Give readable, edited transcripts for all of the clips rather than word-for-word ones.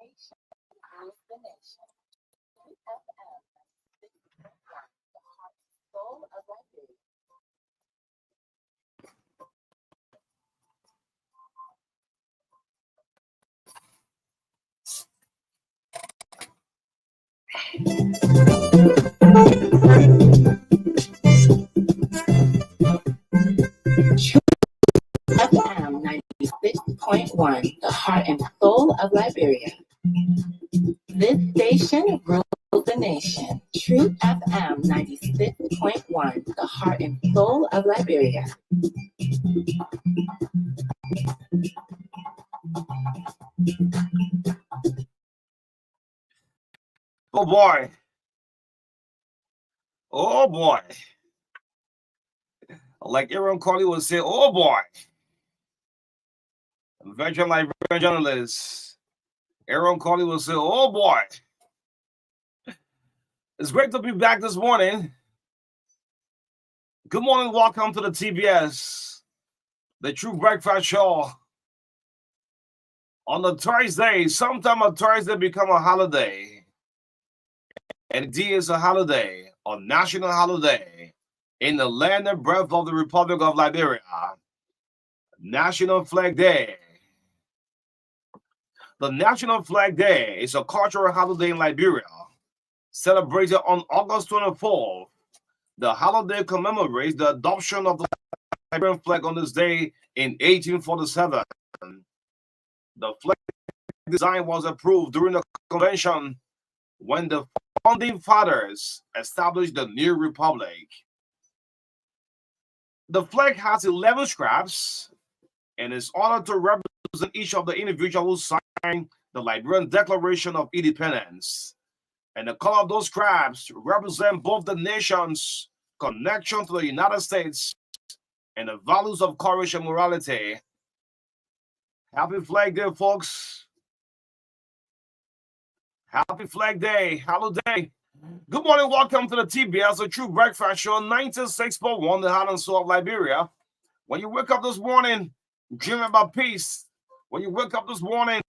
FM 96.1, the heart and soul of Liberia. This station rules the nation. True FM 96.1, the heart and soul of Liberia. Oh boy. Oh boy. Like Aaron Colley would say, oh boy. Veteran Liberian journalist Aaron Colley will say, oh boy. It's great to be back this morning. Good morning, welcome to the TBS, the True Breakfast Show. On the Thursday, sometime a Thursday become a holiday. And indeed is a holiday, a national holiday, in the land and breath of the Republic of Liberia. National Flag Day. The National Flag Day is a cultural holiday in Liberia, celebrated on August 24th. The holiday commemorates the adoption of the Liberian flag on this day in 1847. The flag design was approved during the convention when the founding fathers established the new republic. The flag has 11 scraps and is honored to represent each of the individuals who signed the Liberian Declaration of Independence. And the color of those scraps represent both the nation's connection to the United States and the values of courage and morality. Happy Flag Day, folks. Happy Flag Day, holiday. Good morning, welcome to the TBS, the True Breakfast Show, 96.1, the heart and soul of Liberia. When you wake up this morning, dream about peace. When you wake up this morning,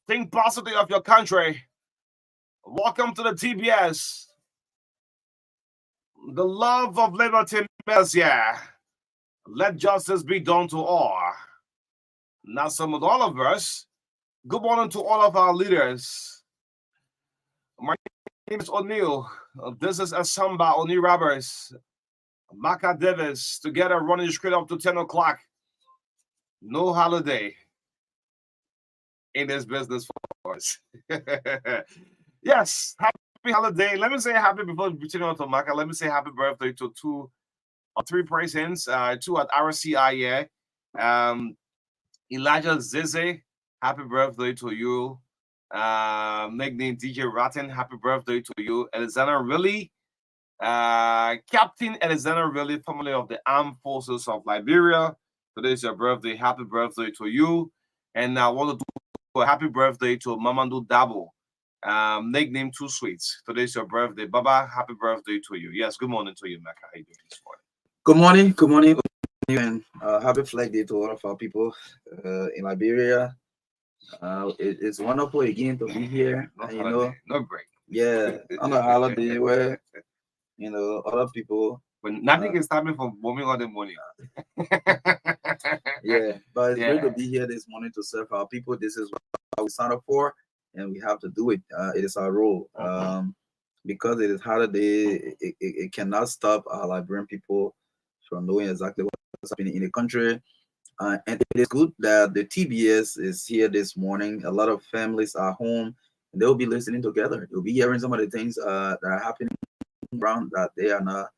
think positively of your country. Welcome to the TBS. The love of liberty matters, yeah. Let justice be done to all. Not some of all of us. Good morning to all of our leaders. My name is O'Neill. This is Asamba O'Neill Roberts. MARKA Davis, together running straight up to 10 o'clock. No holiday in this business for us. Yes, happy holiday. Let me say happy before we turn on to MARKA. Let me say happy birthday to 2 or 3 persons, 2 at RCI. Elijah Zize, happy birthday to you. Nickname DJ Rotten, happy birthday to you. Alexander Riley, Captain Alexander Riley, family of the Armed Forces of Liberia. Today is your birthday. Happy birthday to you. And I want to do a happy birthday to Mamadou Dabo, nickname Two Sweets. Today is your birthday. Baba, happy birthday to you. Yes, good morning to you, MARKA. How are you doing this morning? Good morning, and happy Flag Day to all of our people in Liberia. It's wonderful again to be here. No break. Yeah, on a holiday where other people. But nothing is happening for bombing all the morning. Yeah, but it's great to be here this morning to serve our people. This is what we signed up for, and we have to do it. It is our role. Because it is holiday, it cannot stop our Liberian people from knowing exactly what's happening in the country. And it is good that the TBS is here this morning. A lot of families are home, and they'll be listening together. They'll be hearing some of the things that are happening around that they are not,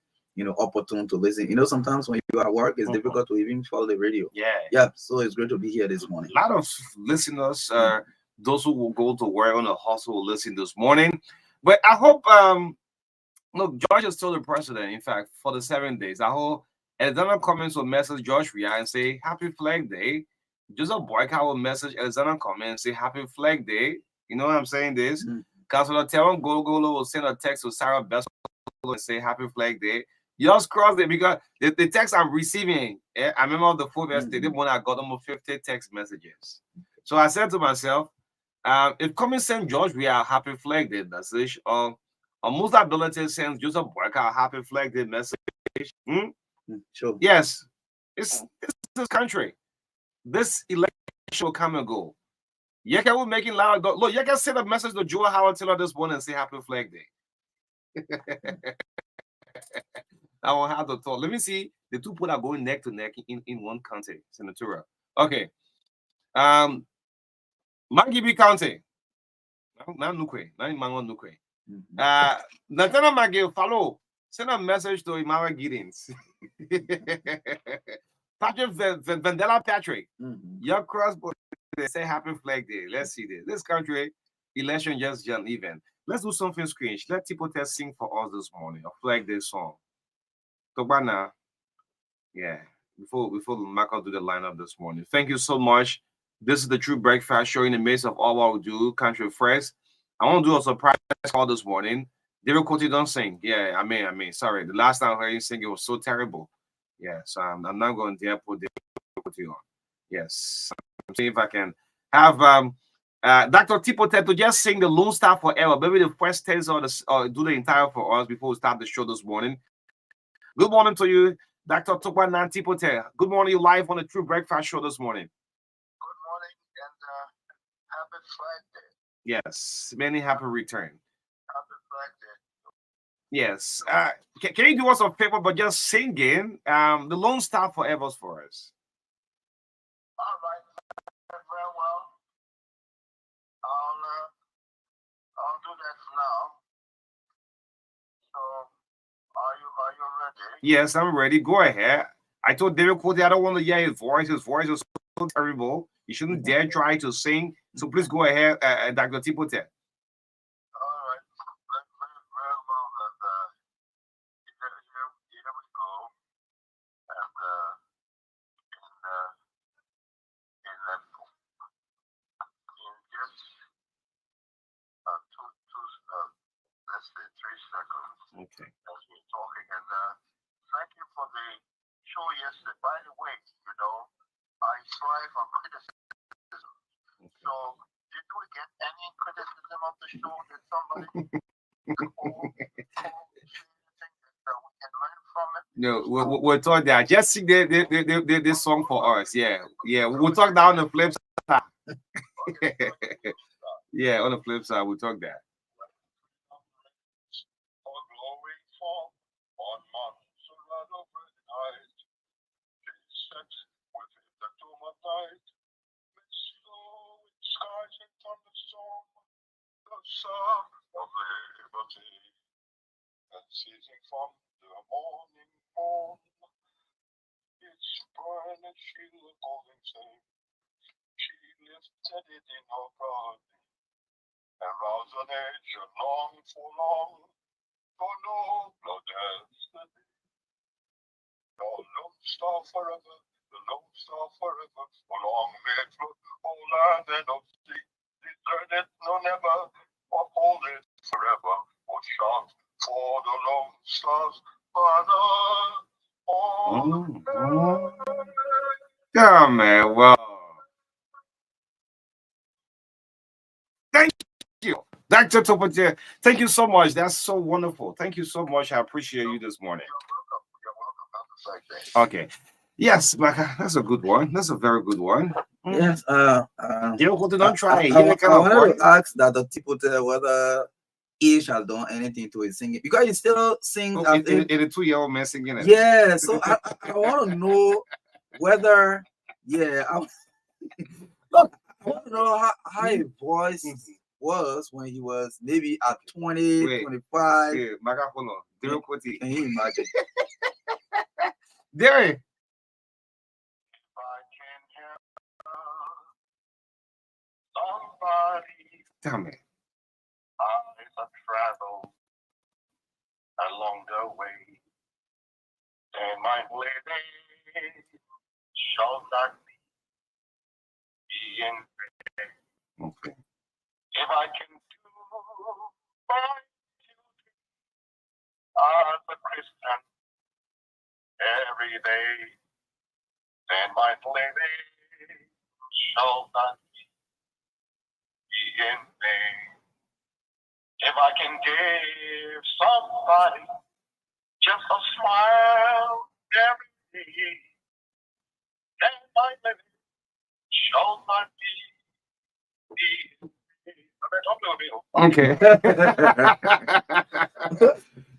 opportune to listen. Sometimes when you are at work, it's difficult to even follow the radio. Yeah. So it's great to be here this morning. A lot of listeners, those who will go to work on the hustle will listen this morning. But I hope, look, George is still the president, in fact, for the 7 days. I hope Alexander Cummings will message George Ria and say, Happy Flag Day. Joseph Boyka will message Alexander Cummings and say, Happy Flag Day. You know what I'm saying this? Councilor Teron Golgolo will send a text to Sarah Bessel and say, Happy Flag Day. You just cross it because the text I'm receiving, I remember the 4th yesterday, when I got almost 50 text messages. So I said to myself, If coming St. George, we are happy flag day message. Most ability sends Joseph work our happy flag day message. Hmm? Sure. Yes, it's this country. This election will come and go. Yeka will making loud. Look, Yeka send a message to Joe Howard Taylor this morning and say happy flag day. I won't have to talk. Let me see. The two people are going neck to neck in one county, senatorial. Okay. Mangibi County. Now Nukwe. Now Mango Nukwe. Natana Magi follow. Send a message to Imara Giddings. Patrick Vandela Patrick. Your crossbow. They say happy flag day. Let's see this. This country election just even. Let's do something strange. Let people sing for us this morning. A flag day song. Tobana. Yeah. Before MARKA do the lineup this morning. Thank you so much. This is the True Breakfast Show in the midst of all what we do, country first. I want to do a surprise call this morning. David Coty don't sing. Yeah, I mean, sorry. The last time I heard him sing, it was so terrible. Yeah, so I'm not going to put David Coty on. Yes. I'm seeing if I can have Dr. Tipote to just sing the Lone Star Forever. Maybe the first 10 or do the entire for us before we start the show this morning. Good morning to you, Dr. Tukwanan Tipote. Good morning, you live on the True Breakfast Show this morning. Good morning and happy Friday. Yes, many happy return. Happy Friday. Yes. Can you do us a favor but just singing the Lone Star Forever for us? All right. Very well. I'll do that now. So are you ready? Yes, I'm ready. Go ahead. I told David Coty I don't want to hear his voice. His voice is so terrible. You shouldn't dare try to sing. So please go ahead, Dr. Tipote. All right. Very well. And here we go. And in just let's say 3 seconds. Okay. As we're talking, and thank you for the show yesterday. By the way, I thrive on criticism. Okay. So, did we get any criticism of the show? Did somebody that we can learn from it? No, we'll talk that. Just sing this song for us. Yeah, we'll talk that on the flip side. Yeah, on the flip side, we'll talk that. Seizing from the morning moon, its burning shield of golden flame, she lifted it in her garden, and roused an age long for long, for nobler destiny. The Lone Star forever, the Lone Star forever, for long may it float, O land and of sea, desert it no never, or hold it forever, or shout for the Lone Star's banner. Yeah, man. Well, thank you, Dr. Tipote. Thank you so much. That's so wonderful. Thank you so much. I appreciate you this morning. You're welcome. Okay. Yes, MARKA, that's a good one. That's a very good one. Yes. Don't try. I wanted to ask that the Tipote whether he has done anything to his singing because he still sings. In a 2-year-old man singing it. Yeah. So I want to know whether look, I want to know how his voice was when he was maybe at 20, 25. Yeah, MARKA, hold on. David Coty. Can you imagine? Derek. Damn it. Eyes have traveled along the way, and my lady shall not be in vain. Okay. If I can do my duty as a Christian every day, then my lady shall not be in vain. If I can give somebody just a smile every day, then my living shall not be. Okay.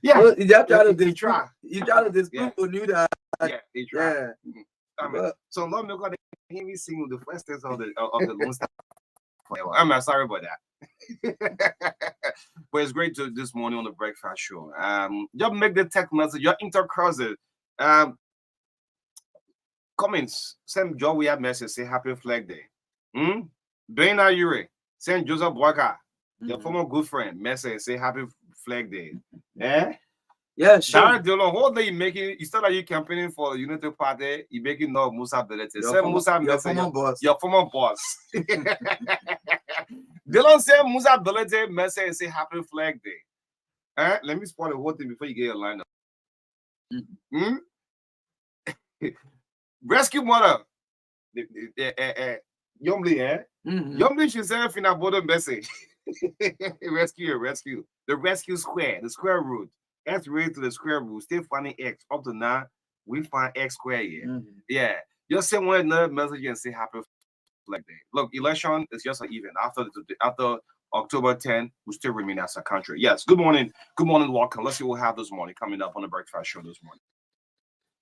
Yeah. Well, you just try to They try. You try to disprove Yeah. who knew that. Yeah, they try. Yeah. I mean, But- so Lord Milk, they hear me sing with the first test of the Lone Star. I'm sorry about that. But it's great to this morning on the breakfast show. Just make the text message, your intercross it. Comments, send Joe we have message, say happy flag day. Dana Yuri, send Joseph Walker, your former good friend, message, say happy flag day. Yeah, sure. Darren Dillon, what day you making? You start you campaigning for the Unity Party, you making no Musa Belete. Send Musa message, former boss. your former boss. Dillon send Musa Belete message and say happy flag day. Let me spoil the whole thing before you get your line up. Rescue mother. Yomli, Yomli should send a border message. Rescue. The rescue square, the square root. X raised to the square root. Still finding X. Up to now, we find X square here. Yeah. Just send one another message and say happy flag day. Look, election is just an event. After October 10, we still remain as a country. Yes. Good morning. Good morning, welcome. Let's see what we have this morning coming up on the breakfast show this morning.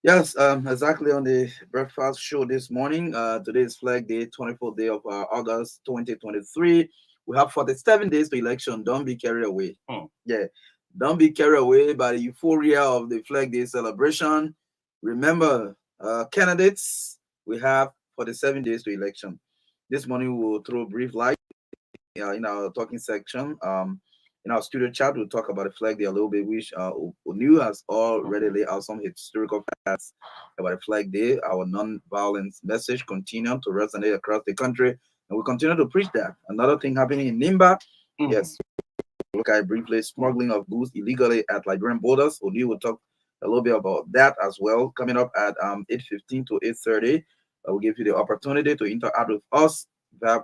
Yes, exactly on the breakfast show this morning. Today is Flag Day, 24th day of August 2023. We have 47 days to election. Don't be carried away. Yeah, don't be carried away by the euphoria of the Flag Day celebration. Remember, candidates, we have 47 days to election. This morning we will throw a brief light in our talking section. In our studio chat, we'll talk about the Flag Day a little bit, which Onu has already laid out some historical facts about the Flag Day. Our non-violence message continues to resonate across the country, and we continue to preach that. Another thing happening in Nimba, yes, look at briefly, smuggling of goods illegally at Liberian borders. Onu will talk a little bit about that as well. Coming up at 8:15 to 8:30, we'll give you the opportunity to interact with us, have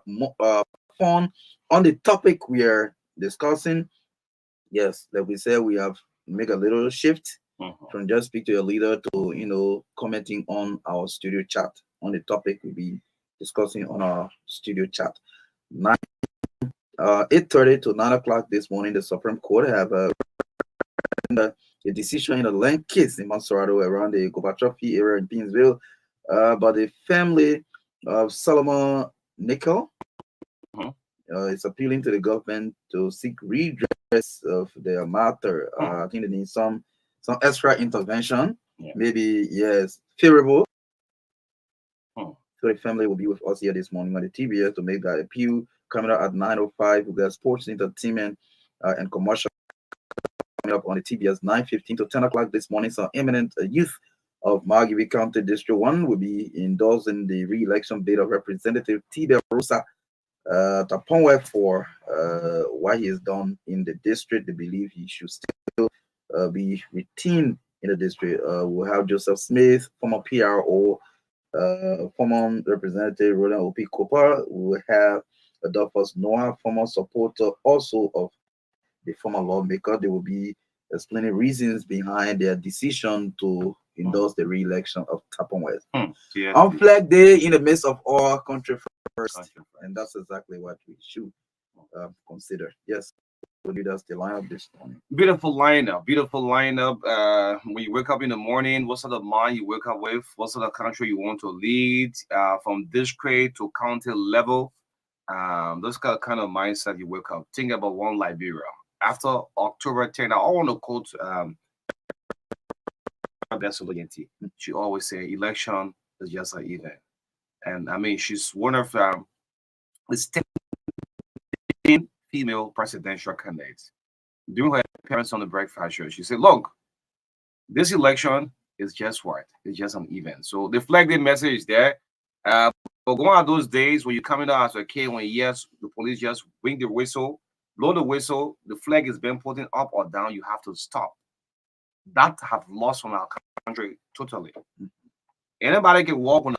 fun on the topic we are discussing. Yes, like we said, we have make a little shift from just speak to your leader to commenting on our studio chat on the topic we'll be discussing on our studio chat. 8:30 to 9 o'clock this morning, the Supreme Court have a decision in the land case in Monserrato around the Gobachofi area in Pinsville, but the family of Solomon Nickel is appealing to the government to seek redress of their matter. I think they need some extra intervention, maybe favorable. So the family will be with us here this morning on the TBS to make that appeal. Coming up at 9:05, we got sports, entertainment, and commercial coming up on the TBS 9:15 to 10 o'clock this morning. So eminent youth of Margibi County District 1 will be endorsing the re-election bid of Representative Tibe Rosa Taponwe for what he has done in the district. They believe he should still be retained in the district. We'll have Joseph Smith, former PRO, former Representative Roland O.P. Cooper. We'll have Adolphus Noah, former supporter also of the former lawmaker. They will be explaining reasons behind their decision to endorse the re-election of Taponwe. On Flag Day, in the midst of all country first, and that's exactly what we should consider. Yes, that's the lineup this morning. Beautiful lineup. When you wake up in the morning, what sort of mind you wake up with? What sort of country you want to lead? From district to county level, those kind of mindset you wake up. Think about one Liberia. After October 10, I want to quote she always say election is just an event. And I mean, she's one of the 10 female presidential candidates. During her appearance on the breakfast show, she said, look, this election is just what? It's just an event. So the Flag Day message is there. But one of those days when you're coming out as a kid, when yes, the police just ring the whistle, blow the whistle, the flag is being putting up or down, you have to stop. That have lost from our country totally. Anybody can walk on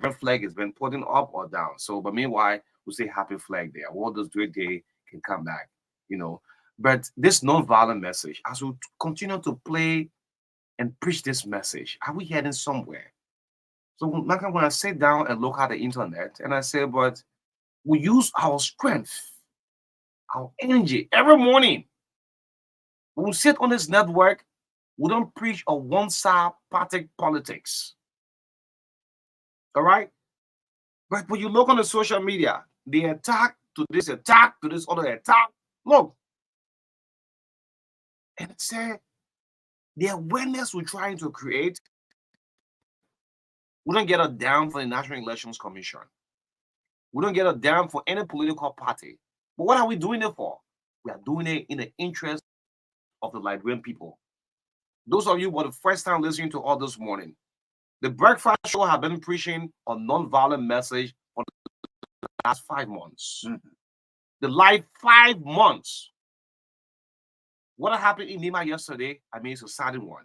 a flag has been putting up or down. So, but meanwhile, to say happy Flag Day. What does Great Day can come back, you know. But this non-violent message, as we continue to play and preach this message, are we heading somewhere? So when I sit down and look at the internet and I say, but we use our strength, our energy every morning. When we sit on this network, we don't preach a one-side party politics. All right? But when you look on the social media, the attack to this other attack, look. And it's the awareness we're trying to create, we don't get a damn for the National Elections Commission. We don't get a damn for any political party. But what are we doing it for? We are doing it in the interest of the Liberian people. Those of you who are the first time listening to all this morning, the Breakfast Show have been preaching a non-violent message for the last 5 months. The last 5 months. What happened in Nimba yesterday, I mean, it's a sad one.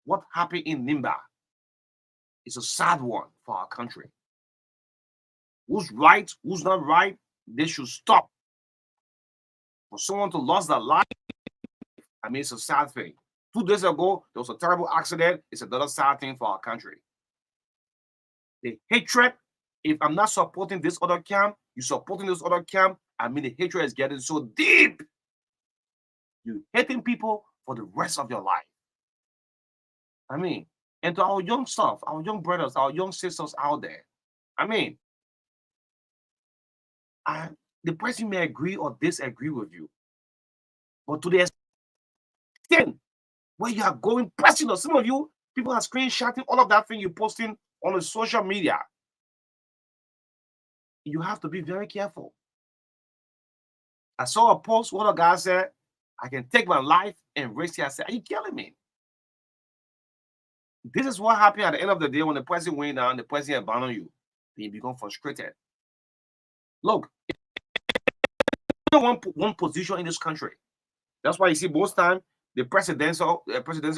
What happened in Nimba is a sad one for our country. Who's right, who's not right, they should stop. For someone to lose their life, I mean, it's a sad thing. 2 days ago, there was a terrible accident. It's another sad thing for our country. The hatred, if I'm not supporting this other camp, you're supporting this other camp, I mean, the hatred is getting so deep. You're hating people for the rest of your life. I mean, and to our young stuff, our young brothers, our young sisters out there, I mean, the person may agree or disagree with you, but to the extent where you are going personal, some of you, people are screenshotting all of that thing you're posting on the social media. You have to be very careful. I saw a post where a guy said, I can take my life and risk it. I said, are you killing me? This is what happened at the end of the day when the president went down, the president abandoned you. Then you become frustrated. Look, one position in this country. That's why you see most time the presidential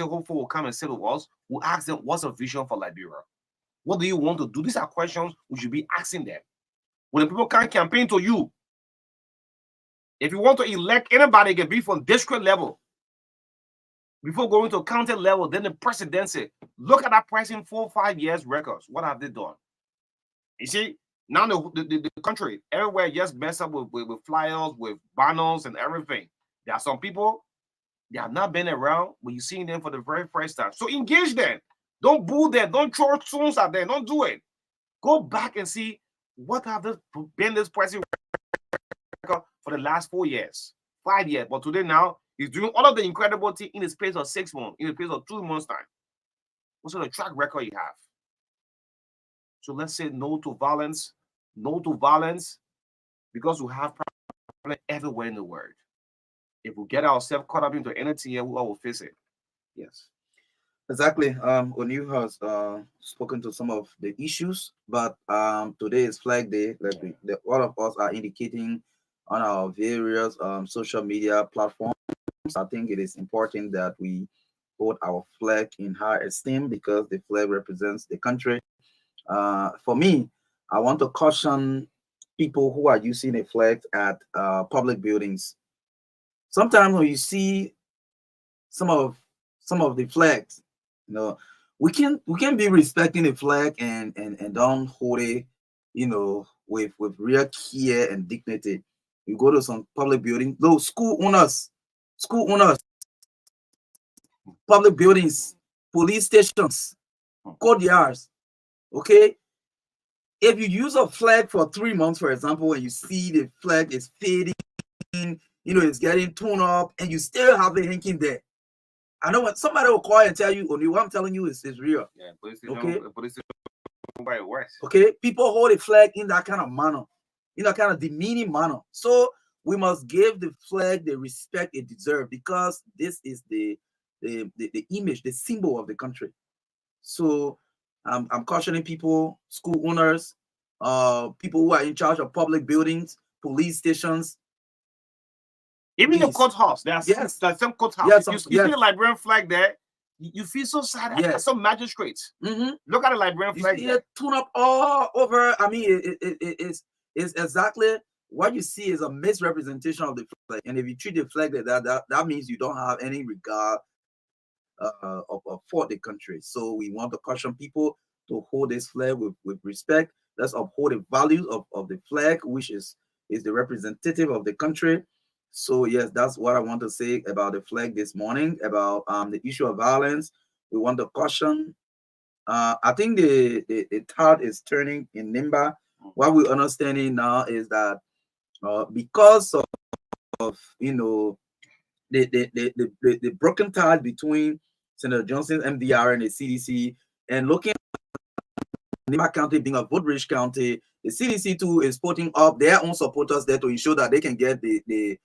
hopeful will come and say to us, we'll ask them, what's a vision for Liberia? What do you want to do? These are questions we should be asking them. When the people can't campaign to you, if you want to elect anybody, it can be from district level. Before going to county level, then the presidency. Look at that person 4 or 5 years records. What have they done? You see, now the country, everywhere just messed up with flyers, with banners and everything. There are some people, they have not been around, but you're seeing them for the very first time. So engage them. Don't boo them. Don't throw stones at them. Don't do it. Go back and see what have been this president for the last 4 years, 5 years. But today now, he's doing all of the incredible things in the space of 6 months, in the space of 2 months' time. What sort of track record you have? So let's say no to violence, because we have problems everywhere in the world. If we get ourselves caught up into anything here, we will face it. Yes. Exactly. O'Neill has spoken to some of the issues, but today is Flag Day. All of us are indicating on our various social media platforms. I think it is important that we hold our flag in high esteem because the flag represents the country. For me, I want to caution people who are using a flag at public buildings. Sometimes when you see some of the flags, you know, we can be respecting the flag and don't hold it, you know, with real care and dignity. You go to some public building, those school owners, public buildings, police stations, courtyards. Okay, if you use a flag for 3 months, for example, and you see the flag is fading, you know, it's getting torn up, and you still have it hanging there. I know when somebody will call and tell you, only what I'm telling you is real. Yeah, okay. Worse. Okay, people hold a flag in that kind of manner, in that kind of demeaning manner. So we must give the flag the respect it deserves because this is the image, the symbol of the country. So I'm cautioning people, school owners, people who are in charge of public buildings, police stations. Even the courthouse, there's some courthouse. Yes, you see the Liberian flag there, you feel so sad. Yes. Some magistrates. Look at the Liberian flag. It's torn up all over. I mean, It's exactly what you see is a misrepresentation of the flag. And if you treat the flag like that means you don't have any regard for the country. So we want to caution people to hold this flag with respect. Let's uphold the values of the flag, which is the representative of the country. So yes, that's what I want to say about the flag this morning, about the issue of violence. We want to caution. I think the tide is turning in Nimba. What we're understanding now is that because of the broken ties between Senator Johnson's MDR and the CDC, and looking at Nimba County being a vote-rich county, the CDC too is putting up their own supporters there to ensure that they can get the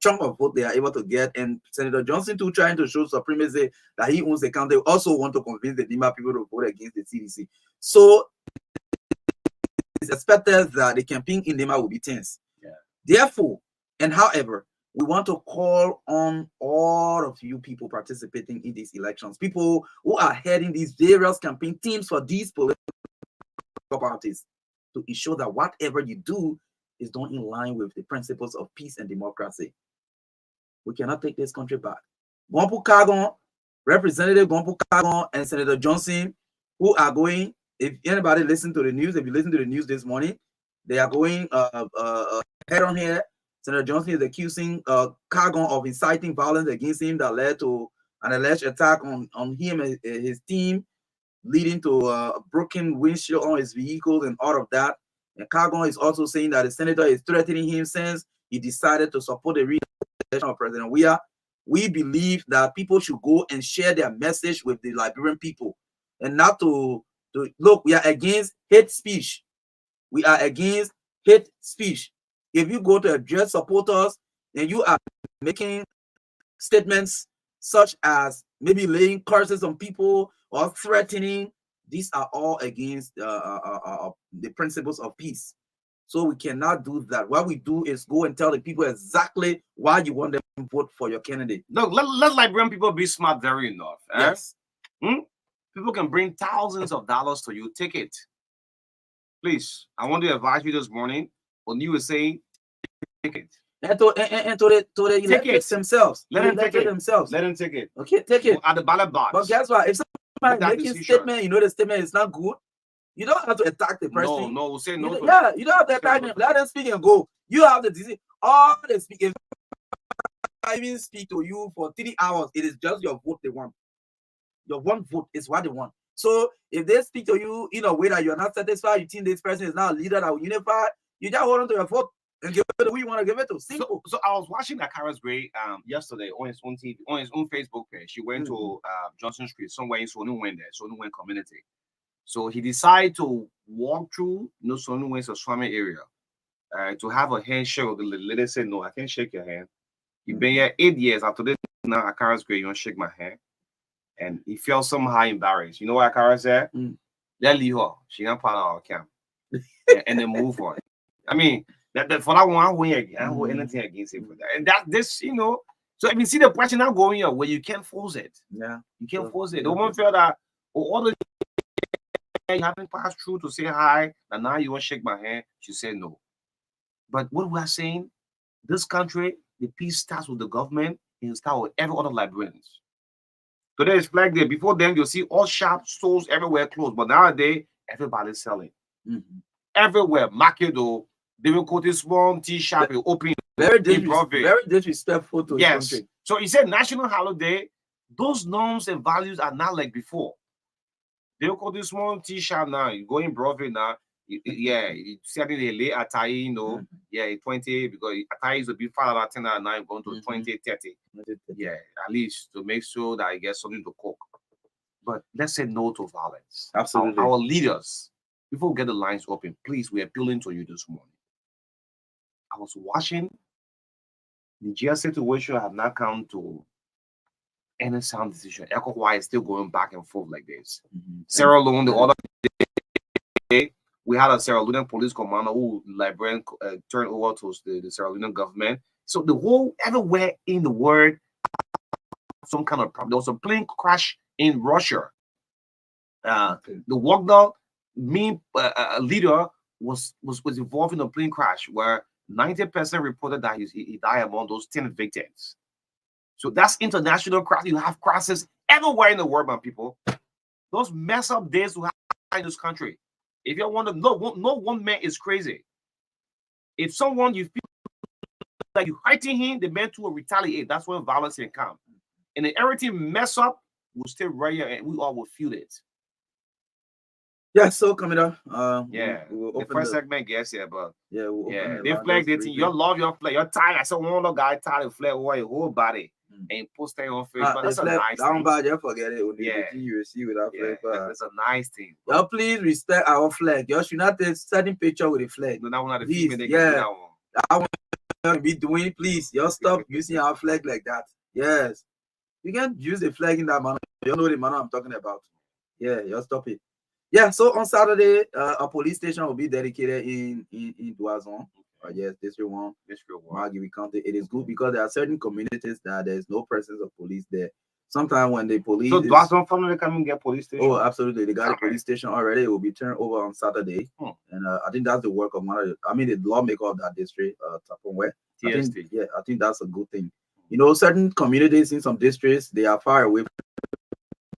chunk of vote they are able to get. And Senator Johnson too, trying to show supremacy that he owns the county, also want to convince the Nimba people to vote against the CDC. So it's expected that the campaign in Nimba will be tense. Yeah. Therefore, and however, we want to call on all of you people participating in these elections, people who are heading these various campaign teams for these political parties, to ensure that whatever you do is done in line with the principles of peace and democracy. We cannot take this country back. Gompu Kagon, Representative Gompu Kagon, and Senator Johnson, who are going, if anybody listen to the news, if you listen to the news this morning, they are going head on here. Senator Johnson is accusing Kagon of inciting violence against him that led to an alleged attack on him and his team, leading to a broken windshield on his vehicle and all of that. And Kagon is also saying that the senator is threatening him since he decided to support the re-election of President Weah. We believe that people should go and share their message with the Liberian people, and not to look. We are against hate speech. We are against hate speech. If you go to address supporters and you are making statements such as maybe laying curses on people or threatening, these are all against the principles of peace. So we cannot do that. What we do is go and tell the people exactly why you want them to vote for your candidate. Look, let Liberian people be smart very enough. Yes. People can bring thousands of dollars to you. Take it. Please, I want to advise you this morning. When you were saying, take it. And to the electors themselves. Let them take it themselves. Let them take it. Okay, take it. At the ballot box. But guess what? If somebody making a decision. statement, you know the statement is not good, you don't have to attack the person. No, say no. You don't have to attack them. Let them speak and go. You have the decision. All the speakers, I even speak to you for 3 hours. It is just your vote they want. Your one vote is what they want. So if they speak to you in a way that you're not satisfied, you think this person is not a leader that will unify, you just hold on to your vote and give it to who you want to give it to. Simple. So I was watching Akara's Gray yesterday on his own TV, on his own Facebook page. She went to Johnson Street, somewhere in Sonu-Wen there, Sonu-Wen community. So he decided to walk through Sonu-Wen's Swami area to have a handshake with the lady. Said, no, I can't shake your hand. You've been here 8 years. After this, now Akara's Gray, you don't shake my hand. And he felt somehow embarrassed. You know what Akara said? Let leave her. She not part of our camp. and then move on. I mean, that for that one, I don't hold anything against him for that. And that this, so if you see the person now going your way, you can't force it. Yeah. You can't force it. The woman felt that all the you haven't passed through to say hi, and now you want to shake my hand. She said no. But what we are saying, this country, the peace starts with the government and it starts with every other Liberians. Today is Flag Day. Before then, you'll see all shops, stores everywhere closed. But nowadays, everybody's selling. Everywhere. Market, they will go to small tea shop, open. Very disrespectful to the country. So he said national holiday, those norms and values are not like before. They will go to small tea shop now. You go in Broadway now. You see they lay Atai, 20, because Atai is a bit far out 10 and 9 going to 20, 30. Yeah, at least to make sure that I get something to cook. But let's say no to violence. Absolutely. Our leaders, before we get the lines open, please, we are appealing to you this morning. I was watching the GS situation have not come to any sound decision. ECOWAS is still going back and forth like this. Sierra Leone, the other day, we had a Sierra Leonean police commander who Liberian turned over to the Sierra Leonean government. So the whole, everywhere in the world, some kind of problem. There was a plane crash in Russia. The Wagner leader was involved in a plane crash where 90% reported that he died among those 10 victims. So that's international crash. You have crashes everywhere in the world, man, people. Those mess up days we have in this country. If you want to know, no one man is crazy. If someone you feel like you're hurting him, the man too will retaliate. That's when violence can come. And if everything mess up, we'll stay right here and we all will feel it. Yeah, so coming up, Yeah, we'll the open first segment gets here, but yeah, we'll open yeah, the they line flag just dating. briefly. You love your flag. You're tired. I saw one little guy tired of flag over your whole body and post it on Facebook. The That's a flag, nice down thing. bad, you forget it. Only Yeah. the you see with that Yeah, flag. that's a nice thing. Y'all please respect our flag. Y'all should not take certain picture with the flag. No, that one the Please, female, they yeah. can do that one. I want to be doing. Please, y'all stop using our flag like that. Yes, you can't use the flag in that manner. You know the manner I'm talking about. Yeah, y'all stop it. Yeah, so on Saturday, a police station will be dedicated in Doison. Yes, District 1, Margibi County. It is good because there are certain communities that there's no presence of police there. Sometimes when the police so Doison family come and get police station. Oh, absolutely. They got a police station already. It will be turned over on Saturday. And I think that's the work of the lawmaker of that district, Taponwe. I think that's a good thing. You know, certain communities in some districts, they are far away from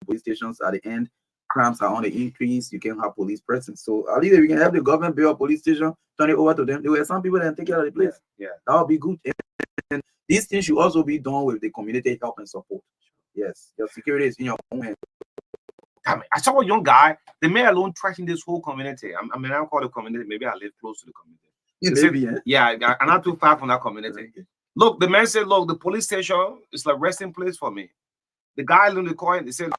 police stations. At the end, crimes are on the increase. You can have police presence. So at least if we can have the government build a police station, turn it over to them. There were some people that take care of the place. Yeah. That would be good. And these things should also be done with the community help and support. Yes, your security is in your own hands. I saw a young guy, the man alone trashing this whole community. I mean, I don't call it community. Maybe I live close to the community. Yeah, I'm not too far from that community. Okay. Look, the man said, look, the police station is like resting place for me. The guy in the coin, they said,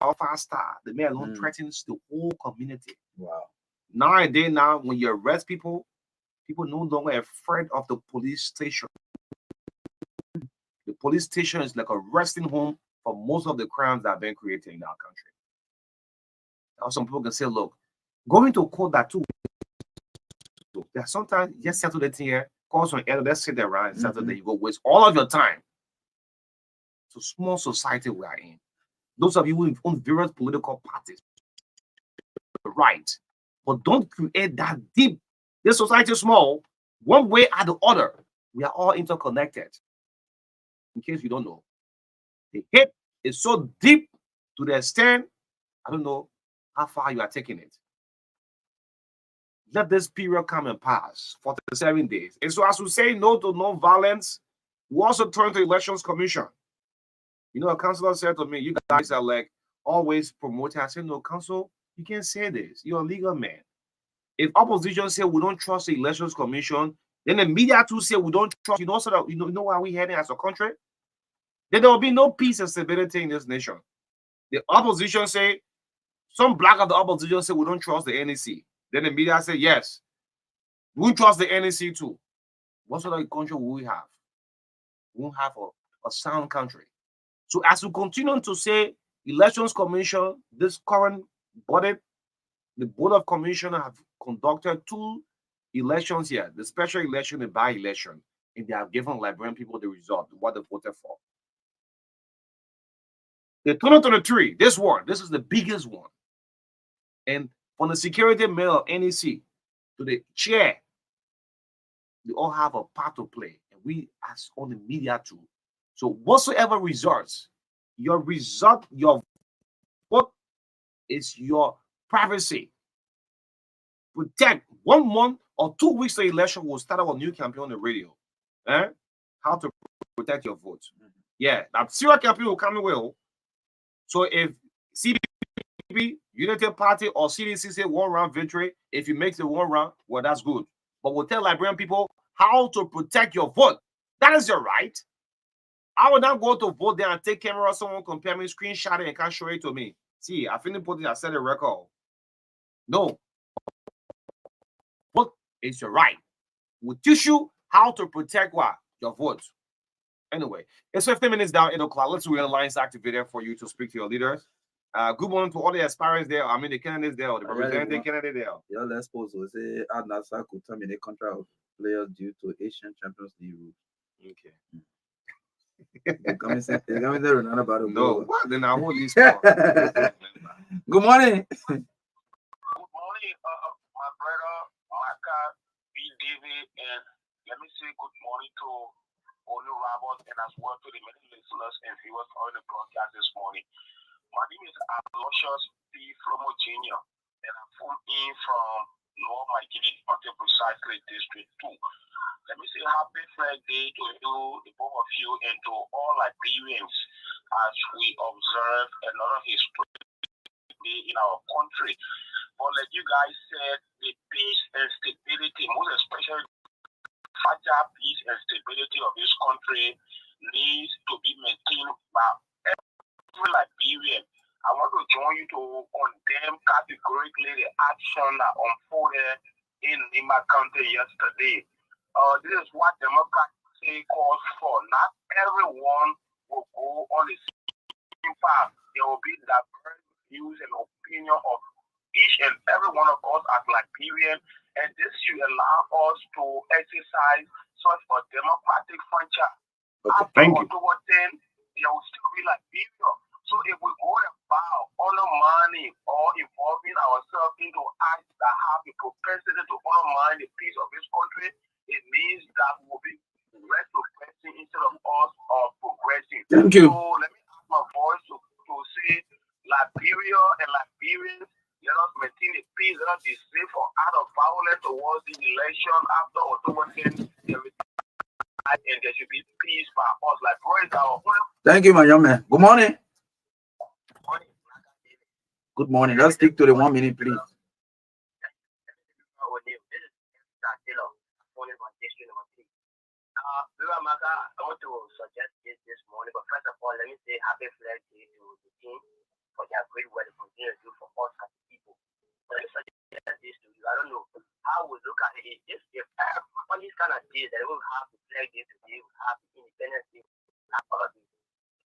how fast star. The man alone threatens the whole community. Wow. Nowadays, when you arrest people, people no longer afraid of the police station. The police station is like a resting home for most of the crimes that have been created in our country. Now, some people can say, look, going to court that too. That sometimes just settle the thing here, call some elder, let's sit there around and settle there. You go waste all of your time. It's a small society we are in. Those of you who own various political parties, right? But don't create that deep. This society is small, one way or the other. We are all interconnected. In case you don't know, the hate is so deep to the extent, I don't know how far you are taking it. Let this period come and pass for 7 days. And so as we say no to non-violence, we also turn to Elections Commission. You know, a councillor said to me, you guys are like always promoting. I said, no, council, you can't say this. You're a legal man. If opposition say we don't trust the Elections Commission, then the media too say we don't trust, you know, so that you know where we're heading as a country? Then there will be no peace and stability in this nation. The opposition say, some black of the opposition say we don't trust the NEC. Then the media say, yes, we trust the NEC too. What sort of country will we have? We won't have a sound country. So as we continue to say, Elections Commission, this current body, the Board of Commissioners have conducted 2 elections here, the special election and by-election, and they have given Liberian people the result, what they voted for. The 2023, this is the biggest one. And from the security mayor of NEC to the chair, we all have a part to play. And we as on the media too. So whatsoever results, your vote is your privacy. Protect 1 month or 2 weeks to election, we'll start our new campaign on the radio. How to protect your vote. Yeah, that serious campaign will come away. So if CBP, United Party, or CDC say 1 round victory, if you make the 1 round, well, that's good. But we'll tell Liberian people how to protect your vote. That is your right. I will not go to vote there and take camera, someone compare me, screenshot it, and can't show it to me. See, I finished putting, I set a record. No. Vote is your right. We'll teach you how to protect what? Your vote. Anyway, it's 15 minutes down, 8 o'clock. Let's read the lines activated for you to speak to your leaders. Good morning to all the aspirants there. I mean, the candidates there, or the representative candidate there. Yeah, let's suppose we say Adnasa could terminate contract of players due to Asian Champions League rules. Okay. They're coming there and about it. No, what? Then I hold this. Good morning. Good morning, my brother. B. David, and let me say good morning to Onu Robert and as well to the many listeners and viewers on the broadcast this morning. My name is Aloysius P. Flomo Jr. and I'm from Lower Maikidi, precisely District 2. Let me say happy Flag Day to you, the both of you, and to all Liberians as we observe another historic day in our country. But like you guys said, the peace and stability, most especially fragile peace and stability of this country needs to be maintained by every Liberian. I want to join you to condemn categorically the action that unfolded in Lima County yesterday. This is what democracy calls for. Not everyone will go on the same path. There will be diverse views and opinion of each and every one of us as Liberians, and this should allow us to exercise such a democratic franchise. Okay, thank you. October 10, there will still be Liberia. So if we go about undermining or involving ourselves into acts that have the propensity to undermine the peace of this country, it means that we will be retrogressing instead of us progressing. Thank you. So let me ask my voice to say Liberia and Liberians, let us maintain the peace, let us be safe or out of violence towards the election after October 10th. And there should be peace by us. Thank you, my young man. Good morning. Good morning. Let's stick to the 1 minute, please. MARKA, I want to suggest this morning, but first of all, let me say happy Flag Day to the team for their great work they continue to do for us as people. But let me suggest this to you. I don't know how we look at it. If on these kind of days that we will have the Flag Day today, we have the Independence Day, all of this.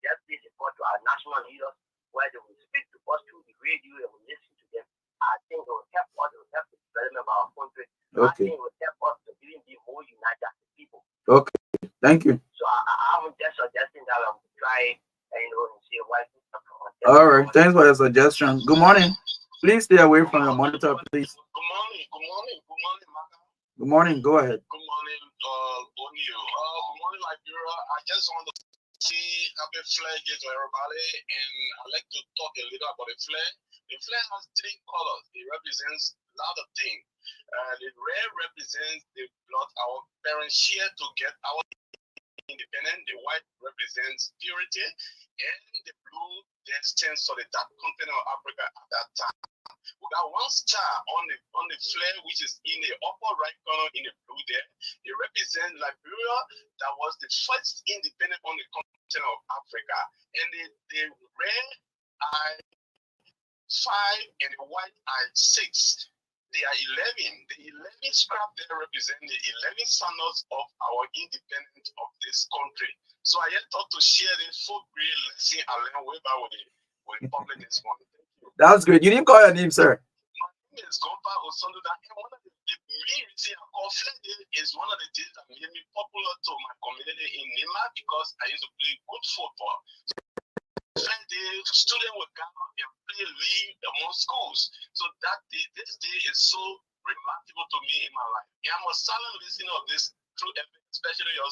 Just pay support to our national leaders where they will speak to us through the radio and we listen to them. I think it will help us, it will help the development of our country. Okay. I think it will help us to even be more united as people. Okay. Thank you. So I'm just suggesting that we try and see why. All right. Thanks for your suggestion. Good morning. Please stay away from your monitor, please. Good morning, MARKA. Good morning. Go ahead. Good morning, O'Neill. Good morning, Liberia. I just want to say happy Flag Day to everybody, and I'd like to talk a little about the flag. The flag has three colors. It represents a lot of things. The red represents the blood our parents shed to get our independence. The white represents purity, and the blue then stands for the dark continent of Africa at that time. We got one star on the flag, which is in the upper right corner in the blue there. It represents Liberia, that was the first independent on the continent of Africa. And the red eye 5 and the white eye 6. They are 11. The 11 scrap there represent the 11 sons of our independence of this country. So I just thought to share this full great lesson I learned way back with the public this morning. Thank you. That's great. You didn't call your name, sir. My name is Gompa Osonduda, and one of the main reasons I call Flag Day is one of the days that made me popular to my community in Nima because I used to play good football. Flag Day, students would come and play league among schools. So that day, this day is so remarkable to me in my life. And I'm a silent listener of this through especially your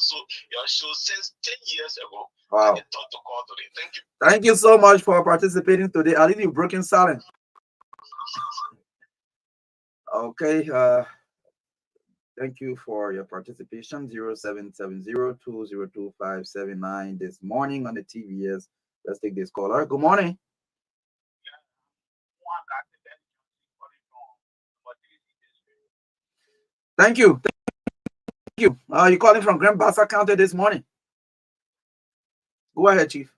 show since 10 years ago. Wow. I thought to call today. Thank you. Thank you so much for participating today. I leave you broken silent. Okay. Thank you for your participation. 0770-202-579 this morning on the TVS. Let's take this caller. Good morning. Thank you. Thank you. You're calling from Grand Bassa County this morning. Go ahead, Chief.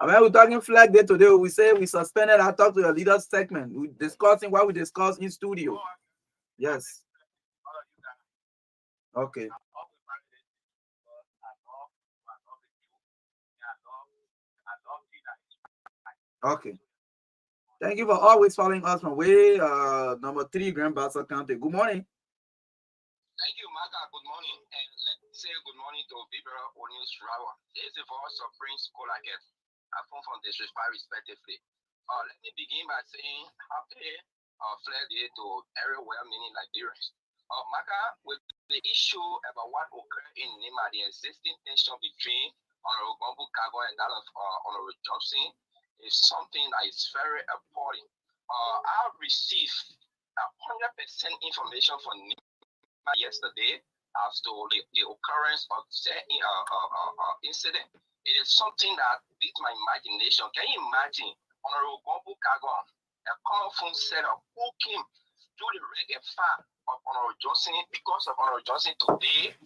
I mean, we're talking Flag Day today. We say we suspended our talk to the leaders segment. We're discussing what we discussed in studio. Yes. Okay. Okay. Thank you for always following us from way number 3, Grand Bassa County. Good morning. Thank you, MARKA. Good morning. And let's say good morning to Bibera O'Neill Shrawa. This is for Supreme School, I guess. I phone from disrespect respectively. Let me begin by saying happy Flag Day to every well-meaning Liberians. Maka, with the issue about what occurred in Nima, the existing tension between Honorable Gombo Kago and that of Honorable Johnson is something that is very important. I received 100% information from Nima yesterday as to the occurrence of the incident. It is something that beats my imagination. Can you imagine Honorable Gombo Kagon, a common phone setup, who came to the reggae far of Honorable Johnson because of Honorable Johnson today?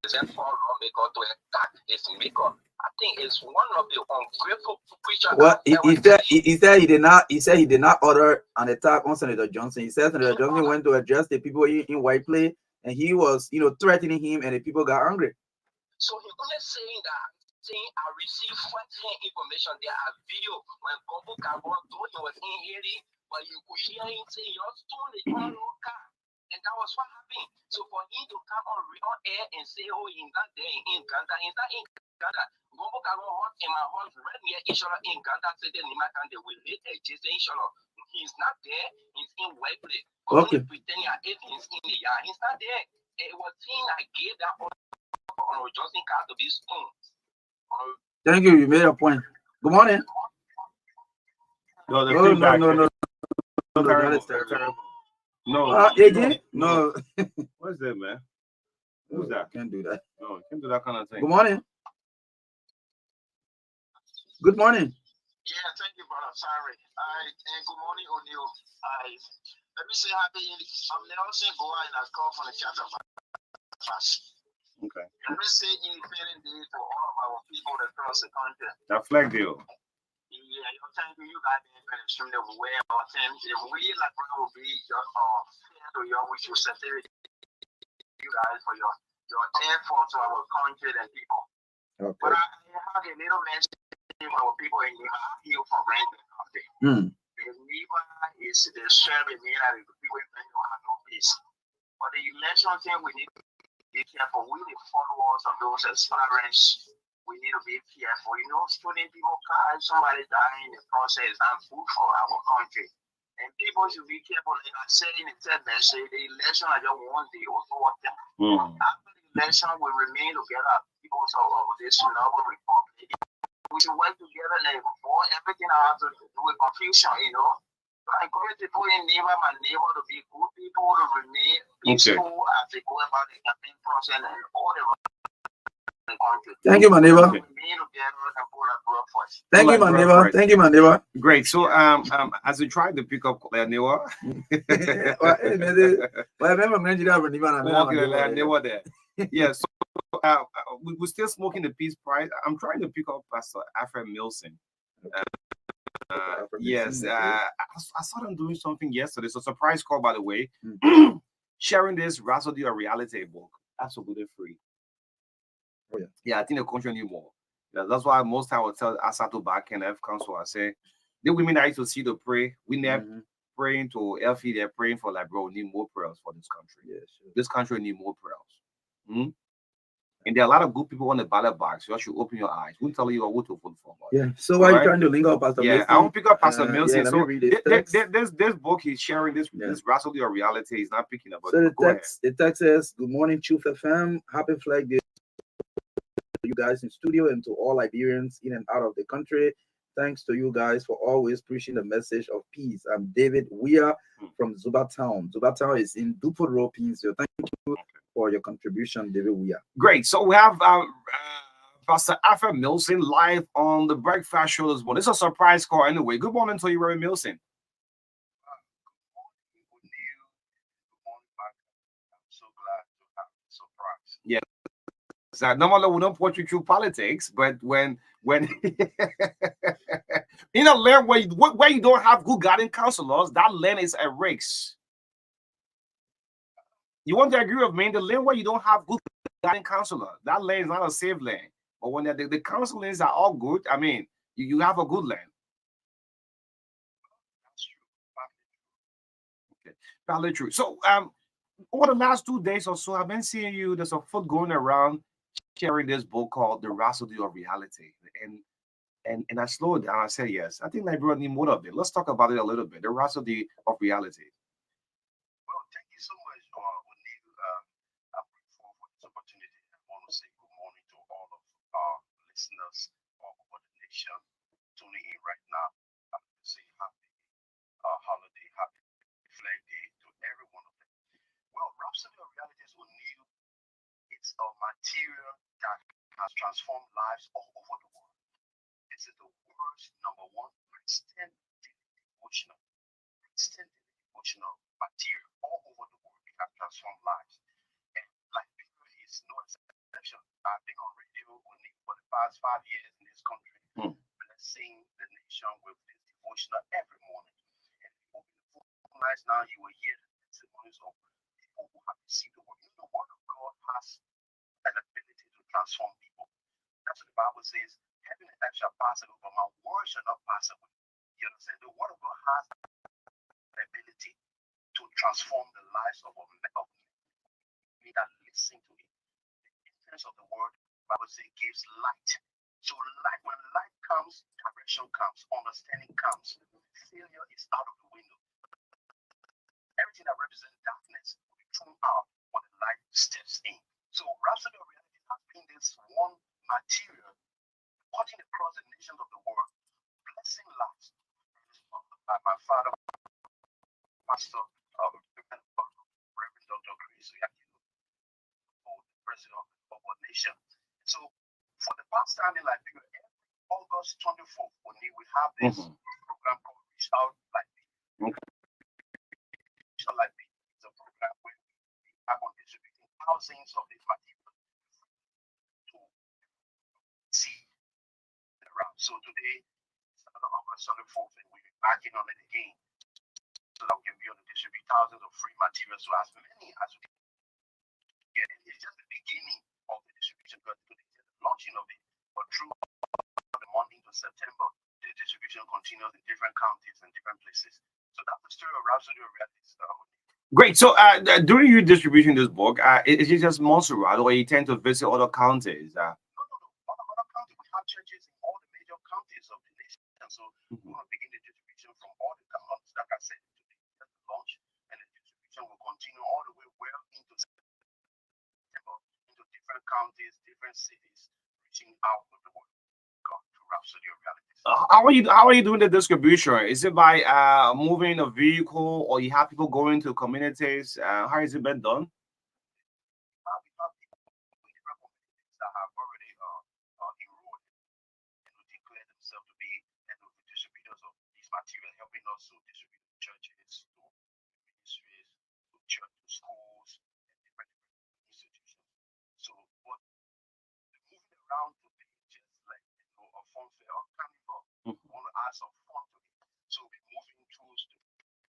Therefore, lawmaker to attack his maker. I think it's one of the ungrateful creatures. Well, he said he did not order an attack on Senator Johnson. He said Senator Johnson went to address the people in White Play, and he was, threatening him, and the people got angry. So he only saying that, saying I received first-hand information. There are video when Gombo Carbon told he was in Haiti, but you could hear him say, "You're stone the your car," and that was what happened. So for him to come on real air and say, "Oh, he's not there in Uganda," he's not in Uganda. Gombo Carbon horse and my horse right near each other in Uganda. Said the Nimakan they will hit adjacent each other. He's not there. He's in White Play. Okay. Pretending he's in the yard. He's not there. It was him that gave that on Johnson car to be stone. Thank you. You made a point. Good morning. No, No. That is terrible. No. AJ? No. What's that, man? Who's that? Can't do that. No, can't do that kind of thing. Good morning. Good morning. Yeah, thank you, brother. Sorry. And good morning, O'Neill. Let me say happy. I'm Nelson Goa and I call from the chapter of fast. Okay. Let me say independent day to all of our people across the country. That flag deal. Yeah, thank you. You guys have been extremely well. And if we like will be fair to you, we should celebrate you guys for your effort to our country and people. Okay. But I have a little mention of our people in Nima here for granted country. Nima is the serving me that people in Nima have no peace. But the election thing we need to be careful. We the followers of those aspirants. We need to be careful. Student people cry, somebody dying in the process, and food for our country. And people should be careful. Like I said in the third message, the election I just one day or so what them. After the election, we remain together. People of this noble republic. We should work together like before everything I have to do with confusion, So I encourage people in my neighbor to be good people, to remain peaceful as they go about the campaign process and all the country. Thank you, my neighbor. Thank you, my neighbor. Great. So, as we try to pick up Neighbor, yeah. So, we're still smoking the peace prize. I'm trying to pick up Pastor Alfred Milson. Yes, I saw them doing something yesterday. So, surprise call, by the way, sharing this Rhapsody of Reality book, absolutely free. Oh, yeah. Yeah, I think the country need more. Yeah, that's why most time I would tell Asato back in F Council, I say, the women I used to see to pray, we never praying to Elfie, they're praying for like, bro, we need more prayers for this country. Yeah, sure. This country need more prayers. And there are a lot of good people on the ballot box. You should open your eyes. We'll tell you what to vote for. Yeah. So why are you trying to link up Pastor Milson? I won't pick up Pastor Milson. So this book he's sharing, this Rhapsody of Reality, he's not picking up. So the text says, "Good morning, Truth FM. Happy Flag Day to you guys in studio and to all Liberians in and out of the country. Thanks to you guys for always preaching the message of peace. I'm David Weir from Zuba Town. Zuba Town is in Dupont Road, so thank you for your contribution, David Weir. Great. So we have Pastor Alfred Milson live on the Breakfast Show this morning. It's a surprise call anyway. Good morning to you, Reverend Milson. Yeah. So normally we don't put you through politics, but when in a land where you don't have good guiding counselors, that land is a risk. You want to agree with me? The land where you don't have good guiding counselor, that land is not a safe land. But when the counselors are all good, I mean, you have a good land. That's true. Okay, probably true. So over the last 2 days or so, I've been seeing you. There's a foot going around sharing this book called The Rhapsody of Reality. And And I slowed down. I said, yes, I think Liberia need more of it. Let's talk about it a little bit. The rhapsody of reality. Well, thank you so much, O'Neill. I'm grateful for this opportunity. I want to say good morning to all of our listeners all over the nation tuning in right now. I want to say happy holiday, happy flag day to every one of them. Well, Rhapsody of Realities O'Neill, it's a material that has transformed lives all over the world. This is the world's number one Christian devotional, Christian devotional material all over the world. It has transformed lives. And Liberia is no exception. I've been on radio O'Neill for the past 5 years in this country, blessing the nation with this devotional every morning. And people in the phone lines now, you will hear the testimonies of people who have received the word. You know, the word of God has an ability to transform people. That's what the Bible says. Heaven and earth shall pass away, but my word shall not pass away. You understand? The word of God has the ability to transform the lives of me that listen to it. The influence of the word, the Bible says, gives light. So light, when light comes, direction comes, understanding comes. Failure is out of the window. Everything that represents darkness will be thrown out when the light steps in. So Rhapsody of Reality has been this one material cutting across the nations of the world, blessing lives. By my father, Pastor Reverend Dr. Chris Oyakilo, for the president of our nation. So for the past time in Liberia, every August 24th, when we have this program called Reach Out Liberia. Reach Out Liberia is a program where we have on distributing thousands of these materials to see around. So today, it's another August 24th, and we're backing on it again. So that we can be able to distribute thousands of free materials to as many as we can get. It's just the beginning of the distribution, but it's the launching of it. But through the month into September, the distribution continues in different counties and different places. So that's the story of Rhapsody of Realities. Great. So during your distribution this book, is it just Montserrat, or you tend to visit other counties? No. Other counties, we have churches in all the major counties of the nation. So we want to begin the distribution from all the counties. Like I said, today is the launch, and the distribution will continue all the way well into September, into different counties, different cities, reaching out with the word of God through Rhapsody of Realities. How are you doing the distribution? Is it by moving a vehicle, or you have people going to communities? How has it been done? We have people in different communities that have already enrolled and will declare themselves to be and will be distributors of these materials, helping us to distribute to churches, to ministries, to church, to schools, and different institutions. So, but moving around to be just like a fun fair or carnival, we want to add some fun to it. So we're moving through the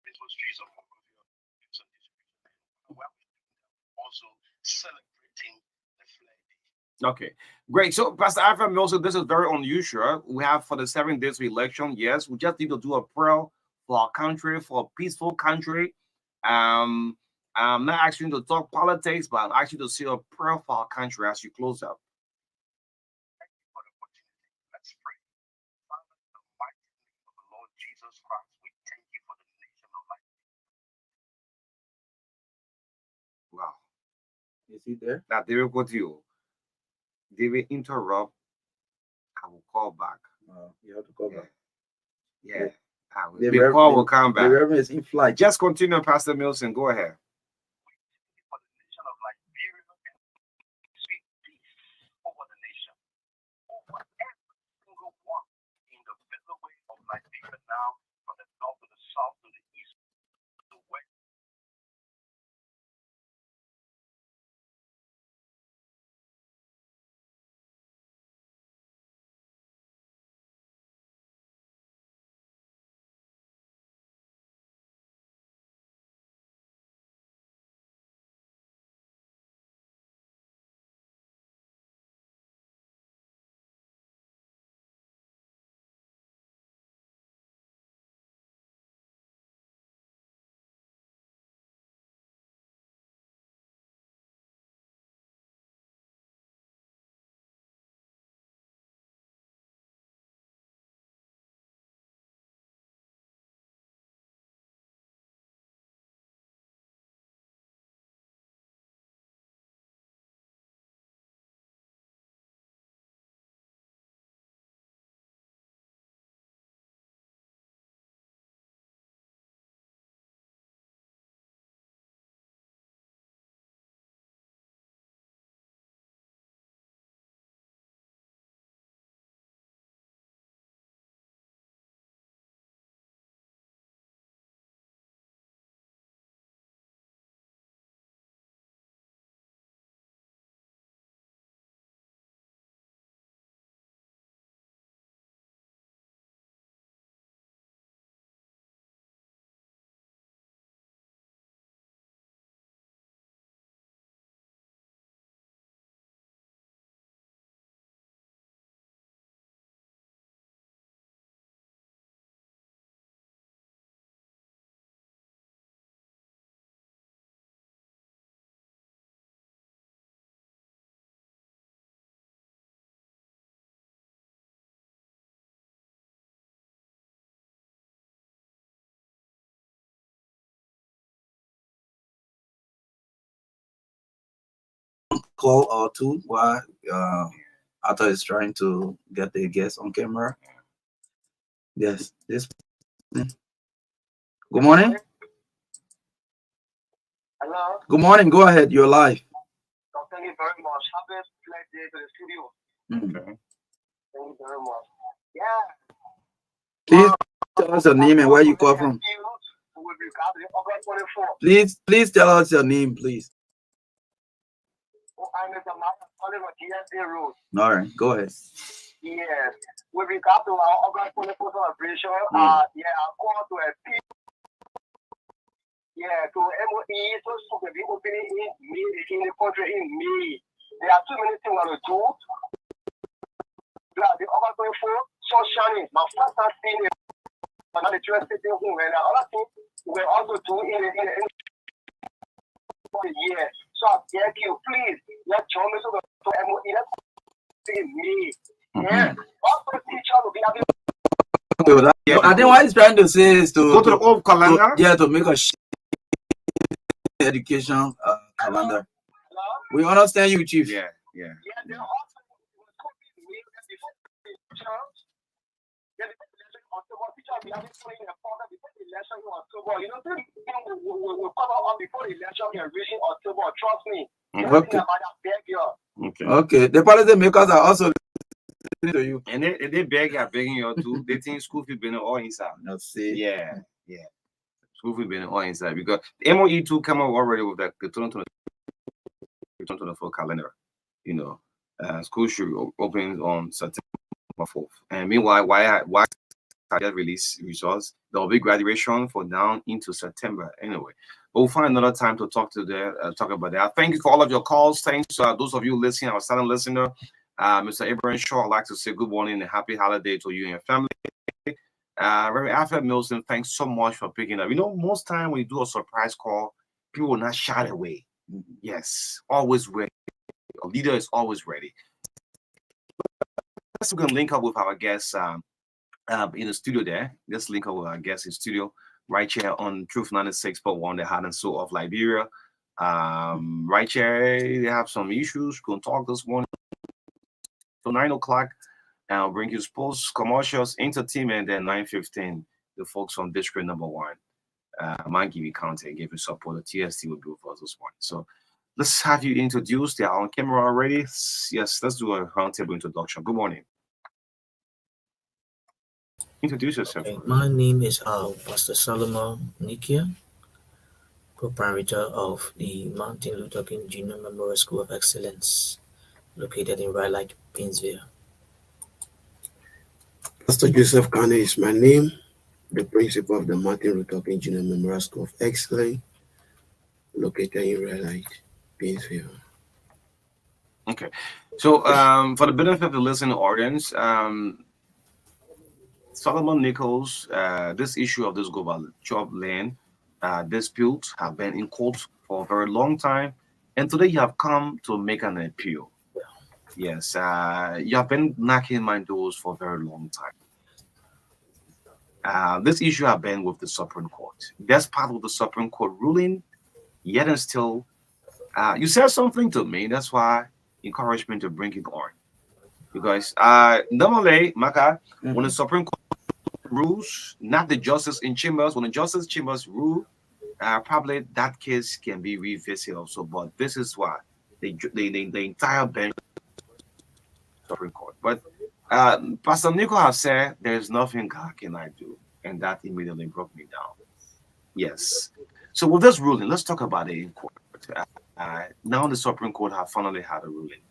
principal streets of Monrovia, do some distribution. And while we're doing that, we're also celebrating the flag day. Okay, great. So, Pastor Alfred Milson, this is very unusual. We have for the 7 days of election, yes, we just need to do a prayer for our country, for a peaceful country. Um, I'm not asking you to talk politics, but I'm asking you to say a prayer for our country as you close up. Thank you for the opportunity. Let's pray. Father, in the mighty name of the Lord Jesus Christ, we thank you for the nation of life. Wow. Is he there? Now, David, go to you. David, interrupt. I will call back. You have to call back. Yeah. The The call will come The back. Reverend is in flight. Just continue, Pastor Milson. Go ahead. We thank you for the nation of Liberia and speak peace over the nation, over every single one in the middle way of Liberia now, from the north to the south to the east to the west. call or two while Arthur is trying to get the guest on camera. Yes. This. Good morning. Hello. Good morning. Go ahead. You're live. So thank you very much. Happy flight day to the studio. Okay. Thank you very much. Yeah. Please tell us your name and where you call from. With regard to August 24th. Please tell us your name, please. I'm Mr. Mark calling on GSA Road. All right. Go ahead. Yes. With regard to our August 24th celebration, yeah, I called to a P. Yeah, to MOE, so to be opening in May, in the country in May. There are too many things I want to do. The August 24th, sun shining. My first time seeing it. Another the children sitting home, and other things we also do in the year. So I beg you, please, let's join me to MOE. Let's see me. Yeah. Also, teacher will be having. I think what he's trying to say is to Go to the old calendar. to make a education calendar. Hello? We understand you, Chief. Yeah. Yeah, they also was copying me before the election. Yeah, before the election in October, teacher will be having playing a program before the election in October. You know, this thing will come out before the election can reach in October. Trust me. Okay. About that beg you. Okay. The policy makers are also listening to you. And they begging you too. They think school fee been all inside. Let's see. Yeah. School fee been all inside because MOE two come up already with the 2024 calendar. You know, school should open on September 4th. And meanwhile, why I get release results? There will be graduation for down into September anyway. But we'll find another time to talk about that. Thank you for all of your calls. Thanks to those of you listening, our silent listener. Mr. Abraham Shaw, I'd like to say good morning and happy holiday to you and your family. Reverend Alfred Milson, thanks so much for picking up. You know, most time when you do a surprise call, people will not shy away. Yes, always ready. A leader is always ready. Let's go and link up with our guests in the studio there. Let's link up with our guests in studio right here on Truth 96.1, the heart and soul of Liberia. Right here, they have some issues. We're going to talk this morning. So 9 o'clock, I'll bring you sports, commercials, entertainment, then 9:15, the folks from District Number 1, Mangivi County, give you support. The TST will be with us this morning. So let's have you introduced. They are on camera already. Yes, let's do a roundtable introduction. Good morning. Introduce yourself. Okay, my name is Pastor Solomon Nikia, proprietor of the Martin Luther King Jr. Memorial School of Excellence, located in Raleigh, Pennsylvania. Pastor Joseph Kane is my name, the principal of the Martin Luther King Jr. Memorial School of Excellence, located in Raleigh, Pennsylvania. Okay. So for the benefit of the listening audience, Solomon Nichols, this issue of this global job land dispute have been in court for a very long time, and today you have come to make an appeal. Yes, you have been knocking my doors for a very long time. This issue have been with the Supreme Court. That's part of the Supreme Court ruling, yet and still, you said something to me. That's why you encouraged me to bring it on. Because normally, MARKA, when the Supreme Court rules, not the justice in chambers, when the justice chambers rule, probably that case can be revisited also. But this is why the entire bench Supreme Court. But Pastor Nico has said there's nothing God cannot do, and that immediately broke me down. Yes. So with this ruling, let's talk about it in court. Now the Supreme Court have finally had a ruling,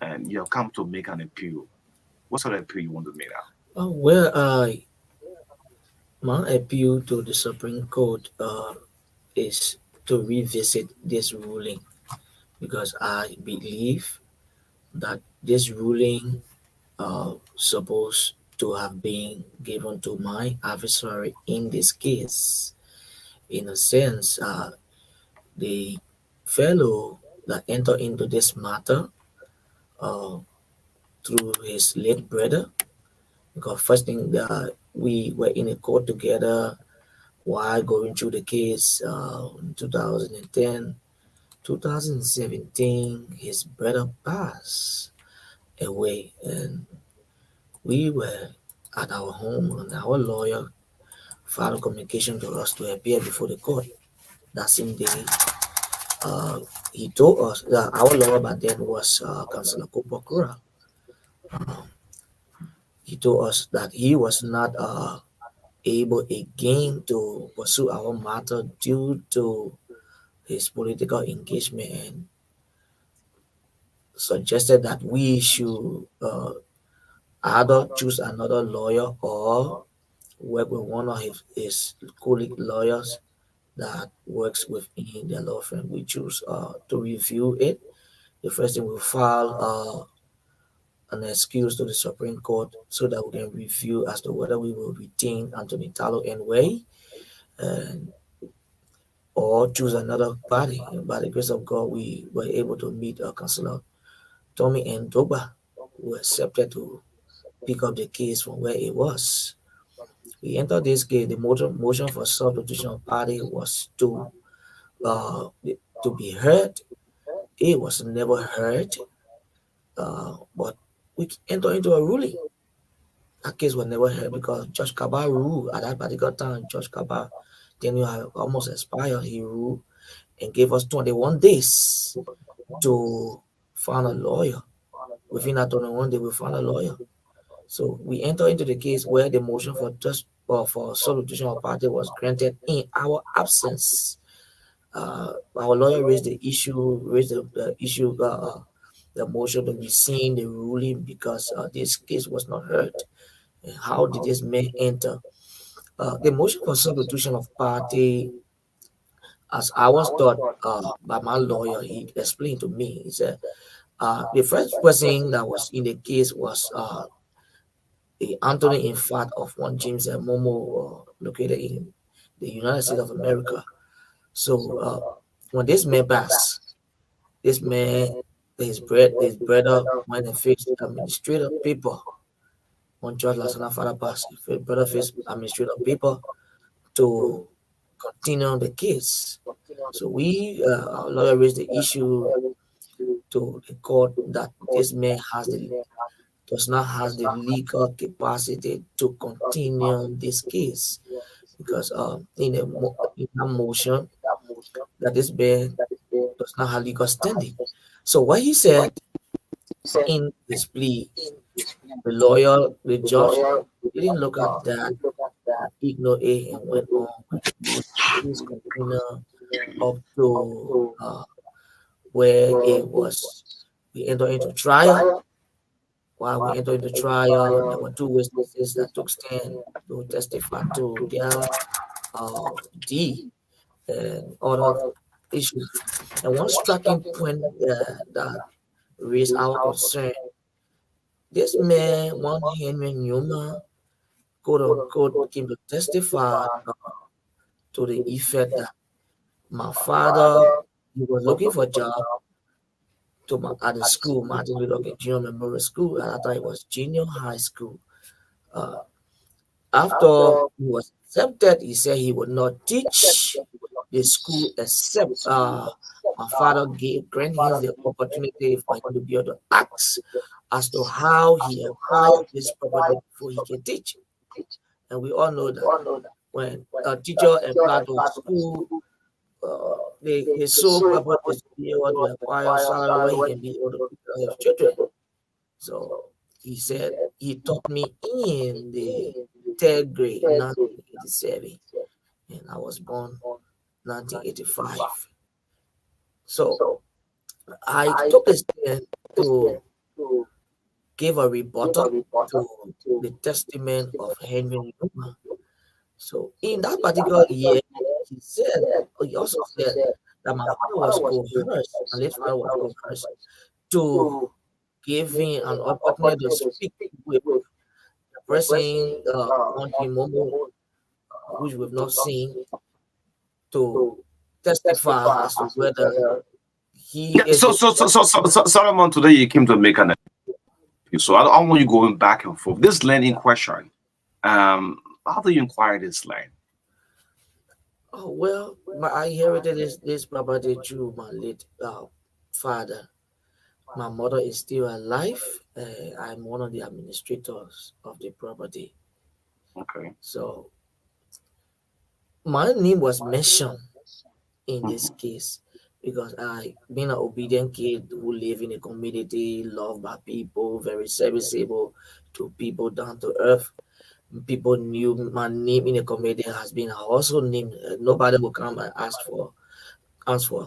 and you have come to make an appeal. What sort of appeal you want to make out? My appeal to the Supreme Court is to revisit this ruling, because I believe that this ruling supposed to have been given to my adversary in this case. In a sense, the fellow that entered into this matter through his late brother, because first thing that we were in a court together while going through the case in 2010, 2017, his brother passed away, and we were at our home, and our lawyer filed a communication to us to appear before the court. That same day, uh, he told us that our lawyer by then was Councillor Kopokura. Uh, he told us that he was not able again to pursue our matter due to his political engagement, and suggested that we should either choose another lawyer or work with one of his colleague lawyers that works within their law firm. We choose to review it. The first thing, we'll file an excuse to the Supreme Court so that we can review as to whether we will retain Anthony Tallo and Way, and or choose another party. And by the grace of God, we were able to meet Councillor Tommy and Doba, who accepted to pick up the case from where it was. We entered this case. The motion for substitution of party was uh, to be heard. It was never heard, but we entered into a ruling. That case was never heard because Judge Kaba ruled at that particular time. Judge Kaba, then you have almost expired. He ruled and gave us 21 days to find a lawyer. Within that 21 days, we found a lawyer. So we entered into the case where the motion for just for substitution of party was granted in our absence. Our lawyer raised the issue, the motion to rescind the ruling because this case was not heard. And how did this man enter? The motion for substitution of party, as I was taught by my lawyer, he explained to me. He said the first person that was in the case was Anthony, in fact, of one James Momo, located in the United States of America. So when this man passed, this man, his brother went and faced administrative paper. When George Lasana father passed, his brother faced administrative paper to continue the case. So our lawyer raised the issue to the court that this man does not have the legal capacity to continue this case because in that motion that this man does not have legal standing. So what he said in his plea, the judge didn't look at that, ignored it, and went on with the case continue up to where it was. We entered into trial. While we entered into trial, there were two witnesses that took stand to testify to their D and other issues. And one striking point that raised our concern, this man, one Henry Newman, quote unquote, came to testify to the effect that my father, he was looking for a job at the school, Martin Luther King Jr. Memorial School. At that time, it was junior high school. Uh, After he was accepted, he said he would not teach the school except my father granted him the opportunity for him to be able to ask as to how he acquired this property before he can teach. And we all know that when a teacher applied to a school, his sole purpose is to be able to acquire salary where he can be able to teach his children. So he said he taught me in the third grade, 1987, and I was born 1985. So I took a stand to give a rebuttal to the testimony of Henry Newman. So in that particular year, he also said that my father was coerced, my late father was coerced to give him an opportunity to speak with the person, Country Momo, which we've not seen, to testify as to whether he Yeah, is so Solomon, today you came to make an appeal. So I don't want you going back and forth. This land in question, how do you inquire this land? Oh well, I inherited this property through my late father. My mother is still alive. I'm one of the administrators of the property. Okay. So my name was mentioned in this Mhm. case because I being an obedient kid who live in a community loved by people, very serviceable to people, down to earth. People knew my name in the community has been a household name. Nobody will come and ask for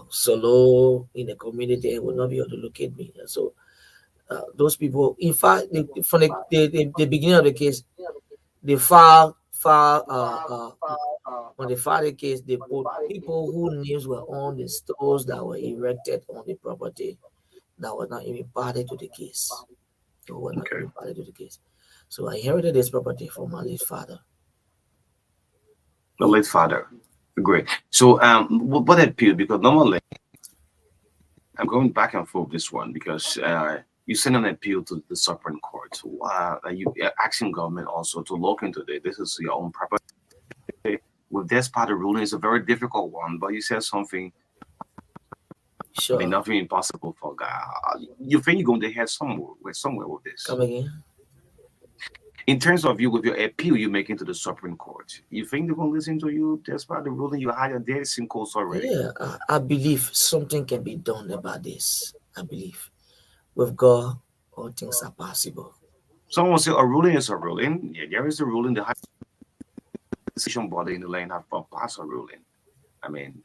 solo in the community and will not be able to locate me. So those people, in fact, from the beginning of the case, they file on the father case, they put people whose names were on the stores that were erected on the property that were not even party to the case. Or were not Okay. even party to the case. So I inherited this property from my late father. The Yeah. late father. Great. So what appeal? Because normally I'm going back and forth this one because you send an appeal to the Supreme Court. You asking government also to look into this. This is your own property. With this part of ruling, it's a very difficult one. But you said something. I mean, Sure. nothing impossible for God. You think you're going to head somewhere with this? Come again. In terms of you with your appeal you make into the Supreme Court, you think they're going to listen to you despite the ruling you had your days in courts already? Yeah, I believe something can be done about this. I believe with God, all things are possible. Someone will say a ruling is a ruling. Yeah, there is a ruling. The high decision body in the land have passed a ruling. I mean,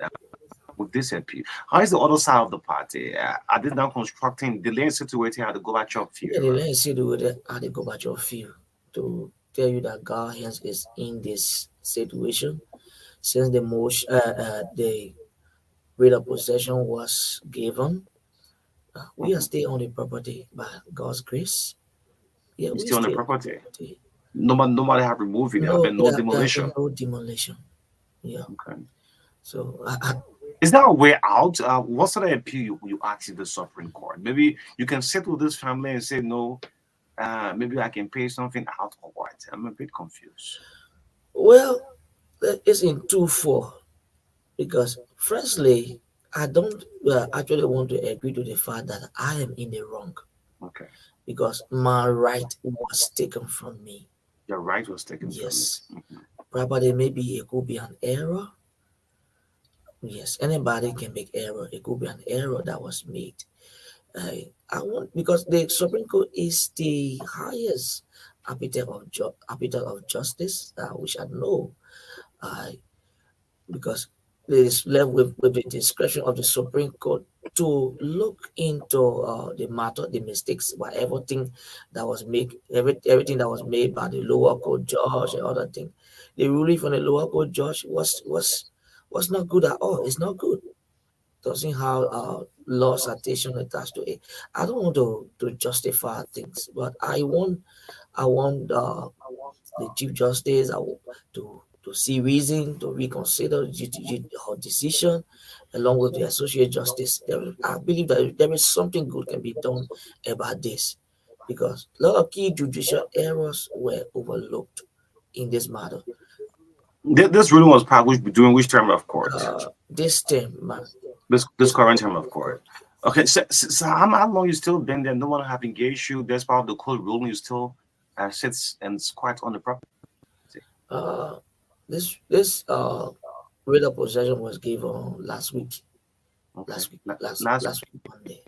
with this appeal, how is the other side of the party? Are they now constructing the land situated at the Gorbachev Yeah, era? let's see the way that how they go about your feel to tell you that God hands is in this situation since the right of possession was given. We are Mhm. still on the property by God's grace. Yeah, It's we still on the still on the property. property. Nobody have removed it. There have No, been no there have been demolition. no demolition. Yeah. Okay. So Is there a way out? What sort of appeal you ask in the Supreme Court? Maybe you can sit with this family and say, no, maybe I can pay something out or what? I'm a bit confused. well, it's in 2-4 because firstly, I don't actually want to agree to the fact that I am in the wrong Okay. because my right was taken from me. Your right was taken from you. Yes, probably maybe it could be an error. Yes, anybody can make error. It could be an error that was made. I want because the Supreme Court is the highest arbiter of justice, which I know. Uh, because it is left with the discretion of the Supreme Court to look into the matter, the mistakes, everything that was made by the lower court judge and other thing. The ruling from the lower court judge was not good at all. It's not good. Doesn't have law citation attached to it. I don't want to justify things, but I want the Chief Justice to see reason to reconsider her decision, along with the Associate Justice. I believe that there is something good can be done about this, because a lot of key judicial errors were overlooked in this matter. This ruling was published during which term of court? This term, man, This this current term of court. court. Okay, so how long you still been there? No one have engaged you. That's part of the court ruling. You still sits and is quite on the property. Uh, this writ of possession was given last week. Okay. Last week, last Last last week Monday.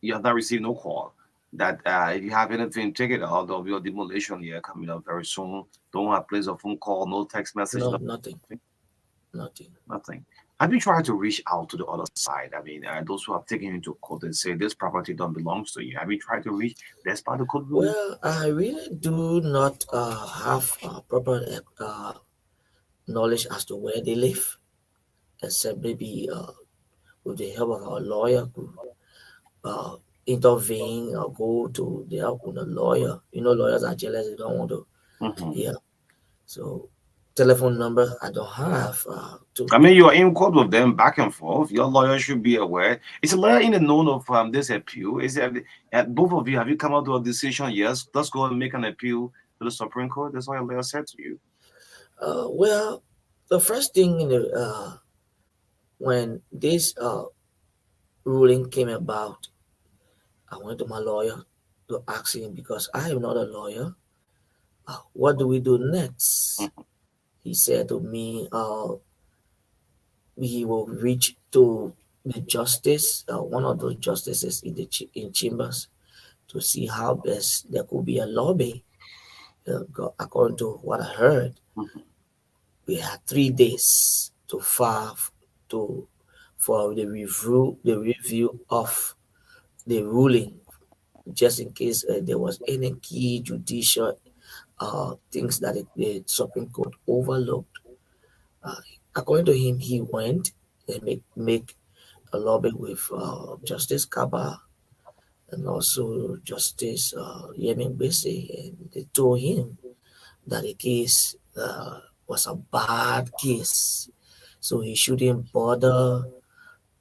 you have not received no call that if you have anything, take it out of your demolition here coming up very soon. Don't have place a phone call, no text message, No, nothing, nothing. nothing. Have you tried to reach out to the other side? I mean, those who have taken you to court and say this property don't belongs to you. Have you tried to reach this part of the court ruling? Well, I really do not have proper knowledge as to where they live, except maybe with the help of our lawyer could uh, intervene or go to the help with a lawyer. You know, lawyers are jealous; they don't want to Mhm. hear. So, telephone number I don't have I mean, you're in court with them back and forth. Your lawyer should be aware. Is a lawyer in the known of this appeal? Is it both of you? Have you come out to a decision? Yes, let's go and make an appeal to the Supreme Court. That's what your lawyer said to you. Well, the first thing in the when this ruling came about, I went to my lawyer to ask him because I am not a lawyer. What do we do next? He said to me, he will reach to the justice, one of those justices in the in chambers, to see how best there could be a lobby. According to what I heard, we had 3 days to file to for the review of the ruling, just in case there was any key judicial things that the Supreme Court overlooked. Uh, According to him, he went and make a lobby with Justice Kaba and also Justice Yemen Bese, and they told him that the case was a bad case, so he shouldn't bother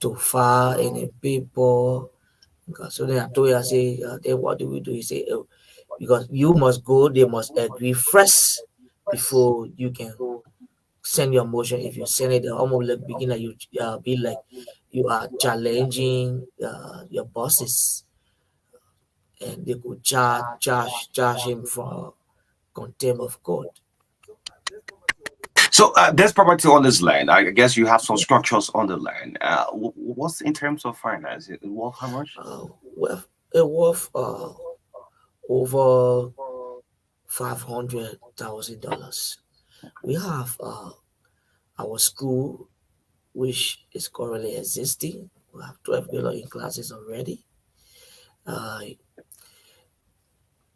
to file any paper. So then I told him, I say, then what do we do? He said, oh, because you must go, they must agree first before you can send your motion. If you send it, almost like begin like you be like you are challenging your bosses, and they could charge him for contempt of court. So there's property on this land. I guess you have some structures on the land. What's in terms of finance? Worth how much? Well, it worth over $500,000. We have our school, which is currently existing. We have 12 people in classes already. Uh,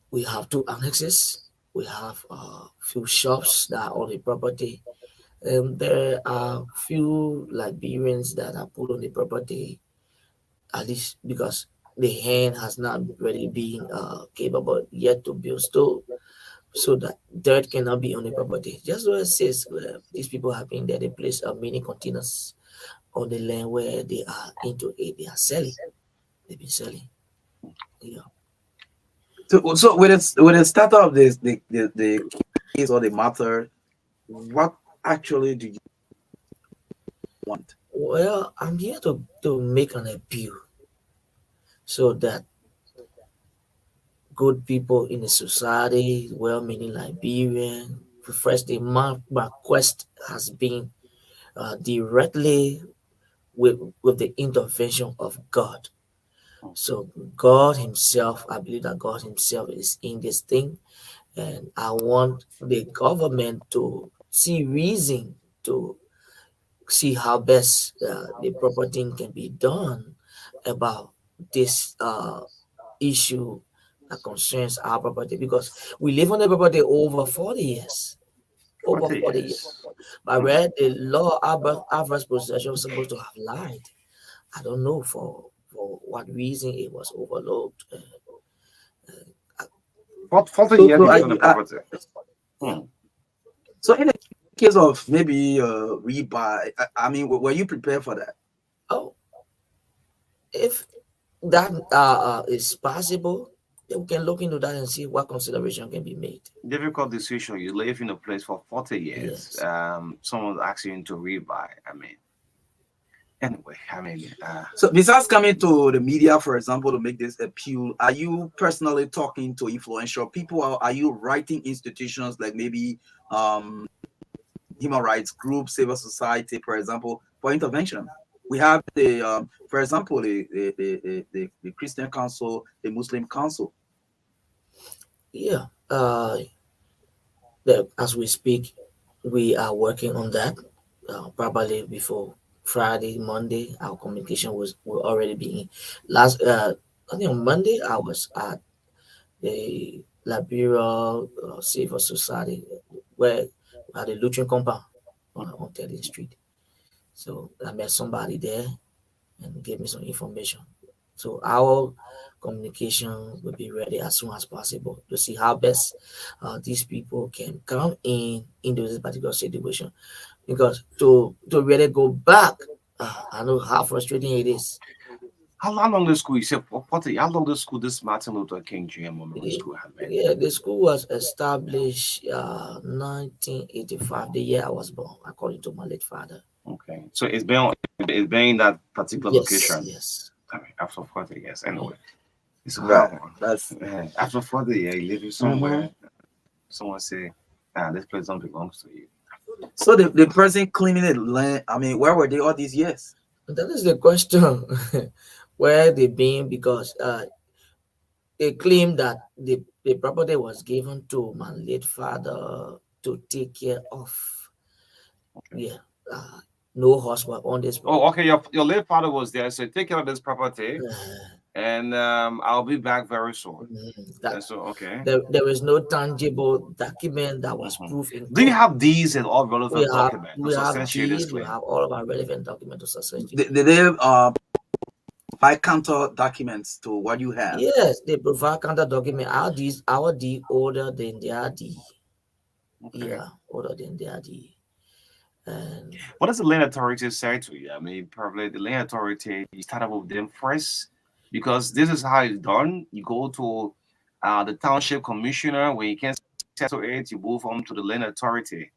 we have two annexes. We have a few shops that are on the property. And there are few Liberians that are put on the property, at least because the hand has not really been capable yet to build store, so that dirt cannot be on the property. Just what it says, these people have been there. They place mini containers on the land where they are into it. They are selling. They've been selling. Yeah. So with the start of this the case or the matter, what actually do you want? Well, I'm here to make an appeal so that good people in the society, well-meaning Liberian, first the my quest has been directly with the intervention of God. So God Himself, I believe that God Himself is in this thing, and I want the government to see reason to see how best the proper thing can be done about this issue that concerns our property, because we live on the property over 40 years. Over 40 40 years. years. But where the law adverse possession was supposed to have lied. I don't know for what reason it was overlooked. Uh, 40 So years so you I, live on the I property. yeah. Hmm. so in the case of maybe rebuy, I mean, were you prepared for that? Oh, if that is possible, then we can look into that and see what consideration can be made. Difficult decision. You live in a place for 40 years. Yes. Someone's asking you to rebuy. I mean, anyway, I mean, So besides coming to the media, for example, to make this appeal, are you personally talking to influential people, or are you writing institutions like maybe human rights groups, civil society, for example, for intervention? We have the, for example, the Christian Council, the Muslim Council. Yeah. As we speak, we are working on that. Probably before Friday, Monday, our communication will already be in. Last, I think on Monday, I was at the Liberia Civil Society where we had a Lutheran compound on 30th Street. So I met somebody there and gave me some information. So our communication will be ready as soon as possible to see how best these people can come in into this particular situation. Because to really go back, I know how frustrating it is. How long the school? You said 40. How long the school this Martin Luther King Jr. Memorial School had been? Yeah, the school was established 1985, the year I was born, according to my late father. Okay, so it's been in that particular Yes, location. yes. I mean, after 40 years, anyway. It's a Right. hard one. That's After 40 years, you live somewhere. Someone say, this place don't belongs to you. so the person cleaning the land. I mean, where were they all these years? That is the question. Where they been, because they claim that the property was given to my late father to take care of. Yeah. Uh, no horse were on this Oh, property. okay. Your late father was there, so take care of this property, Uh, and I'll be back very soon. that And so, okay. there is no tangible document that was Mhm. proved in Do you court. have these and all relevant documents to We have substantiate this deed, we claim? have all of our relevant documents to substantiate. Did they buy counter documents to what you have? Yes, they provide counter document. Our deed older than their deed. Okay. Yeah, older than their deed. And What does the land authority say to you? I mean, probably the land authority, you start up with them first because this is how it's done. You go to the township commissioner. When you can't settle it, you move on to the land authority.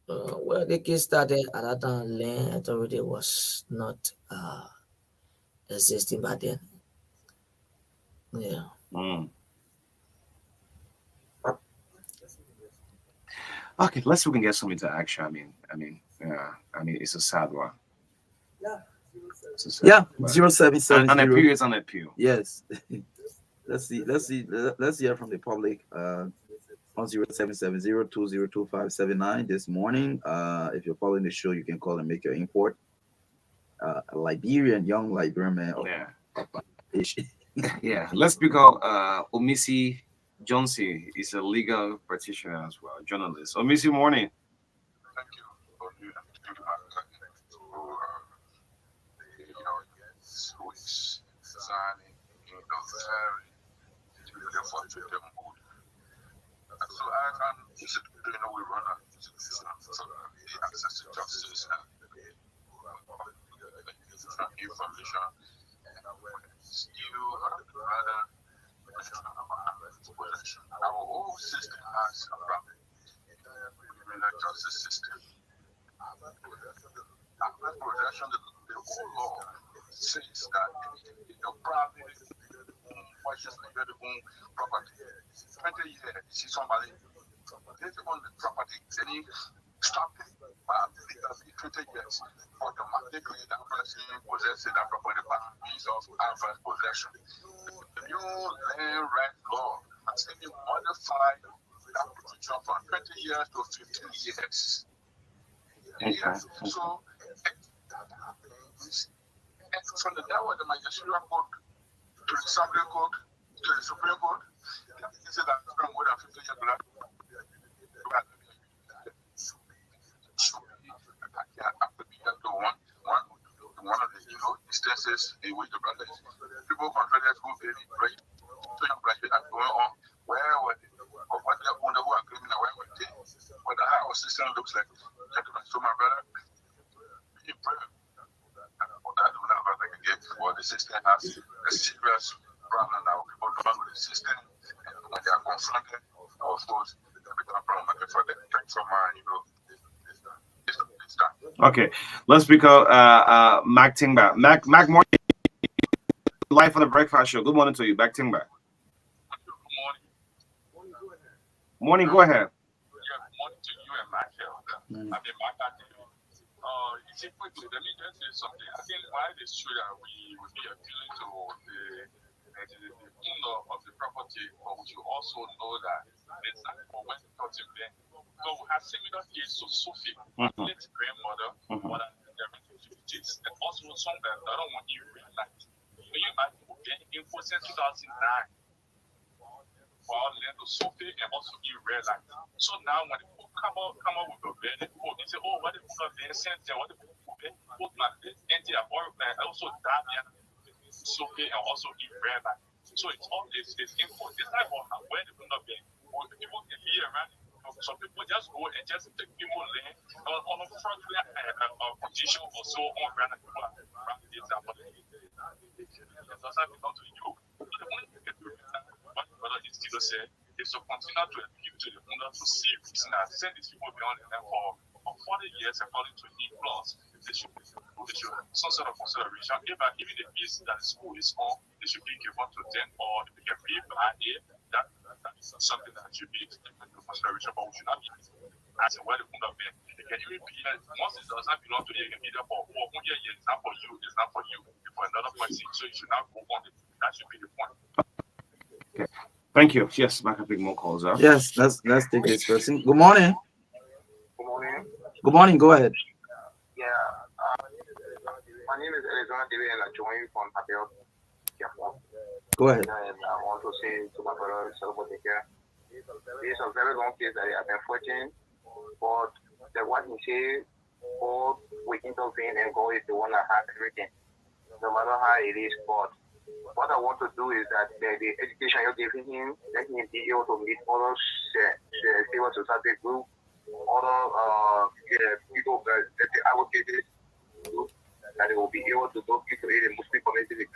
well, the case started at that time. Land authority was not existing back then. Yeah. Mm. Okay, let's see if we can get some into action. It's a sad one. It's a sad Yeah, one. 0770. And appeal is an appeal. Yes. Let's hear from the public. On 0770-202579 this morning. If you're following the show, you can call and make your import. A young Liberian man of Yeah. age. Yeah. Let's speak of Omisi Johnson. Is a legal practitioner as well, journalist. Omisi, morning. Thank you for you and to your guests who is signing in the very to the effort to them good. And so I can we run a institution for the access to justice and information and awareness. You are the brother our whole system has a problem. The criminal justice system. After possession, the whole law says that your private questions like your own property. 20 years, see somebody take on the property, then you stop it. Because 20 years, automatically that person possesses that property by means of adverse possession. The new land right law has been modified that provision from 20 years to 15 years. Okay. Yes. So that happens. And from the level of the magisterial court to the Supreme Court to the Supreme Court, that means that from more than 50 years black. One of the instances in which the brothers people contracted school fees, right? So young black people are going on. Where were they? Or what they wonder who are criminal? Where were they? What the how our system looks like? Gentlemen, so my brother, be in prayer. That's what I can get. Well, the system has a serious problem now. People don't know the system, and when they are confronted, of course, they become problematic for them. Thanks for my, it's done. Okay. Let's speak of Mac Tingba. Mac morning. Live for the breakfast show. Good morning to you, Mac Tingba. Good morning. Morning. Go ahead. Yeah, good morning to you and Michael. I mean, Marka, you see, quickly, let me just say something. I think why it is true that we would be appealing to the owner of the property, but we should also know that it's not for when the property been. So we have similar case to Sophie, my late grandmother, more than 50s, and also some that I don't want you to realize. When you imagine in 2009, for our land to Sophie and also in red light. So now when the people come up with a bed, they say, oh, what the people have been sent there, what the people have been put like this, and they are also Damian, Sophie, and also in red light. So it's all this info. It's not about where the people have been. People can live around. Some people just go and just take people land on a front position or so on random people around this. doesn't belong to you. The only thing that my brother is still saying is to continue to appeal to the owner to see if we can send these people beyond the land for 40 years according to him plus. They should have some sort of consideration. Even the fees that the school is on, they should be given to them, or if they get paid by it, that is something that should be taken into consideration, but we should not be as where the owner been. It can even be once it does not belong to you, it can be there for 1 year, it's not for you, it's not for you, it's for another person, so you should not go on it. That should be the point. Okay. Thank you. Yes, I can pick more calls up. Yes, let's take this person. Good morning. Good morning. Good morning. Go ahead. Yeah. My name is Alexander David and I join you from Abel. Go ahead. And I want to say to my brother, Salvatore, it's a very long case that I've been fighting, but the one he said, God will intervene and God is the one that has everything, no matter how it is. But what I want to do is that the education you're giving him, let him be able to meet other civil society group, other people that the advocates group, that they will be able to go to the Muslim community,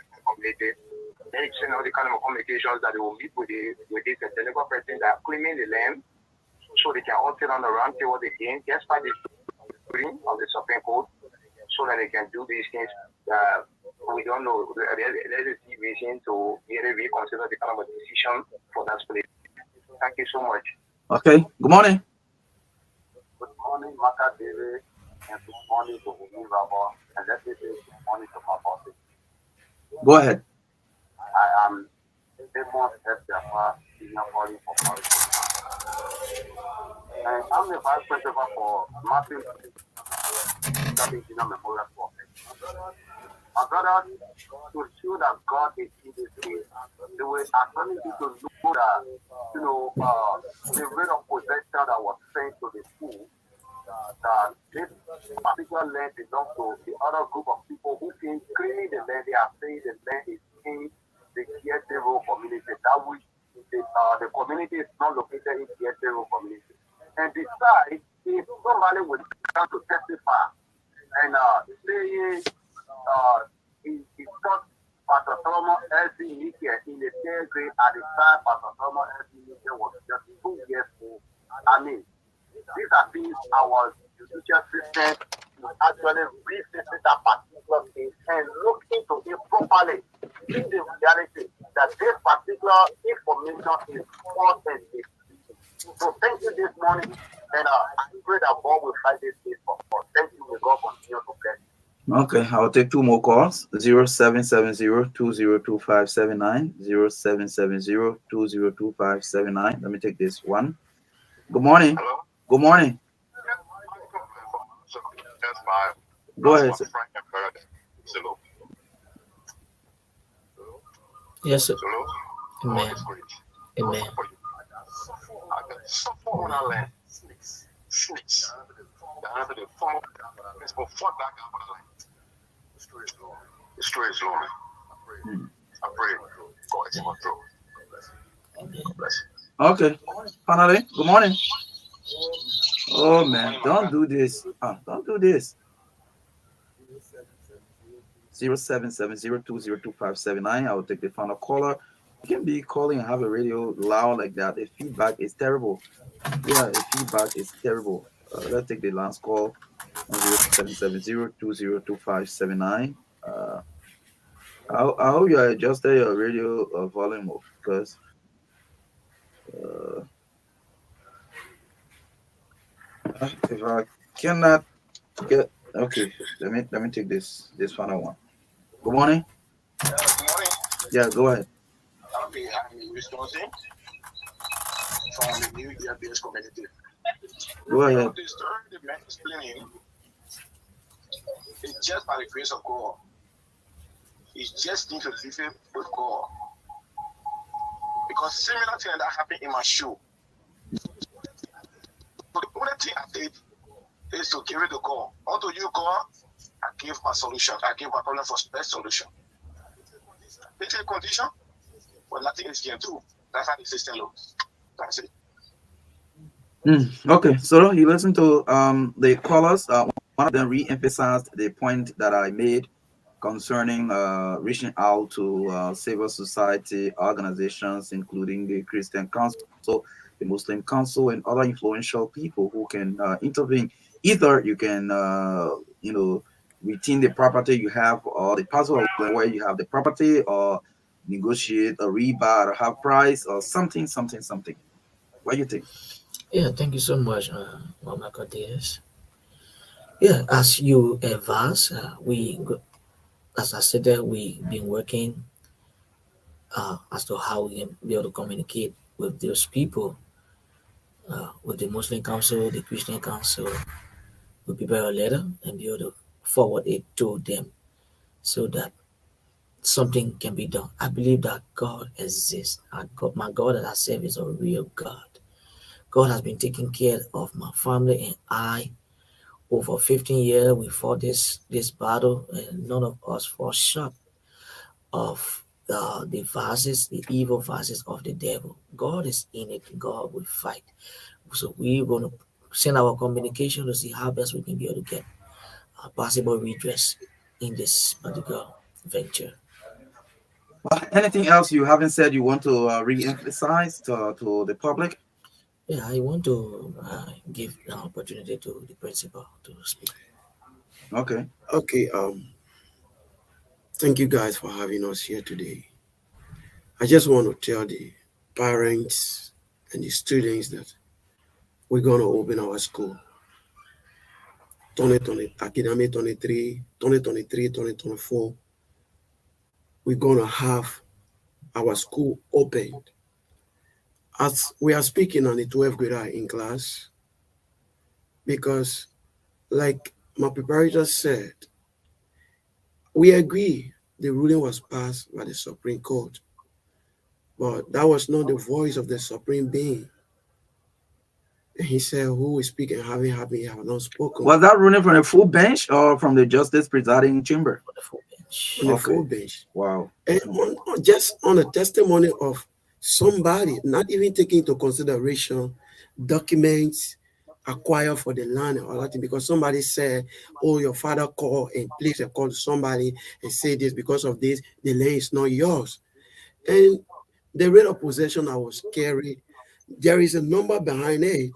then it's all the kind of communications that they will meet with this technical person that are claiming the land, so they can all sit on the round table again, just by the ruling of the Supreme Court, so that they can do these things. We don't know. There is a reason to really reconsider the kind of a decision for that place. Thank you so much. Okay. Good morning. Good morning, MARKA David, and good morning to Wumi Rabba, and let me say good morning to my bosses. Go ahead. I am Demon F. Jaffa, senior calling for politics. And I'm the vice principal for Martin Junior Memorial School. My brother, to show that God is in this place, they were asking you to know that, the rate of possession that was sent to the school, that this particular land belongs to the other group of people who came claiming the land. They are saying the land is in the Kietero community. That which the community is not located in Kietero community. And besides, if somebody would come to testify and say he taught Pastor Solomon L.C. Nikia in the 10th grade at the time Pastor Solomon L.C. Nikia was just 2 years old. I mean, these are things our judicial system will actually revisit that particular case and look into it properly in the reality that this particular information is false and misleading. So thank you this morning, and I pray that God will fight this case for us. Thank you, may God continue to bless you. Okay, I'll take 2 more calls. 0770-202579. 0770-202579. Let me take this one. Good morning. Hello? Good morning. That's my Go ahead, sir. Frank and brother. Hello. Yes, sir. Hello. Amen. God is great. Amen. For you. I can suffer on our land. Snakes. The answer to the phone is for fuck back up on the land. The story is long. I pray God is my throat. Bless you. Okay. Finally, good morning. Oh man, don't do this. Don't do this. 0770-202579. I will take the final caller. You can be calling and have a radio loud like that. The feedback is terrible. Yeah, the feedback is terrible. Let's take the last call on 0770-202579. I hope you adjusted your radio volume up, because if I cannot get, okay, let me take this final one. Good morning. Good morning. Yeah, go ahead. I'm Wisconsin from the New Year-based community. Go ahead. The story the man explaining is just by the grace of God. It's just need to live it with God. Because similar thing that happened in my show. But the only thing I did is to give it to God. Unto you, God, I gave my solution. I gave my problem for best solution. It's a condition, but nothing is can do. That's how the system looks. That's it. Okay, so you listen to the callers. One of them re-emphasized the point that I made concerning reaching out to civil society organizations, including the Christian Council, the Muslim Council, and other influential people who can intervene. Either you can, retain the property you have, or the parcel where you have the property, or negotiate a rebar or half price, or something, something, something. What do you think? Yeah, thank you so much, Mama Cortez. Yeah, as you advance, as I said, that we been working as to how we can be able to communicate with those people, with the Muslim Council, the Christian Council. We prepare a letter and be able to forward it to them so that something can be done. I believe that God exists. My God that I serve is a real God. God has been taking care of my family and I. Over 15 years, we fought this battle, and none of us fall short of the vices, the evil vices of the devil. God is in it. God will fight. So we're going to send our communication to see how best we can be able to get possible redress in this particular venture. Well, anything else you haven't said you want to re-emphasize to the public? Yeah, I want to give an opportunity to the principal to speak. Okay. Okay, thank you guys for having us here today. I just want to tell the parents and the students that we're going to open our school 2020, academic 23, 2023, 2024. We're going to have our school opened. As we are speaking on the 12th grader in class, because like my preparator said, we agree the ruling was passed by the Supreme Court, but that was not the voice of the Supreme Being. And he said, who is speaking, having happened, have not spoken. Was that ruling from the full bench or from the justice presiding chamber? For the full bench. On the Okay. full bench. Wow. And just on the testimony of somebody, not even taking into consideration documents acquired for the land and all that thing, because somebody said, oh, your father called and placed a call to somebody and say this, because of this, the land is not yours. And the rate of possession I was carried, there is a number behind it.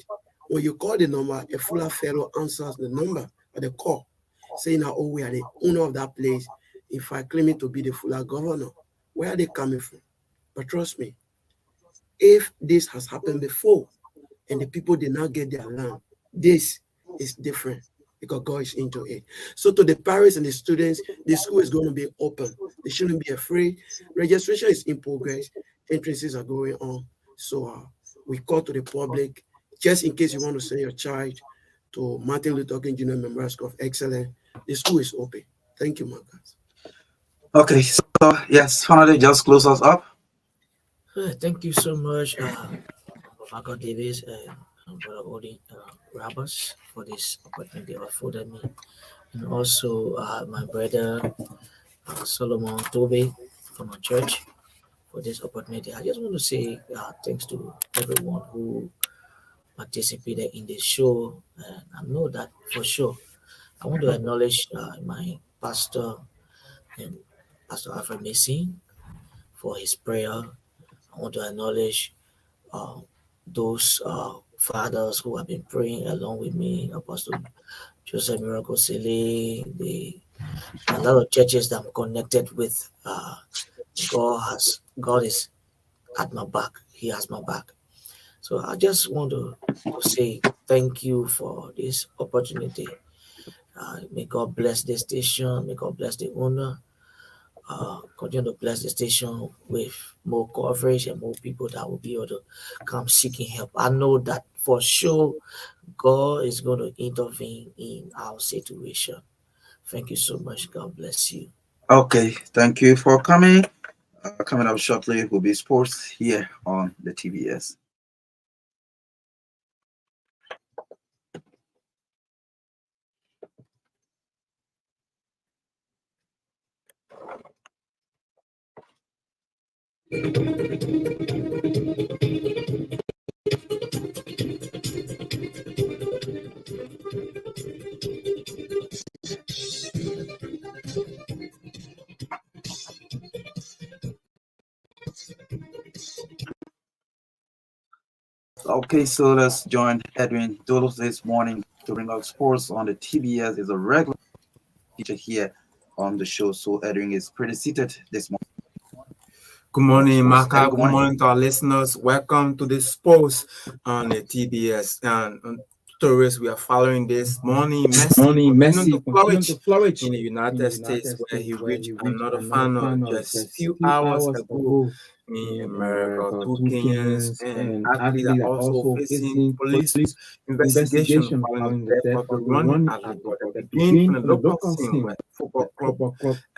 When you call the number, a fuller fellow answers the number or the call, saying that, oh, we are the owner of that place. If I claim it to be the fuller governor, where are they coming from? But trust me, if this has happened before and the people did not get their land, this is different because God is into it. So to the parents and the students, the school is going to be open. They shouldn't be afraid. Registration is in progress. Entrances are going on. So we call to the public, just in case you want to send your child to Martin Luther King Jr. Memorial School of Excellence, the school is open. Thank you, Marcus. Okay. So yes, finally, just close us up. Thank you so much, Michael Davis and Brother Odin Rabas, for this opportunity afforded me, and also my brother Solomon Tobe from our church for this opportunity. I just want to say thanks to everyone who participated in this show. I know that for sure. I want to acknowledge my pastor and Pastor Alfred Mason for his prayer. I want to acknowledge uh, those fathers who have been praying along with me, Apostle Joseph Miracle Sele, a lot of churches that I'm connected with. God is at my back. He has my back. So I just want to say thank you for this opportunity. May God bless the station. May God bless the owner. Continue to bless the station with more coverage and more people that will be able to come seeking help. I know that for sure God is going to intervene in our situation. Thank you so much. God bless you. Okay. Thank you for coming. Coming up shortly will be sports here on the TBS. Okay, so let's join Edwin Dolos this morning to bring out sports on the TBS. Is a regular feature here on the show. So Edwin is pretty seated this morning. Good morning, Sports. Edwin, MARKA. good Good morning. morning to our listeners. Welcome to the sports on the TBS. And stories we are following this morning. Messi continuing to flourish in the United States, where he reached another final just few hours ago in America. Two Kenyans and athletes are also facing police investigation following the death of the running athlete. But they begin from the local scene where football club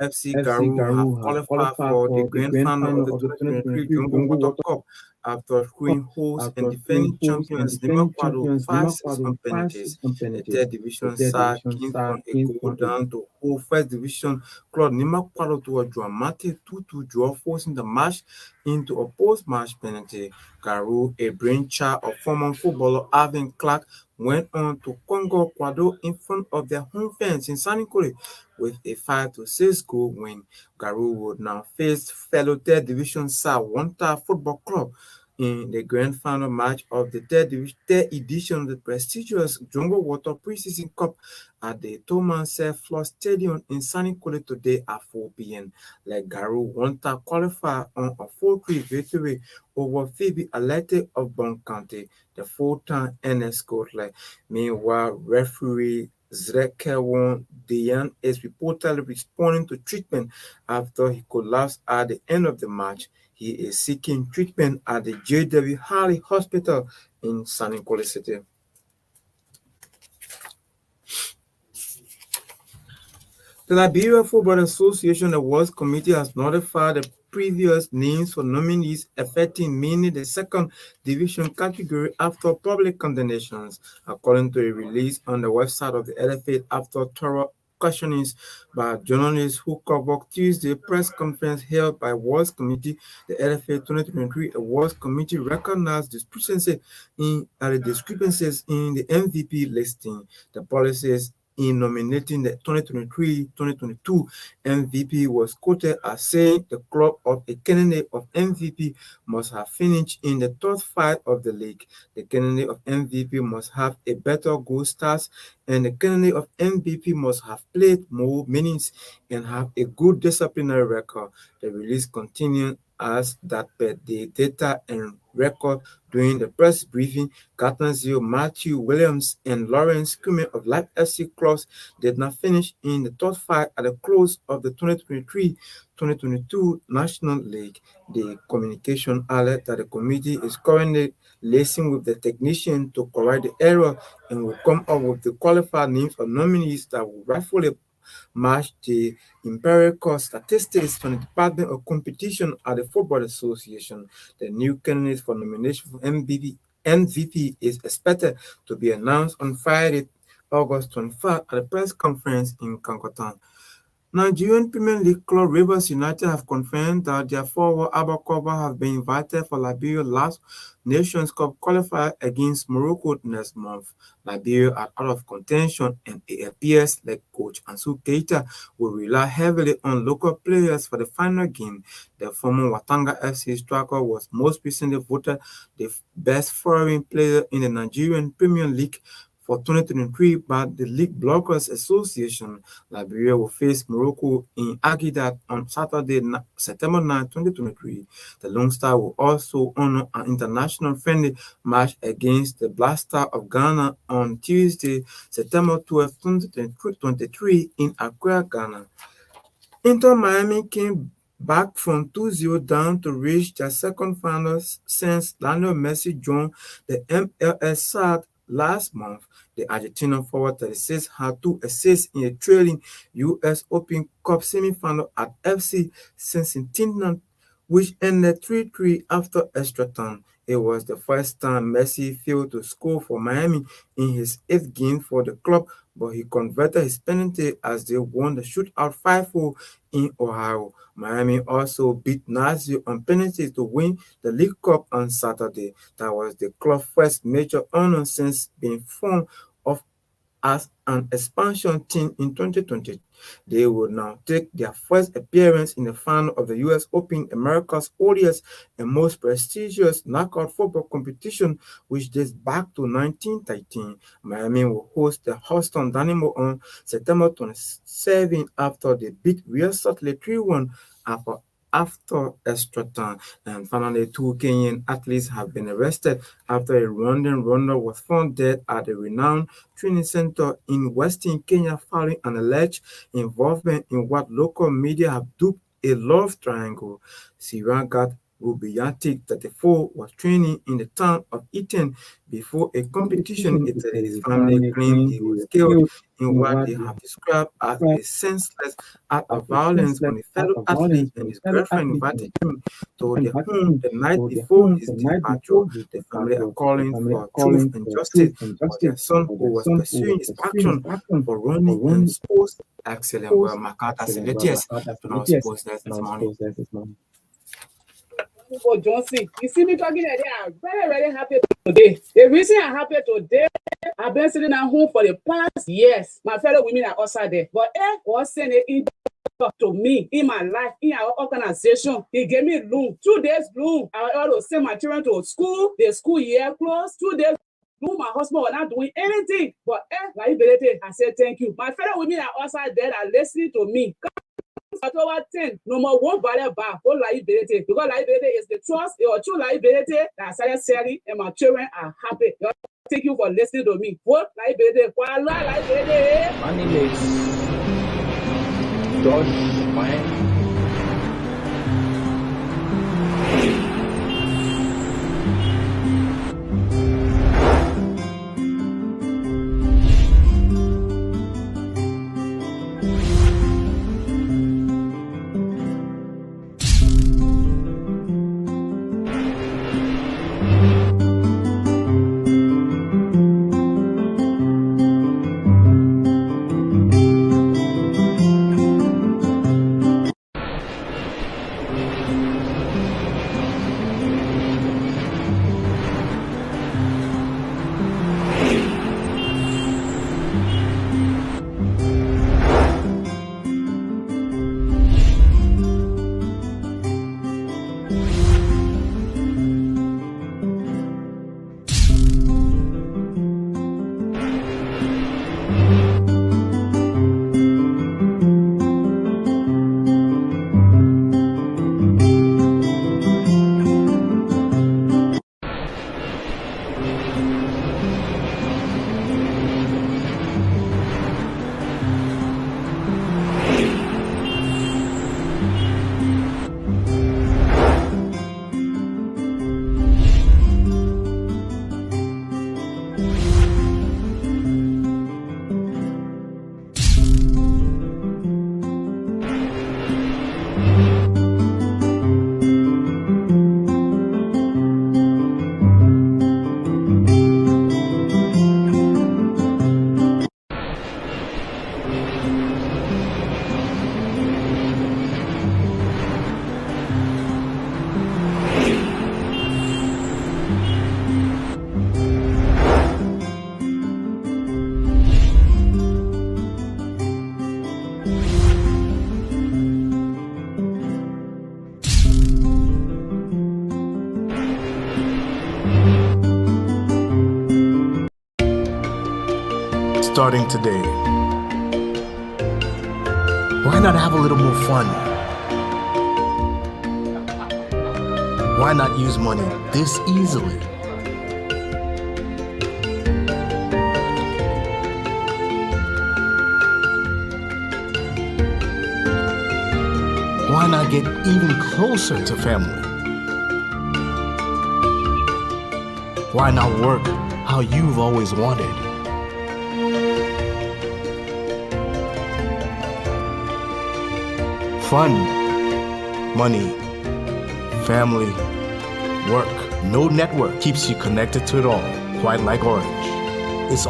FC Garou have qualified for the grand final of the 2023 Jungle Water Cup after screwing host and defending champions Limakwado 5-6 on penalties. The third division side came from a goal down to hold first division club Limakwado to a dramatic 2-2 draw, forcing the match into a post-match penalty. Garou, a brainchild of former footballer Alvin Clark, went on to Congo Kwado in front of their home fans in Sanikore with a 5-6 goal win. Garou would now face fellow third division side Wanta Football Club in the grand final match of the third edition of the prestigious Jungle Water Preseason Cup at the Thomas Floor Stadium in Sanikole today at 4 p.m. Like Garou Wanta qualified on a 4-3 victory over Phoebe Alete of Bon County, the full-time NS Scotland. Meanwhile, referee Zrekewon Dejan is reportedly responding to treatment after he collapsed at the end of the match. He is seeking treatment at the J.W. Harley Hospital in San Nicolas City. The Liberia Football Association Awards Committee has notified the previous names for nominees affecting mainly the second division category after public condemnations, according to a release on the website of the LFA after thorough questionings by journalists who covered Tuesday press conference held by Awards Committee. The LFA 2023 Awards Committee recognized discrepancies in the MVP listing, the policies in nominating the 2023-2022 MVP was quoted as saying the club of a candidate of MVP must have finished in the top 5 of the league. The candidate of MVP must have a better goal stats, and the candidate of MVP must have played more minutes and have a good disciplinary record. The release continued as that per the data and record during the press briefing, Captainzio Matthew Williams and Lawrence Kume of Life FC clubs did not finish in the top 5 at the close of the 2023-2022 National League. The communication alert that the committee is currently liaising with the technician to correct the error and will come up with the qualified names of nominees that will rightfully match the empirical statistics from the Department of Competition at the Football Association. The new candidate for nomination for MVP is expected to be announced on Friday, August 25 at a press conference in Kankotan. Nigerian Premier League club Rivers United have confirmed that their forward Abakoba have been invited for Liberia last Nations Cup qualifier against Morocco next month. Liberia are out of contention, and it appears like coach Ansu Keita will rely heavily on local players for the final game. The former Watanga FC striker was most recently voted the best foreign player in the Nigerian Premier League for 2023 by the League Bloggers Association. Liberia will face Morocco in Agidat on Saturday, September 9, 2023. The Lone Star will also honor an international friendly match against the Black Star of Ghana on Tuesday, September 12, 2023 in Accra, Ghana. Inter Miami came back from 2-0 down to reach their second final since Lionel Messi joined the MLS side last month. The Argentinian forward 36 had 2 assists in a trailing U.S. Open Cup semifinal at FC Cincinnati, which ended 3-3 after extra time. It was the first time Messi failed to score for Miami in his 8th game for the club, but he converted his penalty as they won the shootout 5-4 in Ohio. Miami also beat Lazio on penalties to win the League Cup on Saturday. That was the club's first major honor since being formed as an expansion team in 2020. They will now take their first appearance in the final of the U.S. Open, America's oldest and most prestigious knockout football competition, which dates back to 1913. Miami will host the Houston Dynamo on September 27 after they beat Real Salt Lake 3-1 after extra time. And finally, 2 Kenyan athletes have been arrested after a Rwandan runner was found dead at a renowned training center in Western Kenya following an alleged involvement in what local media have dubbed a love triangle. Sirangat Rubiyantik, 34, was training in the town of Eton before a competition. His family claimed he was killed in what they have described as a senseless act of violence when a fellow athlete and his girlfriend invited him to their home the night before his departure. The family are calling for truth and justice for their son, who was pursuing his passion for running and sports excellence. Well, Makata said yes to our sports this morning. For Johnson, you see me talking today. I'm very, very happy today. The reason I'm happy today, I've been sitting at home for the past years. My fellow women are also there. But was sending in to me in my life, in our organization. He gave me loan. 2 days loan. I always send my children to school. The school year closed. 2 days. My husband was not doing anything. But I said thank you. My fellow women are also there are listening to me. October 10, no more one barrier bar for liability, because liability is the trust, your true liability that I started selling, and my children are happy. Thank you for listening to me. What liability? Liability. My name is Josh Wayne. Starting today, why not have a little more fun? Why not use money this easily? Why not get even closer to family? Why not work how you've always wanted? Fun, money, family, work. No network keeps you connected to it all, quite like Orange. It's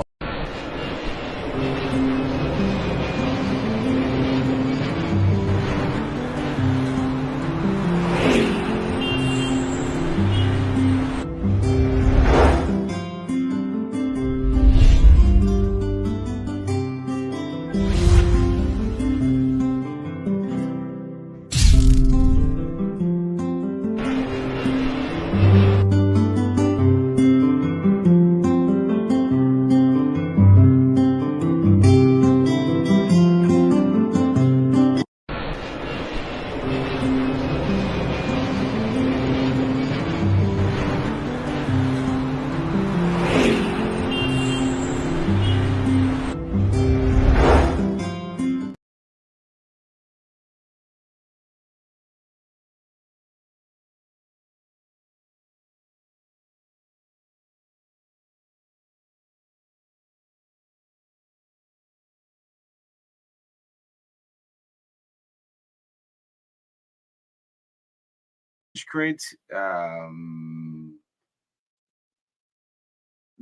Create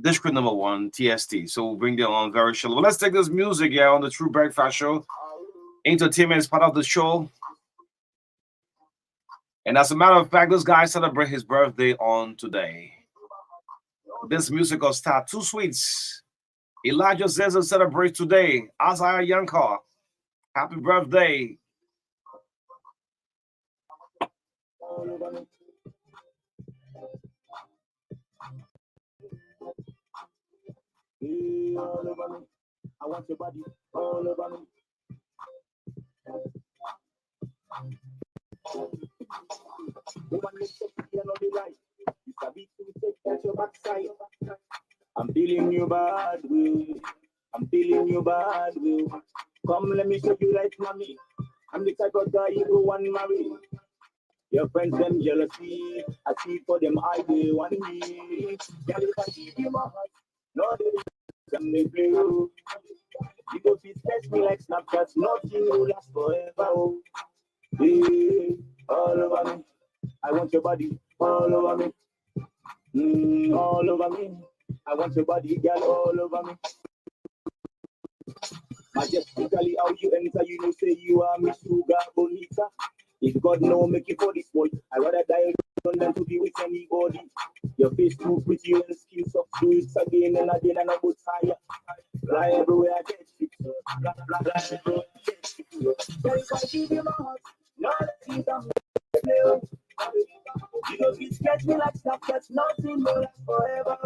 District number 1, TST. So we'll bring them on very shortly. But let's take this music here on the True Breakfast Show. Entertainment is part of the show. And as a matter of fact, this guy celebrates his birthday on today. This musical star, Two Sweets. Elijah Zeza celebrates today. Isaiah Yankar. Happy birthday. All over me. I want your body all over me. Woman, you know the right. You can be to take at your backside. I'm feeling you bad, will. I'm feeling you bad, will. Come, let me show you right, mommy. I'm the type of guy you go and marry. Your friends, them jealousy. I see for them, I do want me. Girl, if I give you my heart, no, they me blue. You go fit test me like Snapchat, nothing will last forever. Oh. Hey, all over me. I want your body all over me. All over me. I want your body, girl, all over me. Majestically, how you enter, you know, say you are Miss Sugar Bonita. If God no make you for this boy, I rather die than to be with anybody. Your face too pretty and skin soft, do it again and again and I go tired. Fly everywhere I get you. Fly everywhere I get you. There is a give you my heart, no things I'm you know, you sketch me like stuff that's nothing more last forever.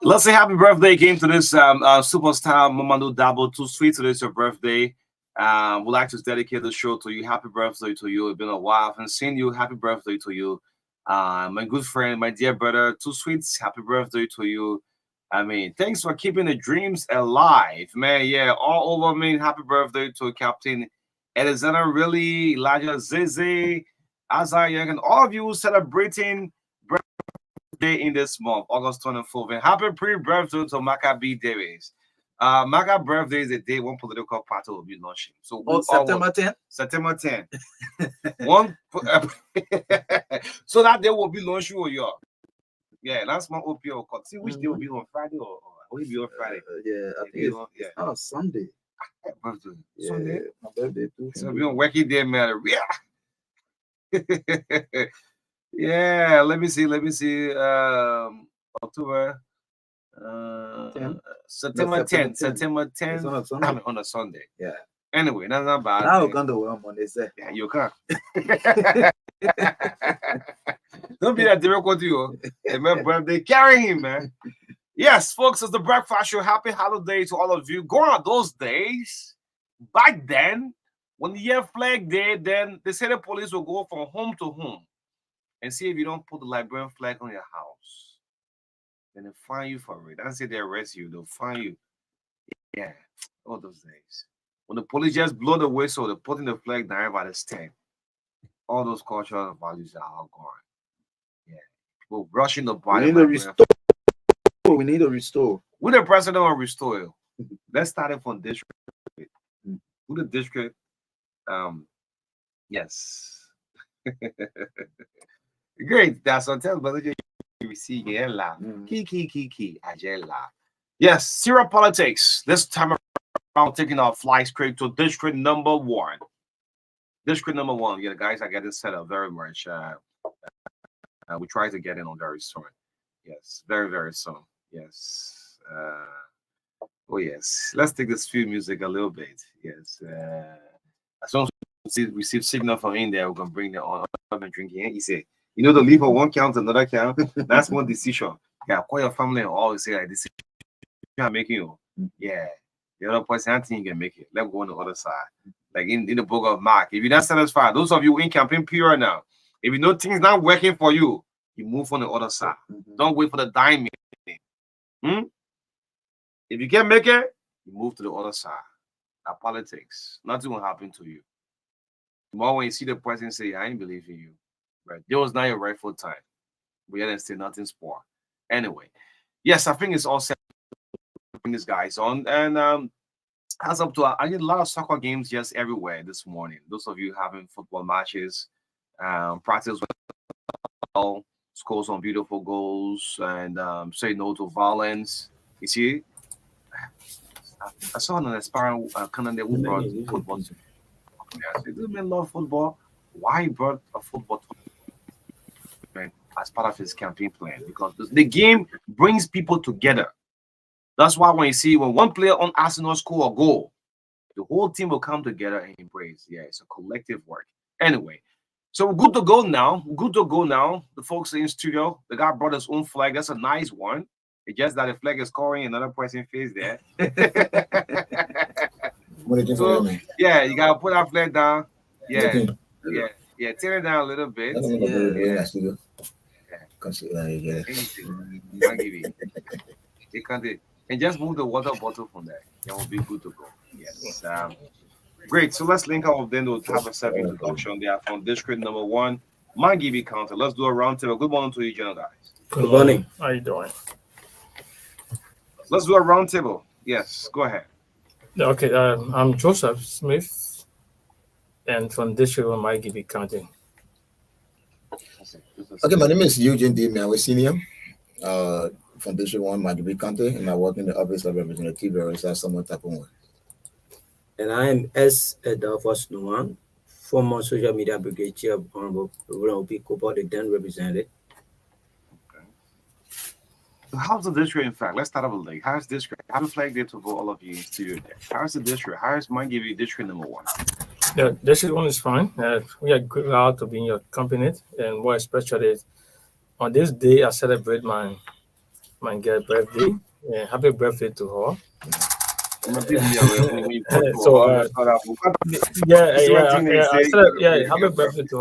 Let's say happy birthday again to this superstar Mamadou Dabo. Too Sweet. Today's your birthday. We'd like to dedicate the show to you. Happy birthday to you. It's been a while. I haven't seen you. Happy birthday to you. My good friend, my dear brother, Too Sweet. Happy birthday to you. I mean, thanks for keeping the dreams alive, man. Yeah, all over me. Happy birthday to Captain Alexander, really, Elijah Zeze, Isaiah, and all of you celebrating birthday in this month, August 24th. And happy pre-birthday to MARKA B. Davis. MARKA birthday is the day one political party will be launching. So September 10th? September 10th. One so that day will be launching with y'all. Yeah, last month OPO. See which day will be on Friday or will it be on Friday? Yeah, I think it's Sunday. Birthday. Yeah, Sunday. my birthday too. So we on working day, man. Yeah. Yeah, let me see. October September 10th. September 10th. On a Sunday. Yeah. Anyway, that's not bad. Now we're going to work on this. Yeah, you can. Don't be that difficult to you. My birthday, carry him, man. Yes, folks, it's the Breakfast Show. Happy holiday to all of you. Go on those days. Back then, when the year flag day, then they say the police will go from home to home and see if you don't put the Liberian flag on your house. Then they fine you for it. I don't say they arrest you, they'll fine you. Yeah, all those days. When the police just blow the whistle, they're putting the flag down by the stand. All those cultural values are all gone. Yeah. People rushing the body. We need to restore. Who the president will restore you? Let's start it from district. Who the district? Yes. Great. That's what tells brother you see Kiki Ajela. Yes, Syrup politics. This time around taking our flight straight to district number 1. District number 1. Yeah, the guys are getting set up very much. We try to get in on very soon. Yes, very, very soon. Yes. Oh yes. Let's take this field music a little bit. Yes. As soon as we receive signal from in there, we're gonna bring them on and drinking. He said, you know, the leave for one count, another count. That's one decision. Yeah, call your family and always say like this I'm making you. Yeah. The other person I think you can make it. Let's go on the other side. Like in the book of Mark. If you're not satisfied, those of you in campaign period now, if you know things not working for you, you move on the other side. Don't wait for the diamond. If you can't make it, you move to the other side. That politics. Nothing will happen to you. Tomorrow when you see the person say, I ain't believe in you. Right. There was not your rightful time. But yet and still nothing's poor. Anyway. Yes, I think it's all set to bring these guys on. And as up to I did a lot of soccer games just everywhere this morning. Those of you having football matches, practice well, score some beautiful goals, and say no to violence. You see, I saw an aspiring candidate who brought football. I said, "This man love football. Why he brought a football tournament as part of his campaign plan? Because the game brings people together. That's why when you see when one player on Arsenal score a goal, the whole team will come together and embrace. Yeah, it's a collective work. Anyway, so we're good to go now. Good to go now. The folks in studio, the guy brought his own flag. That's a nice one. It's just that the flag is covering another person's face there. So, yeah, you gotta put that flag down. Yeah, yeah. Turn it down a little bit. And just move the water bottle from there. That will be good to go. Yes. Great. So let's link up then to have a self introduction there from district number 1, Mangibi County. Let's do a round table. Good morning to you, general guys. Good morning. How you doing? Let's do a round table. Yes, go ahead. Okay, I'm Joseph Smith, and from District of Mangibi County. Okay, my name is Eugene D. Miawe Senior, from District 1, Mangibi County, and I work in the Office of Representative Verisa Samuel Tapunwe. And I am S. Adolphus Nuan, former social media brigade chair of Honorable P. Kopo, the then representative. So how's the district, in fact? Let's start off with like, how's district? How the flag there to vote all of you in studio there? How's the district? How's Mangibi district number 1? Yeah, district 1 is fine. We are glad to be in your company, and more especially on this day, I celebrate my girl's birthday. Happy birthday to her. Happy birthday to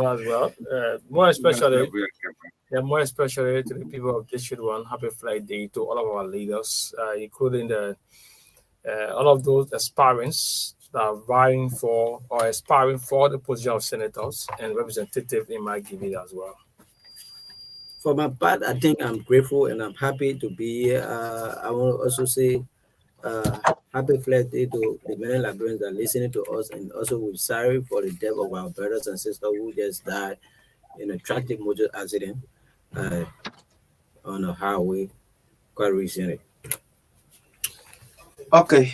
her as well. More especially to the people of District 1, happy Flag Day to all of our leaders, including all of those aspirants that are vying for or aspiring for the position of senators and representatives in Mangibi as well. For my part, I think I'm grateful and I'm happy to be here. I want to also say happy Flag Day to the many Liberians that are listening to us, and also we're sorry for the death of our brothers and sisters who just died in a tragic motor accident on the highway quite recently. Okay,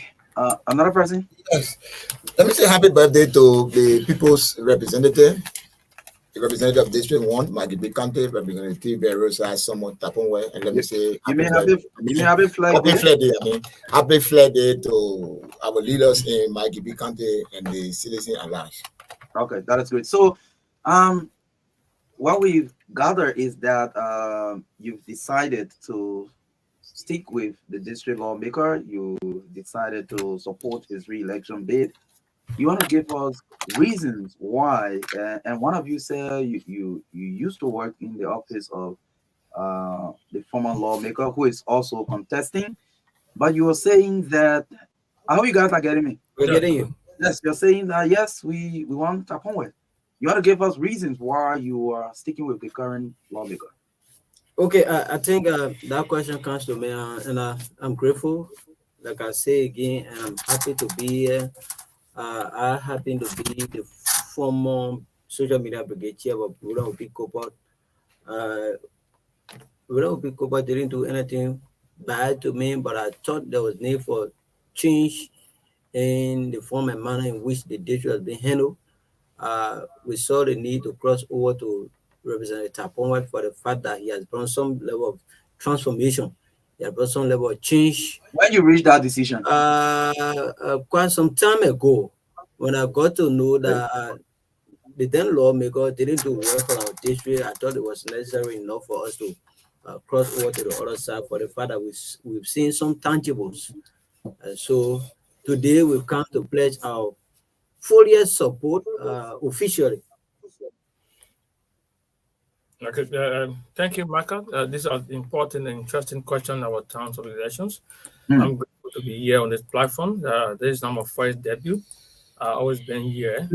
another person? Yes. Let me say happy birthday to the people's representative, the representative of District 1, Mangibi County, Representative Verisa Samuel Tapunwe, and let me say happy Flag Day. Happy Flag Day to our leaders in Mangibi County and the citizens at large. Okay, that is great. So, what we've gathered is that you've decided to stick with the district lawmaker. You decided to support his re-election bid. You want to give us reasons why, and one of you said you used to work in the office of the former lawmaker who is also contesting, but you were saying that, I hope you guys are getting me. We're getting you. Yes, you're saying that yes, we want Tapunwe. You want to give us reasons why you are sticking with the current lawmaker. Okay, I think that question comes to me, and I'm grateful. Like I say again, and I'm happy to be here. I happen to be the former social media brigade chair of Rural P. Kopo. Rural P. Kopo didn't do anything bad to me, but I thought there was need for change in the form and manner in which the district has been handled. We saw the need to cross over to Representative Tapunwe for the fact that he has brought some level of transformation There was some level of change. When you reach that decision, Quite some time ago, when I got to know that the then lawmaker didn't do well for our district, I thought it was necessary enough for us to cross over to the other side for the fact that we've seen some tangibles. And so today we've come to pledge our full support officially. Okay, thank you, Michael. These are important and interesting questions about terms of relations. I'm grateful to be here on this platform. This is not my first debut. I've always been here.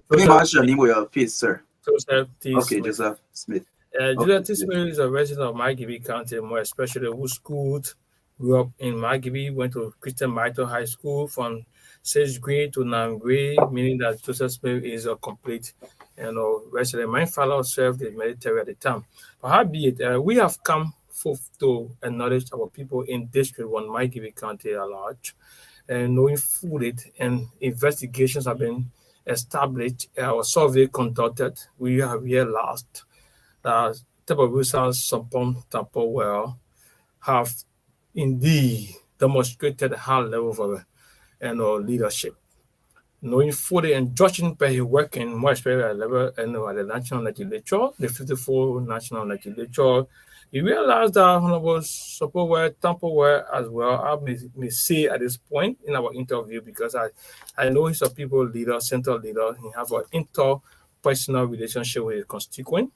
What's your name or your face, sir? Joseph T. Okay, Smith. Joseph Smith. Joseph T. Smith is a resident of Margibi County, more especially who schooled, grew up in Margibi, went to Christian Michael High School from 6th grade to 9th grade, meaning that Joseph Smith is a complete resident. My father served the military at the time. But howbeit, we have come forth to acknowledge our people in District 1, Margibi County at large, and knowing fully and investigations have been established, our survey conducted, we have realized that Tabarusa Sampon Tampo well have indeed demonstrated high level of leadership. Knowing fully and judging by his working more especially at level at the national legislature, the 54 national legislature, we realized that Honorable Sopowell, Tampowell as well, I may say at this point in our interview, because I know he's a people leader, central leader, he has an interpersonal relationship with his constituent.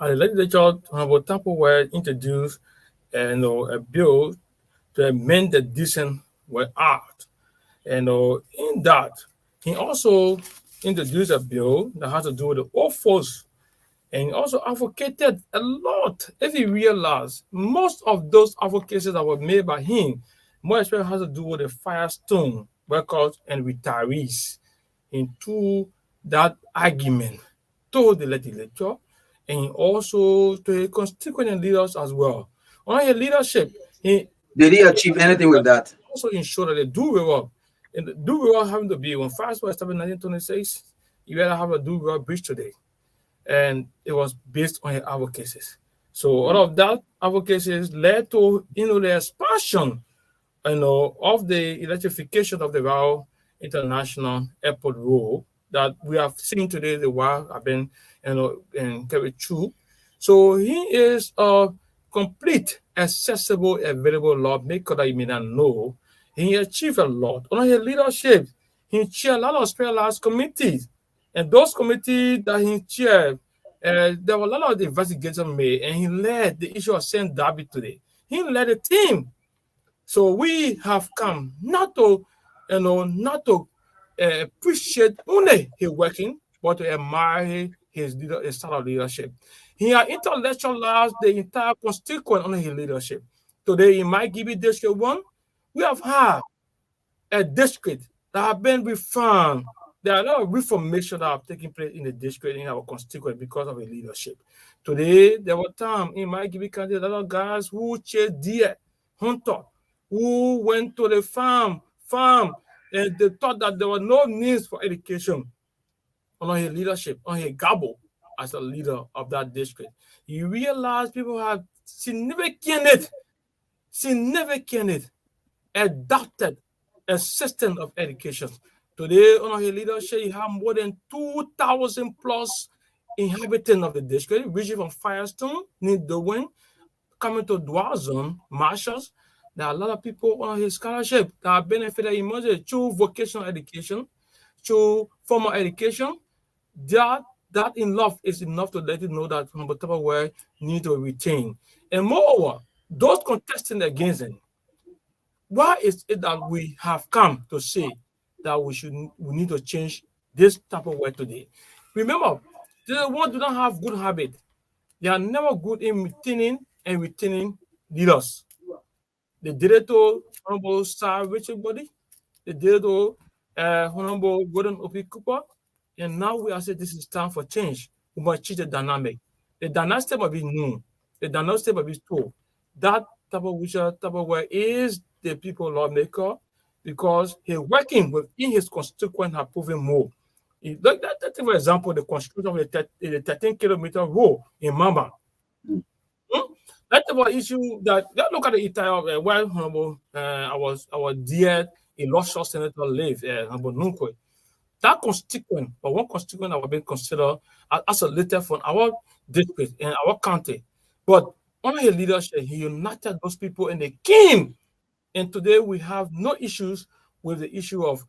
At the legislature, Honorable Tampowell introduced a bill to amend the Decent Work Act. And in that, he also introduced a bill that has to do with the old folks, and he also advocated a lot. If you realize, most of those advocacies that were made by him, more especially has to do with the Firestone workers and retirees, into that argument to the legislature, and also to the constituent leaders as well. On his leadership, did he achieve anything with that? Also ensure that they do well. And the do well having to be when first was established in 1926, you gotta have a do well bridge today. And it was based on your advocacies. So all of that advocacies led to the expansion of the electrification of the Rail International Airport Road that we have seen today, the while have been carried through. So he is a complete, accessible, available lawmaker that you may not know. He achieved a lot. Under his leadership, he chaired a lot of specialized committees. And those committees that he chaired, there were a lot of investigations made, and he led the issue of St. Darby today. He led a team. So we have come not to appreciate only his working, but to admire his style of leadership. He has intellectualized the entire constituent under his leadership. Today, in my Gibi District 1, we have had a district that have been reformed. There are a lot of reformation that have taken place in the district, in our constituent, because of his leadership. Today, there were times in my Gibi County, a lot of guys who chased deer, hunter, who went to the farm, and they thought that there were no needs for education. Under his leadership, on his gabble as a leader of that district, you realize people have significantly adopted a system of education. Today, under his leadership, you have more than 2,000 plus inhabitants of the district, reaching from Firestone, Nidowin, coming to Dwazon, Marshalls. There are a lot of people on his scholarship that have benefited immensely through vocational education, through formal education. That in love is enough to let you know that Honorable need to retain. And moreover, those contesting against him, why is it that we have come to say that we need to change this type of work today? Remember, the one do not have good habit. They are never good in retaining leaders. They did it to Honorable Sir Richard Body. They did it to Honorable Gordon Opi Cooper. And now we are saying this is time for change. We must change the dynamic. The dynasty must be new. The dynasty must be told. That type of way is the people lawmaker, because he's working within his constituent have proven more. Like that, for example, the construction of the 13-kilometer road in Mamba. That's about issue that look at the entire well, Honorable, our dear illustrious Senator live, Honorable Nunkwe. That constituent, or one constituent that was being considered as a leader from our district and our county. But under his leadership, he united those people and they came. And today we have no issues with the issue of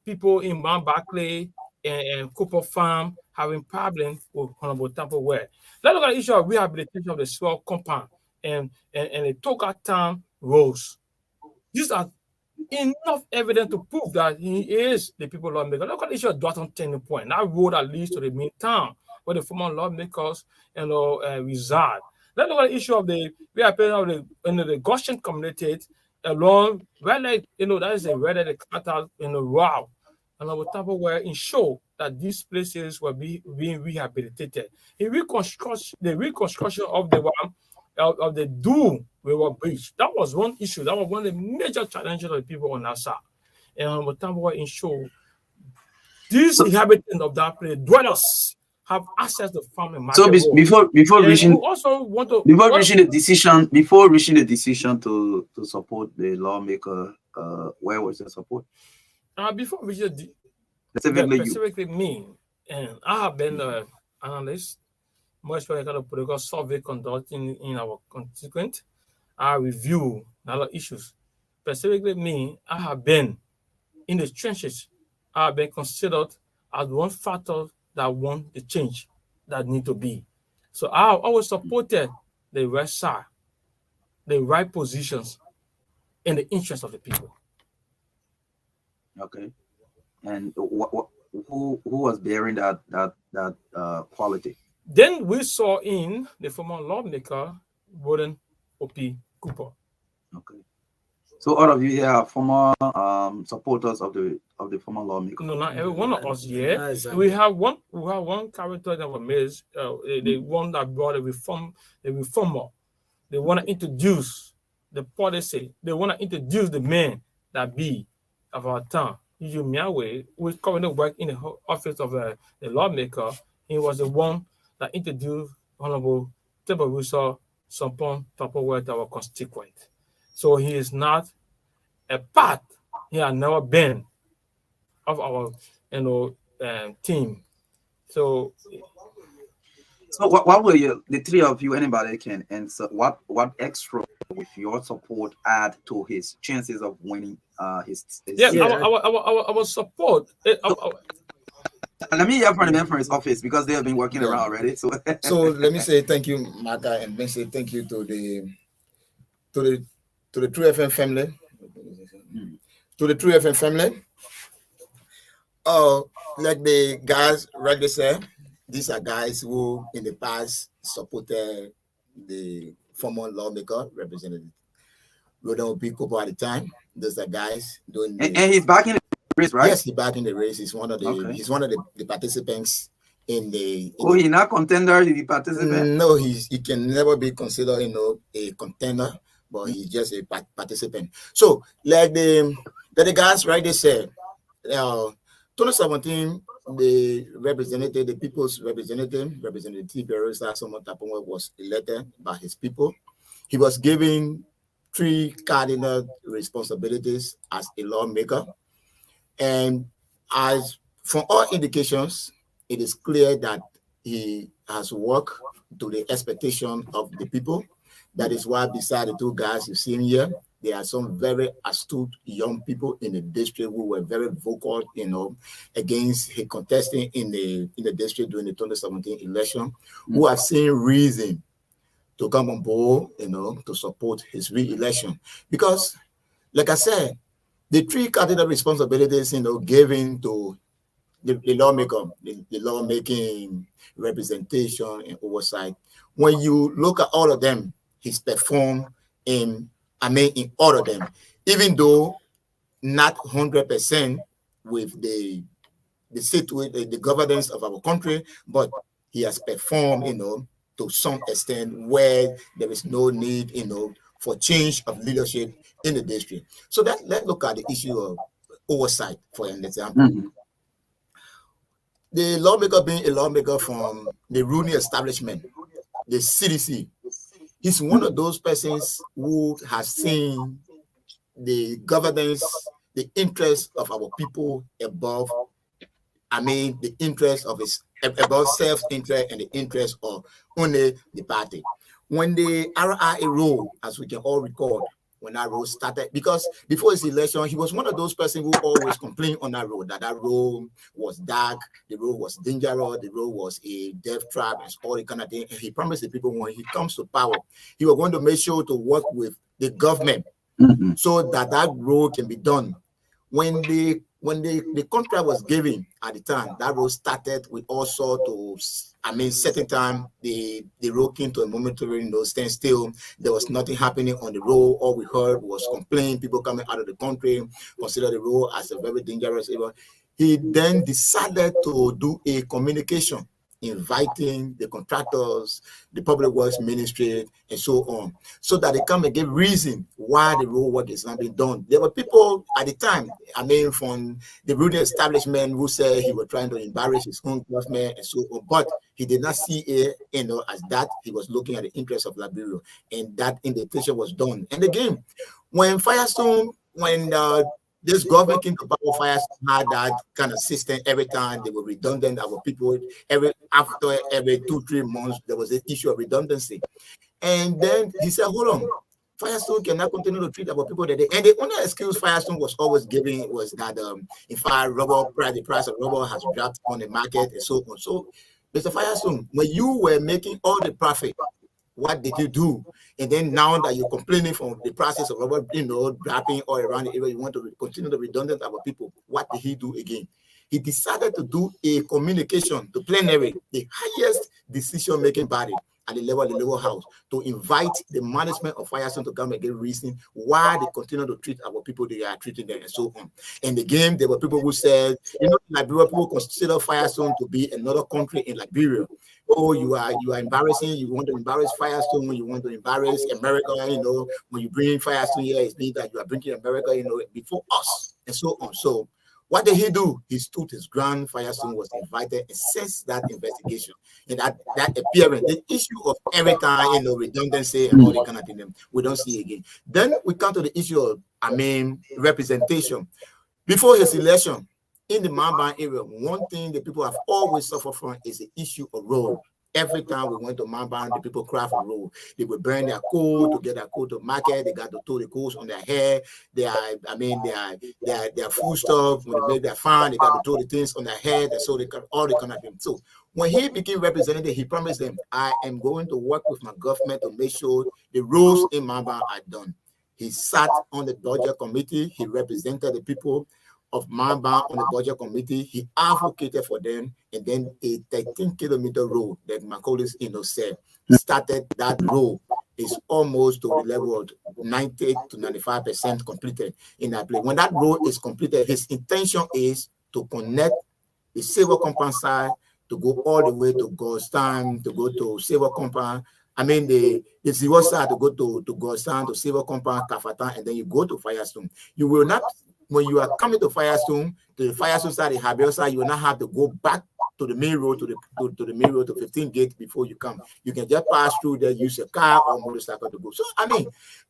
people in Mount Barclay and Cooper Farm having problems with Honorable Tampa Ware. Let's look at the issue of rehabilitation of the soil compound and the Toka Town roads. These are enough evidence to prove that he is the people lawmaker. Look at the issue of Dotton Turning Point, that road that leads to the main town where the former lawmakers reside. Let's look at the issue of the the Goshen community along where that is a where the cattle wow. And our Tampa were ensure that these places were being rehabilitated. The reconstruction of the one of the Doom River Bridge. That was one issue. That was one of the major challenges of the people on that side. And our Tampa were ensure these inhabitants of that place, dwellers, have access to farm and market. So before reaching also want to reaching the decision to support the lawmaker, where was the support? Before reaching Specifically me, and I have been an analyst, much for kind of political survey conducting in our constituent. I review a lot of issues. Specifically me, I have been in the trenches. I have been considered as one factor that want the change that need to be. So I always supported the right side, the right positions, in the interest of the people. Okay. And who was bearing that quality? Then we saw in the former lawmaker, Warden O.P. Cooper. Okay. So all of you here are former supporters of the former lawmaker. No, not every one of us here. Exactly. We have one character that was made, the one that brought a reformer. They want to introduce the policy. They want to introduce the men that be of our town. Usually, Miawe, we currently work in the office of the lawmaker. He was the one that introduced Honorable Tembarusa Sampon Tapaware to our constituent. So he is not a part. He has never been of our team. So what will you, the three of you, anybody can answer, what extra with your support add to his chances of winning his our support. Let me hear from the man from his office because they have been working around already. So let me say thank you, MARKA, and then say thank you to the True FM family. To the True FM family. Like the guys right there, these are guys who in the past supported the former lawmaker, Representative Rodon B. Cooper at the time. Those are guys doing and he's back in the race, right? Yes, he's back in the race. He's one of the participants in the he's not contender, he's a participant. No, he can never be considered a contender, but he's just a participant. So like the guys right there said, 2017, the people's representative, Representative Berosa Somotapongwe, was elected by his people. He was given 3 cardinal responsibilities as a lawmaker. And as from all indications, it is clear that he has worked to the expectation of the people. That is why beside the 2 guys you see here, there are some very astute young people in the district who were very vocal, against his contesting in the district during the 2017 election, who have seen reason to come on board, to support his re-election. Because, like I said, the 3 cardinal responsibilities, given to the lawmaker, the lawmaking, representation, and oversight, when you look at all of them, he's performed in all of them, even though not 100% with the governance of our country, but he has performed, to some extent where there is no need, for change of leadership in the district. So let's look at the issue of oversight, for an example. The lawmaker being a lawmaker from the ruling establishment, the CDC, He's one of those persons who has seen the governance, the interest of our people above, the interest of his above self-interest and the interest of only the party. When the RIA role, as we can all recall, when that road started, because before his election, he was one of those persons who always complained on that road, that road was dark, the road was dangerous, the road was a death trap, and all the kind of thing. And he promised the people when he comes to power, he was going to make sure to work with the government so that that road can be done. When the contract was given at the time, that road started with all sorts of, certain time the road came to a momentary standstill. There was nothing happening on the road. All we heard was complaint, people coming out of the country, consider the road as a very dangerous area. He then decided to do a communication, inviting the contractors, the public works ministry, and so on, so that they come and give reason why the road work is not being done. There were people at the time, from the building establishment, who said he was trying to embarrass his own government and so on, but he did not see it, as that. He was looking at the interests of Liberia, and that invitation was done. And again, when Firestone, this government came to power, Firestone had that kind of system every time. They were redundant. Our people, after every 2-3 months, there was an issue of redundancy. And then he said, hold on, Firestone cannot continue to treat our people that day. And the only excuse Firestone was always giving was that, in fact, the price of rubber has dropped on the market and so on. So, Mr. Firestone, when you were making all the profit, what did you do? And then now that you're complaining from the process of rubber, dropping all around the area, you want to continue the redundant of our people. What did he do again? He decided to do a communication to plenary, the highest decision-making body at the level of the lower house, to invite the management of Firestone to come and give reason why they continue to treat our people they are treating them and so on. And again, there were people who said, Liberia, people consider Firestone to be another country in Liberia. Oh, you are embarrassing. You want to embarrass Firestone. You want to embarrass America. When you bring Firestone here, it means that you are bringing America, before us and so on. So what did he do? He stood his ground. Firestone was invited, and since that investigation and that appearance, the issue of every time, redundancy and all the kind of thing, we don't see again. Then we come to the issue of, representation. Before his election, in the Mamban area, one thing the people have always suffered from is the issue of road. Every time we went to Mamban, the people cry for road. They would burn their coal to get their coal to market. They got to tow the coals on their hair. Their food stuff. When they make their farm, they got to tow the things on their head. And so they got all the kind of things. So when he became representative, he promised them, I am going to work with my government to make sure the roads in Mamban are done. He sat on the budget committee. He represented the people of Mamban on the budget committee. He advocated for them, and then a 13-kilometer road that Macaulay said started. That road is almost to the level of 90 to 95% completed in that place. When that road is completed, his intention is to connect the Silver Compound side, to go all the way to Goldstein, to go to Silver Compound. The Zero side to go to Goldstein, to Silver Compound, Kafatan, and then you go to Firestone. You will not, when you are coming to Firestone side, the Habel side, you will not have to go back to the main road, to the main road, to 15 gate before you come. You can just pass through there, use your car or motorcycle to go. So,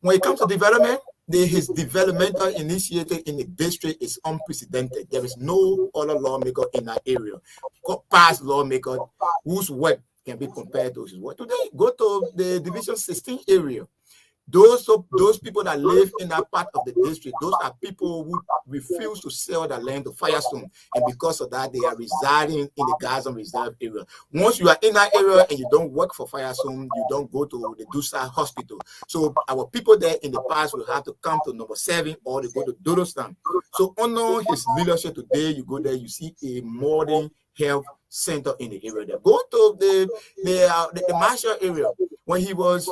when it comes to development, his developmental initiative in the district is unprecedented. There is no other lawmaker in that area, past lawmaker, whose work can be compared to his work. Today, go to the Division 16 area. Those people that live in that part of the district, those are people who refuse to sell their land to Firestone, and because of that, they are residing in the Gaza Reserve area. Once you are in that area and you don't work for Firestone, you don't go to the Dusa Hospital. So our people there in the past will have to come to number 7 or they go to Dodostan. So under his leadership today, you go there, you see a modern health center in the area there. Go to the Marshall area. When he was,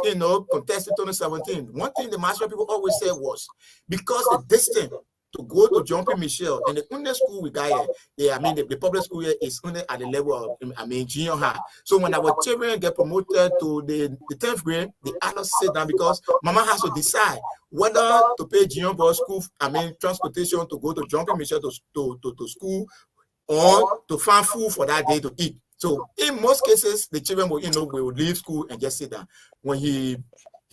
contested 2017, one thing the Marshall people always said was, because the distance to go to Jumping Michelle and the only school we got here, the public school here is only at the level of, junior high. So when our children get promoted to the 10th grade, they have to sit down because mama has to decide whether to pay junior boys school, transportation to go to Jumping Michelle to school, or to find food for that day to eat. So in most cases, the children will, will leave school and just sit down. When he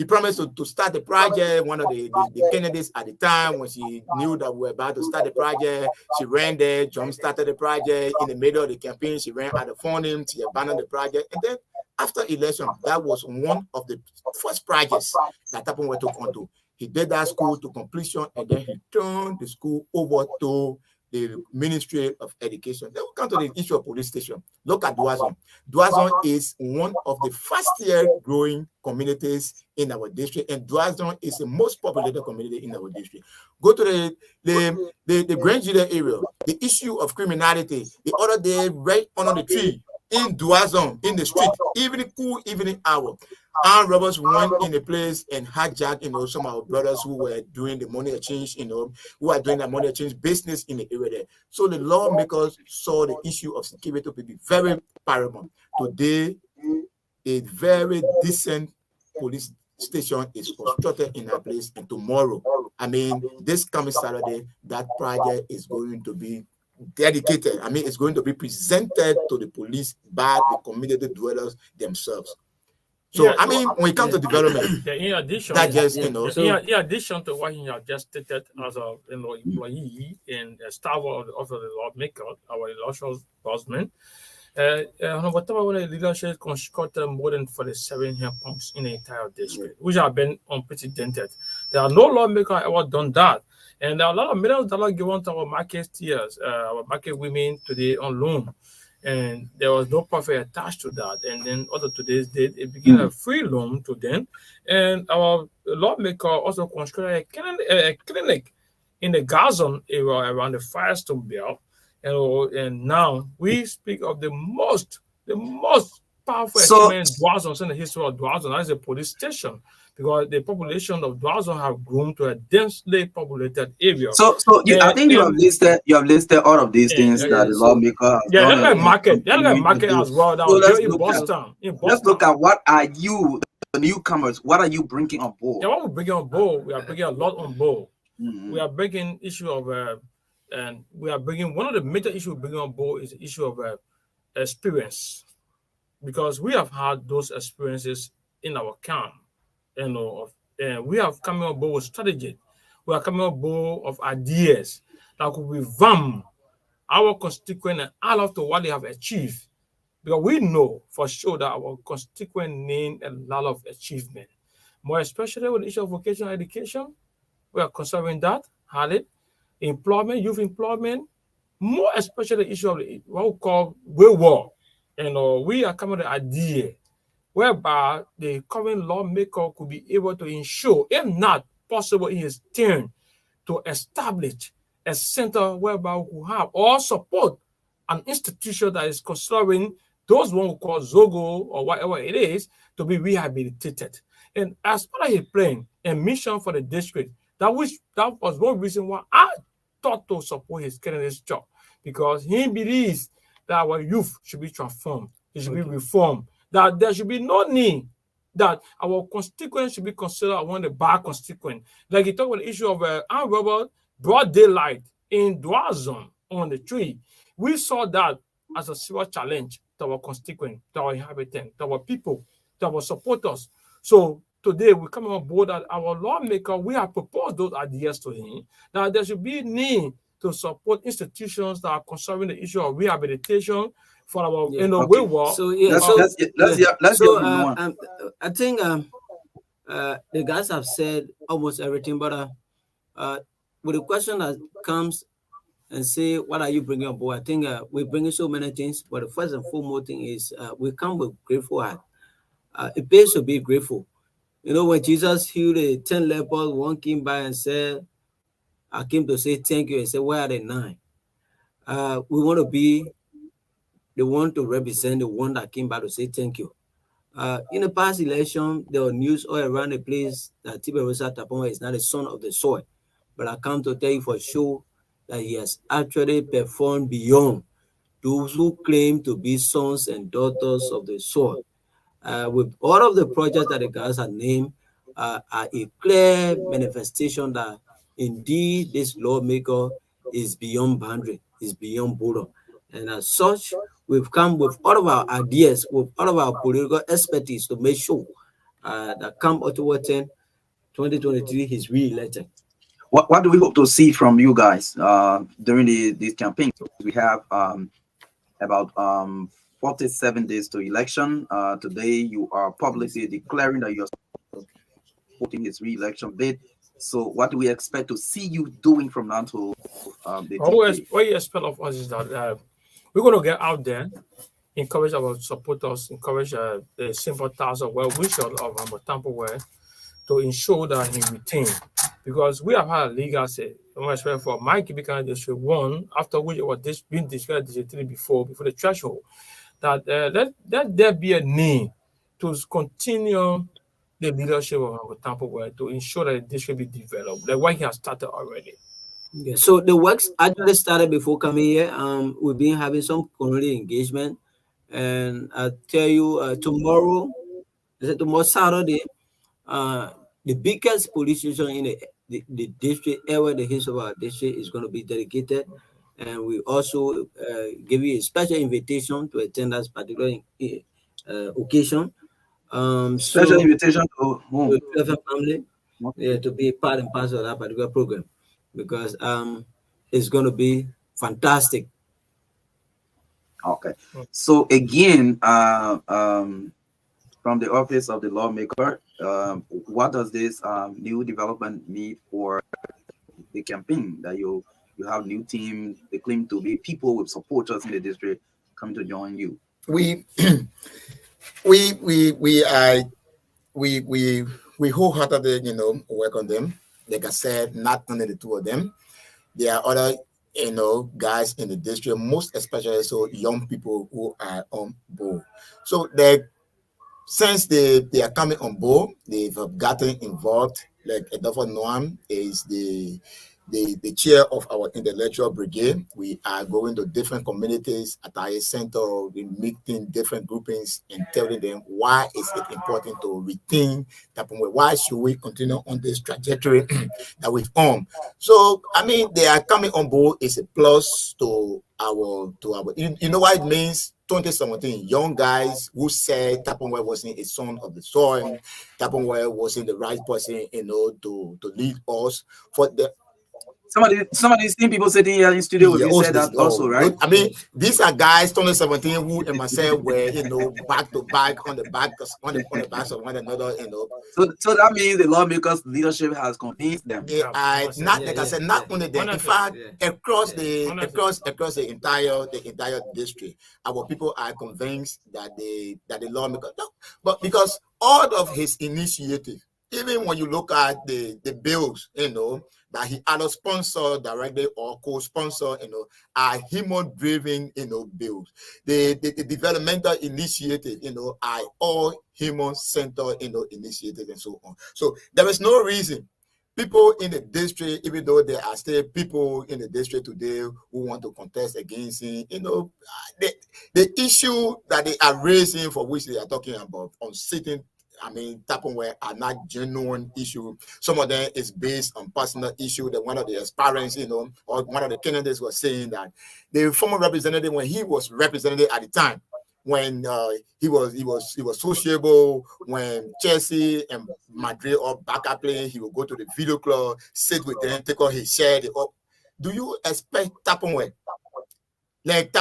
promised to start the project, one of the candidates at the time, when she knew that we were about to start the project, she ran there, jump-started the project. In the middle of the campaign, she ran out of funding, she abandoned the project. And then after election, that was one of the first projects that Taponwe took onto. He did that school to completion, and then he turned the school over to the Ministry of Education. Then we come to the issue of police station. Look at Duazon. Duazon is one of the fastest growing communities in our district, and Duazon is the most populated community in our district. Go to the Grand Julia area. The issue of criminality, the other day, right under the tree in Duazon, in the street, cool evening hour. Armed robbers went in the place and hijacked, some of our brothers who were doing the money exchange, who are doing the money exchange business in the area there. So the lawmakers saw the issue of security to be very paramount. Today, a very decent police station is constructed in that place, and tomorrow, this coming Saturday, that project is going to be dedicated. It's going to be presented to the police by the community dwellers themselves. So, when it comes to development, in addition, that just, in addition to what you have just stated as a employee and a staff of the lawmaker, our illustrious husband, whatever leadership constructed more than 47 hand pumps in the entire district, which have been unprecedented. There are no lawmakers ever done that. And there are a lot of millions of dollars given to our market steers, our market women today on loan. And there was no profit attached to that. And then also today's date, it became a free loan to them. And our lawmaker also constructed a clinic in the Gazon area around the Firestone Belt. And now we speak of the most powerful experiment in Dwazon in the history of Dwazon. That is a police station, because the population of Dwazon have grown to a densely populated area. I think you have listed all of these things that the lawmaker has done. Let's like market as well. That was in Boston. Let's look at what are you, the newcomers, what are you bringing on board? Yeah, what we're bringing on board, we are bringing a lot on board. We are bringing issue of and we are bringing one of the major issues we're bringing on board is the issue of experience, because we have had those experiences in our camp. We have coming on board with strategy. We are coming on board of ideas that could revamp our constituent and add up to what they have achieved. Because we know for sure that our constituent need a lot of achievement, more especially with the issue of vocational education. We are considering that, employment, youth employment, more especially the issue of what we call wayward. We are coming with the idea whereby the current lawmaker could be able to ensure, if not possible in his turn, to establish a center whereby we could have or support an institution that is considering those one we call Zogo or whatever it is to be rehabilitated. And as part of his plan and mission for the district, that was one reason why I thought to support his candidate's job, because he believes that our youth should be transformed, it should be reformed, that there should be no need that our constituents should be considered one of the bad constituents. Like he talked about the issue of armed robber, broad daylight in Dwazon on the tree. We saw that as a serious challenge to our constituents, to our inhabitants, to our people, to our supporters. So today we come on board that our lawmaker, we have proposed those ideas to him, that there should be need to support institutions that are concerning the issue of rehabilitation for our wayward. So I think the guys have said almost everything, but with the question that comes and say, what are you bringing on board? I think we're bringing so many things, but the first and foremost thing is we come with grateful heart. It pays to be grateful. When Jesus healed the 10 lepers, one came by and said, I came to say thank you, and said, where are the 9? We want to be the one to represent the one that came by to say thank you. In the past election, there was news all around the place that Tiberosa Taponwa is not a son of the soil. But I come to tell you for sure that he has actually performed beyond those who claim to be sons and daughters of the soil. With all of the projects that the guys have named, are a clear manifestation that indeed this lawmaker is beyond boundary, is beyond border. And as such, we've come with all of our ideas, with all of our political expertise to make sure that come October 10, 2023, he's re-elected. What do we hope to see from you guys during this campaign? We have about 47 days to election. Today, you are publicly declaring that you're supporting his re-election bid. So, what do we expect to see you doing from now to the What you expect of us is that we're going to get out there, encourage our supporters, encourage the sympathizers of well-wishers of our Tampa to ensure that he retains. Because we have had a legal say, for Mike Ibika District 1, after which it was been declared District 3 before the threshold, that let there be a need to continue the leadership of our Tampa to ensure that the district be developed, like what he has started already. Yeah, so the works actually started before coming here. We've been having some community engagement, and I tell you, tomorrow Saturday, the biggest police station in the district, ever the history of our district, is going to be dedicated, and we also give you a special invitation to attend that particular occasion. special invitation to whom? To family, to be part and parcel of that particular program, because it's going to be fantastic. Okay. So again, from the office of the lawmaker, what does this new development mean for the campaign? That you have new team, they claim to be people with supporters in the district coming to join you. We wholeheartedly, work on them. Like I said, not only the two of them, there are other, guys in the district, most especially so young people who are on board. So since they are coming on board, they've gotten involved. Like Edolfo Noam is the chair of our intellectual brigade. We are going to different communities at our center, we meeting different groupings and telling them why is it important to retain Tapumwe. Why should we continue on this trajectory that we've on? So I mean, they are coming on board is a plus to our you know what it means. 2017, young guys who said Tapumwe wasn't a son of the soil, Tapumwe wasn't the right person, to lead us. For the some of these same people sitting here in studio with you said that also, right? I mean, these are guys 2017 who and myself were, back to back on the backs of one another, So that means the lawmakers' leadership has convinced them. Not only them. In fact, across the entire district, our people are convinced that the lawmakers, but because all of his initiative, even when you look at the bills, that he either sponsor directly or co-sponsor, are human-driven, bills. The developmental initiative, are all human-centered, initiatives and so on. So there is no reason people in the district, even though there are still people in the district today who want to contest against him, the issue that they are raising, for which they are talking about on sitting, Tapumwe, are not genuine issue. Some of them is based on personal issue. That one of the aspirants, or one of the candidates was saying that the former representative, when he was representative at the time, when he was sociable, when Chelsea and Madrid or Barca playing, he would go to the video club, sit with them, take off his shirt. Do you expect Tapumwe, like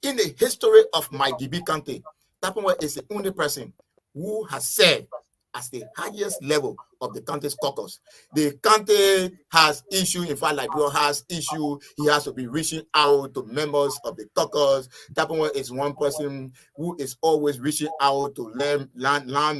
in the history of my DB County, Tapumwe is the only person who has said as the highest level of the county's caucus, the county has issue. In fact, Liberia has issue. He has to be reaching out to members of the caucus. Tapumwe is one person who is always reaching out to land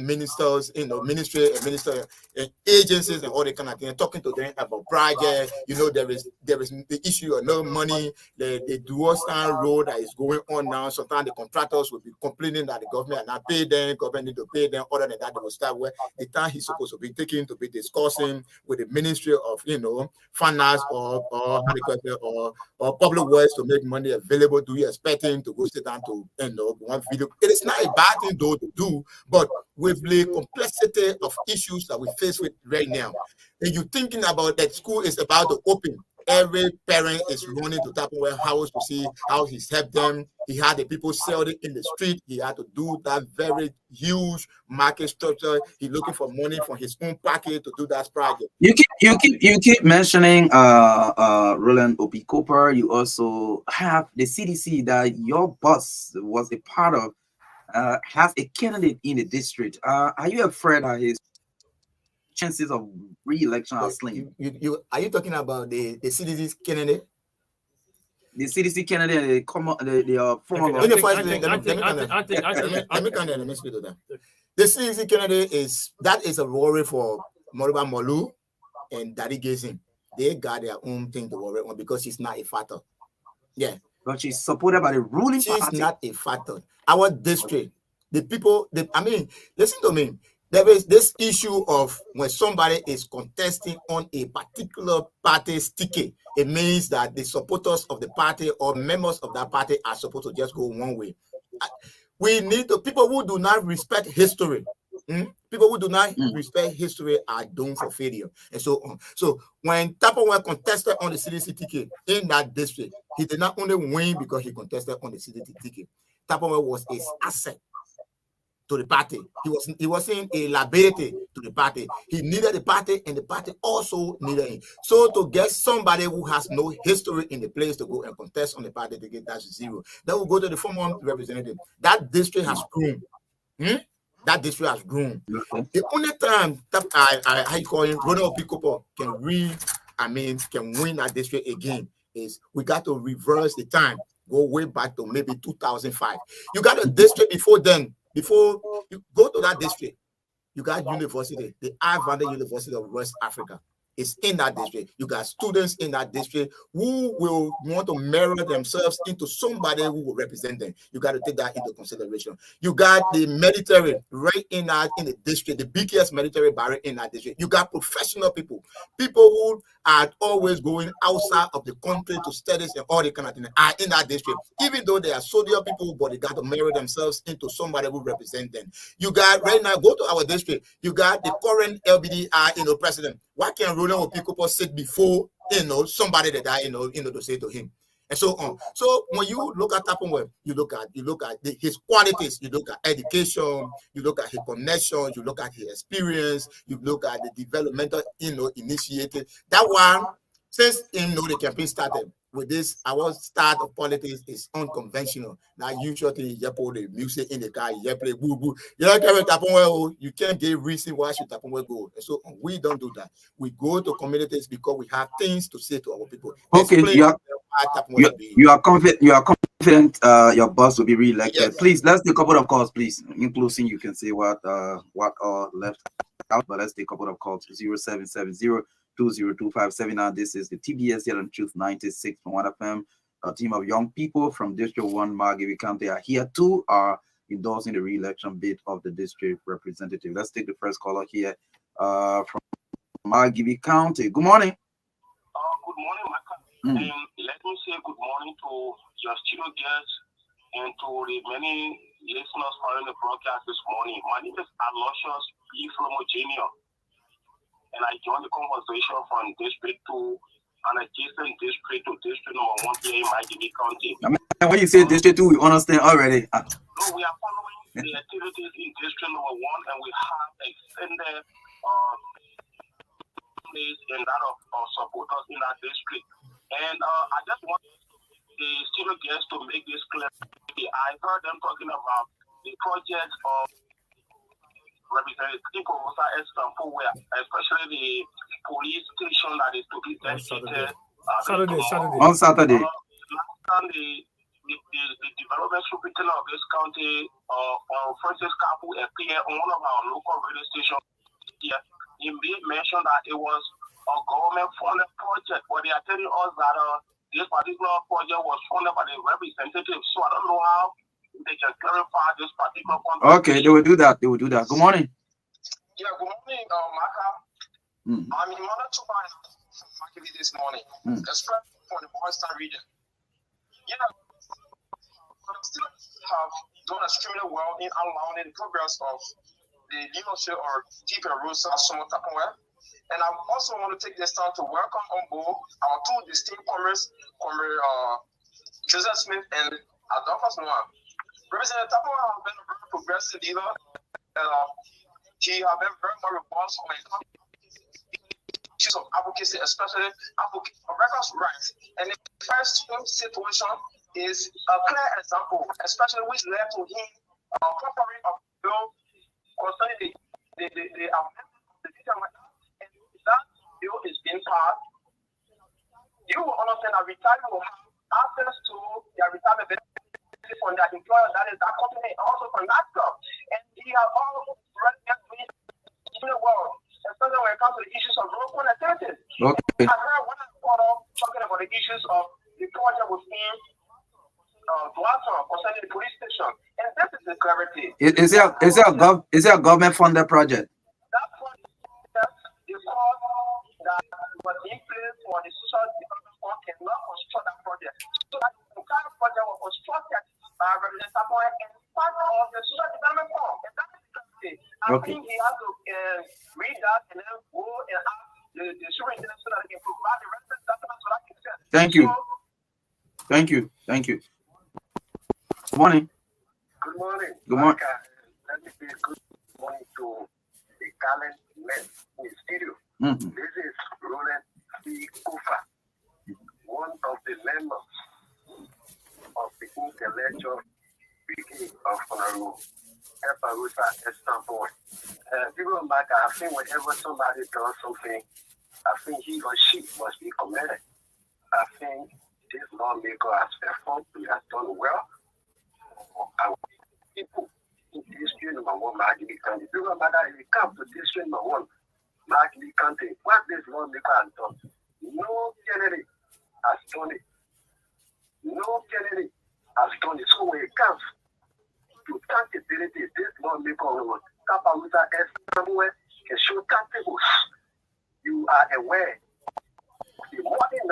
ministers, ministry and minister and agencies and all that kind of thing, talking to them about projects. There is the issue of no money. The dual stand road that is going on now. Sometimes the contractors will be complaining that the government are not paying them. Government need to pay them. Other than that, they will start where the time he's supposed to be taking to be discussing with the Ministry of Finance or Public Works to make money available. Do you expect him to go sit down to one video? It is not a bad thing though to do, but with the complexity of issues that we face with right now, and you're thinking about that school is about to open, Every parent is running to Tupperware house to see how he's helped them. He had the people selling in the street. He had to do that very huge market structure. He's looking for money from his own pocket to do that project. You keep mentioning Roland Opie Cooper. You also have the CDC that your boss was a part of. Has a candidate in the district. Are you afraid that his chances of re-election are slim? Are you talking about the CDC's candidate? The CDC candidate, the former. Let me speak to that. The CDC candidate is a worry for Moriba Molu and Daddy Gazing. They got their own thing to worry on because she's not a factor. Yeah. But she's supported by the ruling party. She's not a factor. Our district, the people, listen to me. There is this issue of when somebody is contesting on a particular party's ticket, it means that the supporters of the party or members of that party are supposed to just go one way. We need people who do not respect history. People who do not respect history are doomed for failure, and so on. So when Tupperware contested on the CDC ticket in that district, he did not only win because he contested on the CDC ticket. Tupperware was his asset to the party. He wasn't a liability to the party. He needed the party, and the party also needed him. So to get somebody who has no history in the place to go and contest on the party ticket, that's zero. Then we'll go to the former representative. That district has grown. That district has grown. The only time that I call him Ronald Picopo can win that district again is we got to reverse the time, go way back to maybe 2005. You got a district before then. Before you go to that district, you got university, the Ivanda University of West Africa. Is in that district. You got students in that district who will want to mirror themselves into somebody who will represent them. You got to take that into consideration. You got the military right in the district, the biggest military barrack in that district. You got professional people who are always going outside of the country to studies and all the kind of things are in that district. Even though they are soldier people, but they got to mirror themselves into somebody who represent them. You got right now, go to our district. You got the current LBDI, president. Why can't Roland Opikopo sit before somebody that to say to him, and so on? So when you look at Tupperware, you look at his qualities, you look at education, you look at his connections, you look at his experience, you look at the developmental initiative. That one, since the campaign started with this, our start of politics is unconventional. Now usually you put the music in the car, you play boo boo. You can't get reason why should Tupperware go. And so we don't do that. We go to communities because we have things to say to our people. Okay, you are confident. You are confident. Your boss will be re-elected. Yes. Please, let's take a couple of calls, please. Including you can say what are left out, but let's take a couple of calls. 0770-202-579. This is the TBS Yellow Truth 96.1 FM. A team of young people from District 1 Margibi County are here too, are endorsing the re-election bid of the district representative. Let's take the first caller here from Margibi County. Good morning. Good morning, Marka. And let me say good morning to your studio guests and to the many listeners following the broadcast this morning. My name is Aloysius P. Flomo Jr. And I joined the conversation from District 2 and adjacent district to District number 1 here in Margibi County. When you say District 2, we understand already. No, we are following the activities in District number 1, and we have extended and that of supporters in our district. And I just want the studio guests to make this clear. I heard them talking about the project of Representative Rosa Estampo, especially the police station that is to be dedicated on Saturday. Last time the development superintendent of this county, Francis Kapu, appeared on one of our local radio stations here. He made mention that it was a government-funded project, but they are telling us that this particular project was funded by the representatives. So I don't know how they can clarify this particular contract. Okay, they will do that. Good morning. Yeah, good morning, Marka. I'm in order to buy from Markibi this morning, especially for the Western region. Yeah, still have done extremely well in allowing the progress of the leadership or Deep Rosa Sumo Tupperware. And I also want to take this time to welcome on board our two distinct comrades, Joseph Smith and Adolphus Noah. Representative Tapo has been a very progressive leader. He has been very more robust when it comes to issues of advocacy, especially advocacy for records rights. And the first situation is a clear example, especially which led to him preparing a bill concerning the amendment of the teacher right now. And that bill is being passed. You will understand that retirement will have access to their retirement benefits from their employer, that is that company, also from that club. And he has all residents in the world, especially when it comes to the issues of road connectivity. Okay. I heard one of the photos talking about the issues of the project within Duaton concerning the police station. And this is the clarity. Is it a government funded project? That project is called that was in place for the social development fund cannot construct that project. So that the entire project was constructed by Representative Tapoy and part of the social development fund. And that is the clarity. I think he has to read that and then go and ask the superintendent so that they can provide the reference document so that can send. Thank you. Thank you. Thank you. Good morning. Good morning. Good morning. Let me say good morning to the talent men in the studio. This is Roland C. Kufa, one of the members of the intellectual speaking of Honorable Eparusa Estampoy. People back, I think whenever somebody does something, I think he or she must be commended. I think this lawmaker has performed, he has done well. Our people in district number 1, Maggie County. People back, if you come to district number 1, Maggie County, what this lawmaker has done, no candidate has done it. No candidate has done it. So when it comes to accountability, this lawmaker will Kapalusa somewhere can show tangibles. You are aware of the modern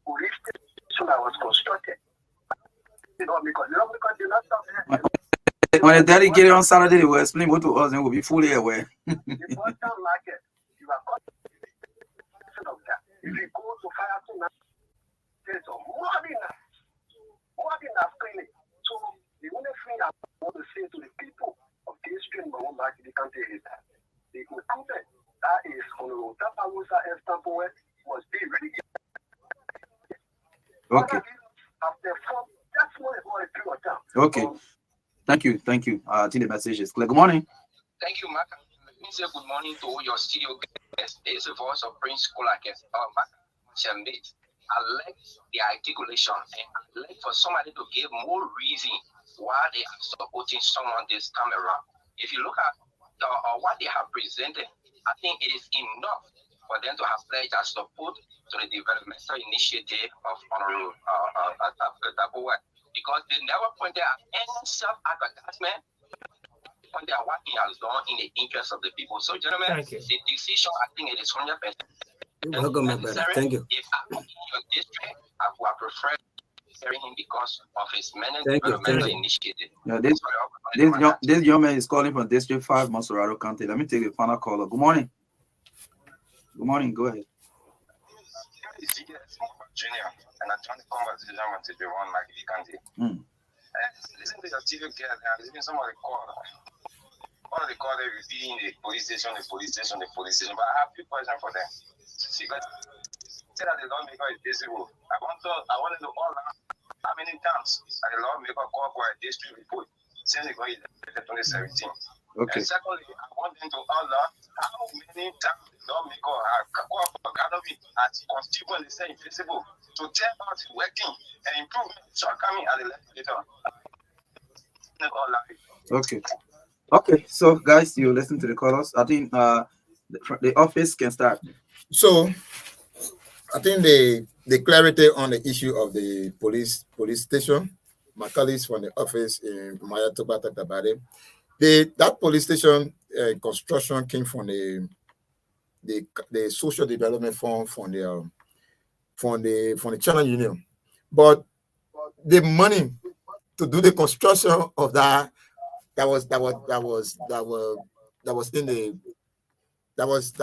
police station that was constructed. The lawmaker did not stop there. When the dedicated on Saturday, they will explain what to us and we'll be fully aware. The bottom market, you are of that. If you go to fire tonight, there's a modern clinic. So the only thing I want to say to the people of this stream, but back in the country is that the improvement that is on the Tapalusa Estampoy must be really. Okay. Okay. Thank you. Thank you. I think the message is clear. Good morning. Thank you, Mark. Let me say good morning to your studio guest. It's the voice of Prince Kolakes. I like the articulation and I like for somebody to give more reason why they are supporting someone this time around. If you look at what they have presented, I think it is enough for them to have pledged their support to the developmental initiative of Honorable because they never pointed out any self-advertisement, pointed out what he has done in the interest of the people. So, gentlemen, the decision, I think it is 100%. You're welcome, my brother. Thank you. If I were in your district, I would prefer hearing him because of his many Thank you. developmental initiative. Yeah, this young man is calling from District 5, Monserrado County. Let me take the final caller. Good morning. Good morning. Go ahead. Junior, and I'm trying to conversation with the one Maggie County. Listen to your TV girl, and listen to some of the call. One of the call they repeating the police station. But I have two questions for them. Because say that the lawmaker is visible. I want to know all how many times the lawmaker called for a district report saying they got elected 2017. Okay. And secondly, I want them to allow how many times the lawmaker has called for Gadovi as constituent say invisible to tell us working and improvement shortcoming at the legislature. Okay. Okay. So, guys, you listen to the callers. I think the office can start. So, I think the clarity on the issue of the police station, my colleagues from the office in Maya Toba talked about it. That police station construction came from the social development fund from the Channel Union, but the money to do the construction of that was that was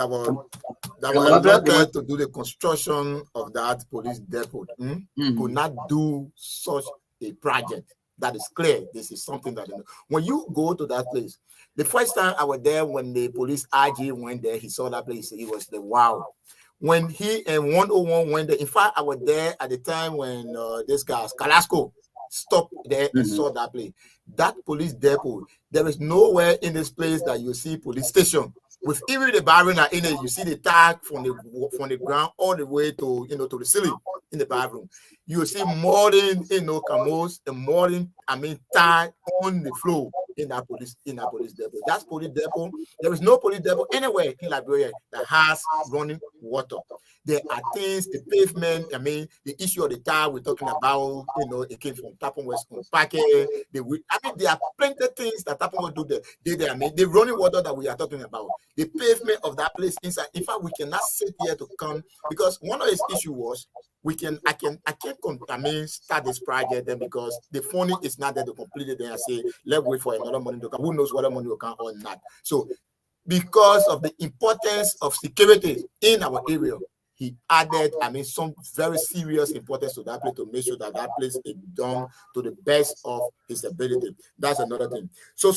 Elaborate allotted to do the construction of that police depot could not do such a project. That is clear. This is something that when you go to that place, the first time I was there, when the police IG went there, he saw that place. It was the wow. When he and 101 went there, in fact, I was there at the time when this guy Calasco stopped there and saw that place. That police depot, there is nowhere in this place that you see police station. With even the barrier in it, you see the tag from the ground all the way to to the ceiling in the bathroom. You see modern camos and modern tag on the floor in that police depot. That's police depot. There is no police depot anywhere in Liberia that has running water. There are things, the pavement, the issue of the tire we're talking about, it came from Tapon West on Packet. There are plenty of things that Tapon will do there. The running water that we are talking about, the pavement of that place inside. In fact, we cannot sit here to come because one of his issue was I can't start this project then because the funding is not there to complete it. Then I say, let's wait for another money to come. Who knows whether money will come or not? So because of the importance of security in our area, he added, some very serious importance to that place to make sure that that place is done to the best of his ability. That's another thing. So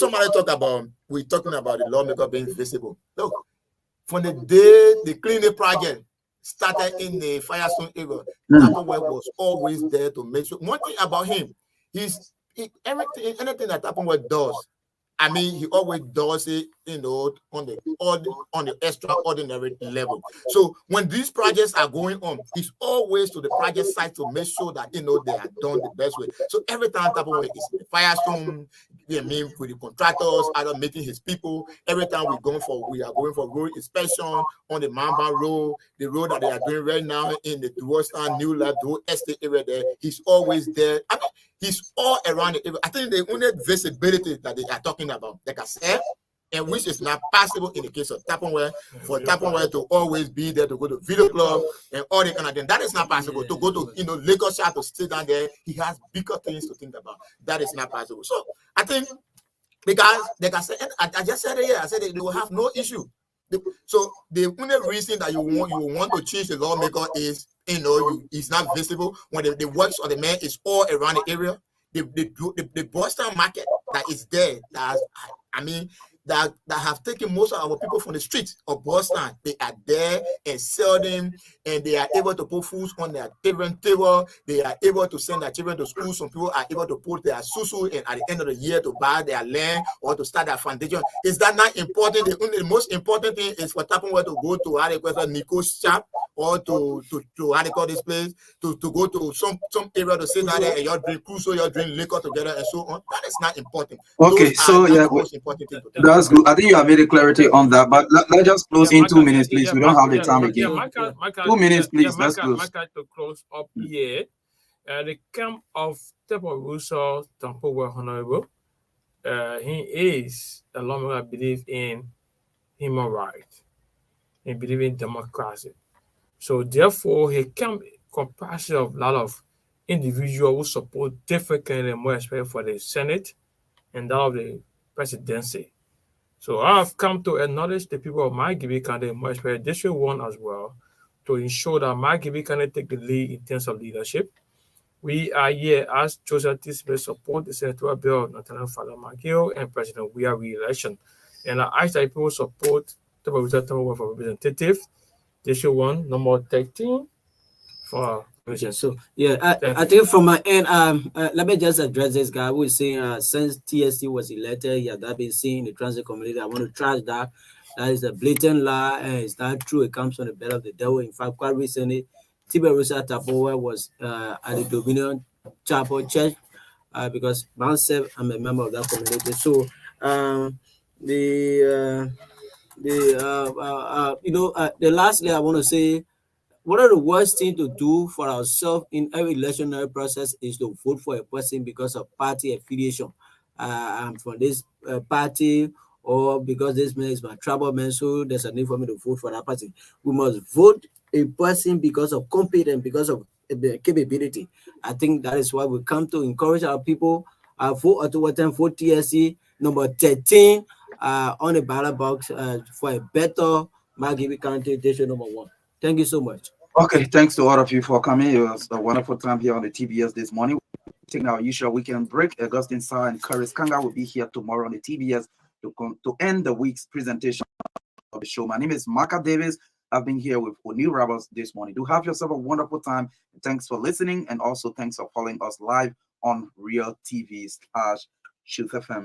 we're talking about the lawmaker being visible. Look, from the day the cleaning project started in the Firestone area, Tappenwell was always there to make sure. One thing about him, anything that Tappenwell does, he always does it, on the extraordinary level. So when these projects are going on, he's always to the project site to make sure that they are done the best way. So every time Tappenwell is in the Firestone, with the contractors, either meeting his people. Every time we are going for road inspection on the Mamba Road, the road that they are doing right now in the towards New Life, the estate area there. He's always there. He's all around the area. I think the only visibility that they are talking about, like I said, and which is not possible in the case of Tappenwell, for Tappenwell to always be there to go to video club and all the kind of thing. That is not possible. To go to Lagos shop to sit down there, he has bigger things to think about. That is not possible. So I think because like I said, I just said it here, I said they will have no issue. So the only reason that you want to change the lawmaker is it's not visible when the works of the man is all around the area. The Boston market that is there, that have taken most of our people from the streets of Boston. They are there and sell them, and they are able to put foods on their children's table. They are able to send their children to school. Some people are able to put their susu and at the end of the year to buy their land or to start their foundation. Is that not important? The most important thing is for Tappenwell to go to Nico's shop or to how they call this place, to go to some area to sit down there and you drink cruiso, you drink liquor together and so on. That is not important. Okay, so yeah, that's good. I think you have made a clarity on that, but let's just close in 2 minutes, please. We don't have the time again. 2 minutes, please. Let's close. To close up here. The camp of Tepo Tampo Honorable, he is a lawmaker that believes in human rights and believe in democracy. So therefore, he can compassion of a lot of individuals who support different candidates, more especially for the Senate and that of the presidency. So I've come to acknowledge the people of my Gibi candidate, more especially District 1 as well, to ensure that my Gibi candidate take the lead in terms of leadership. We are here as Joseph Tisbe support the senatorial bill of Nathaniel Father Magio and President We Are re-election. And I ask that people support the representative, District 1, number 13 for So yeah, I think from my end, let me just address this guy who is saying since TSC was elected, he has not been seen in the transit community. I want to trash that. That is a blatant lie, and it's not true. It comes from the bed of the devil. In fact, quite recently, Tiberusa Tapowa was at the Dominion Chapel Church because myself, I'm a member of that community. So lastly, I want to say, one of the worst things to do for ourselves in every electionary process is to vote for a person because of party affiliation. I'm from this party, or because this man is my tribal man, so there's a need for me to vote for that person. We must vote a person because of competence, because of capability. I think that is why we come to encourage our people. Vote Ottawa, vote TSC number 13 on the ballot box for a better Margibi County Station number 1. Thank you so much. Okay, thanks to all of you for coming. It was a wonderful time here on the TBS this morning. Taking our usual weekend break. Augustine Sa and Karis Kanga will be here tomorrow on the TBS to end the week's presentation of the show. My name is MARKA Davis. I've been here with O'Neil Roberts this morning. Do have yourself a wonderful time. Thanks for listening, and also thanks for following us live on Real TV / Truth FM.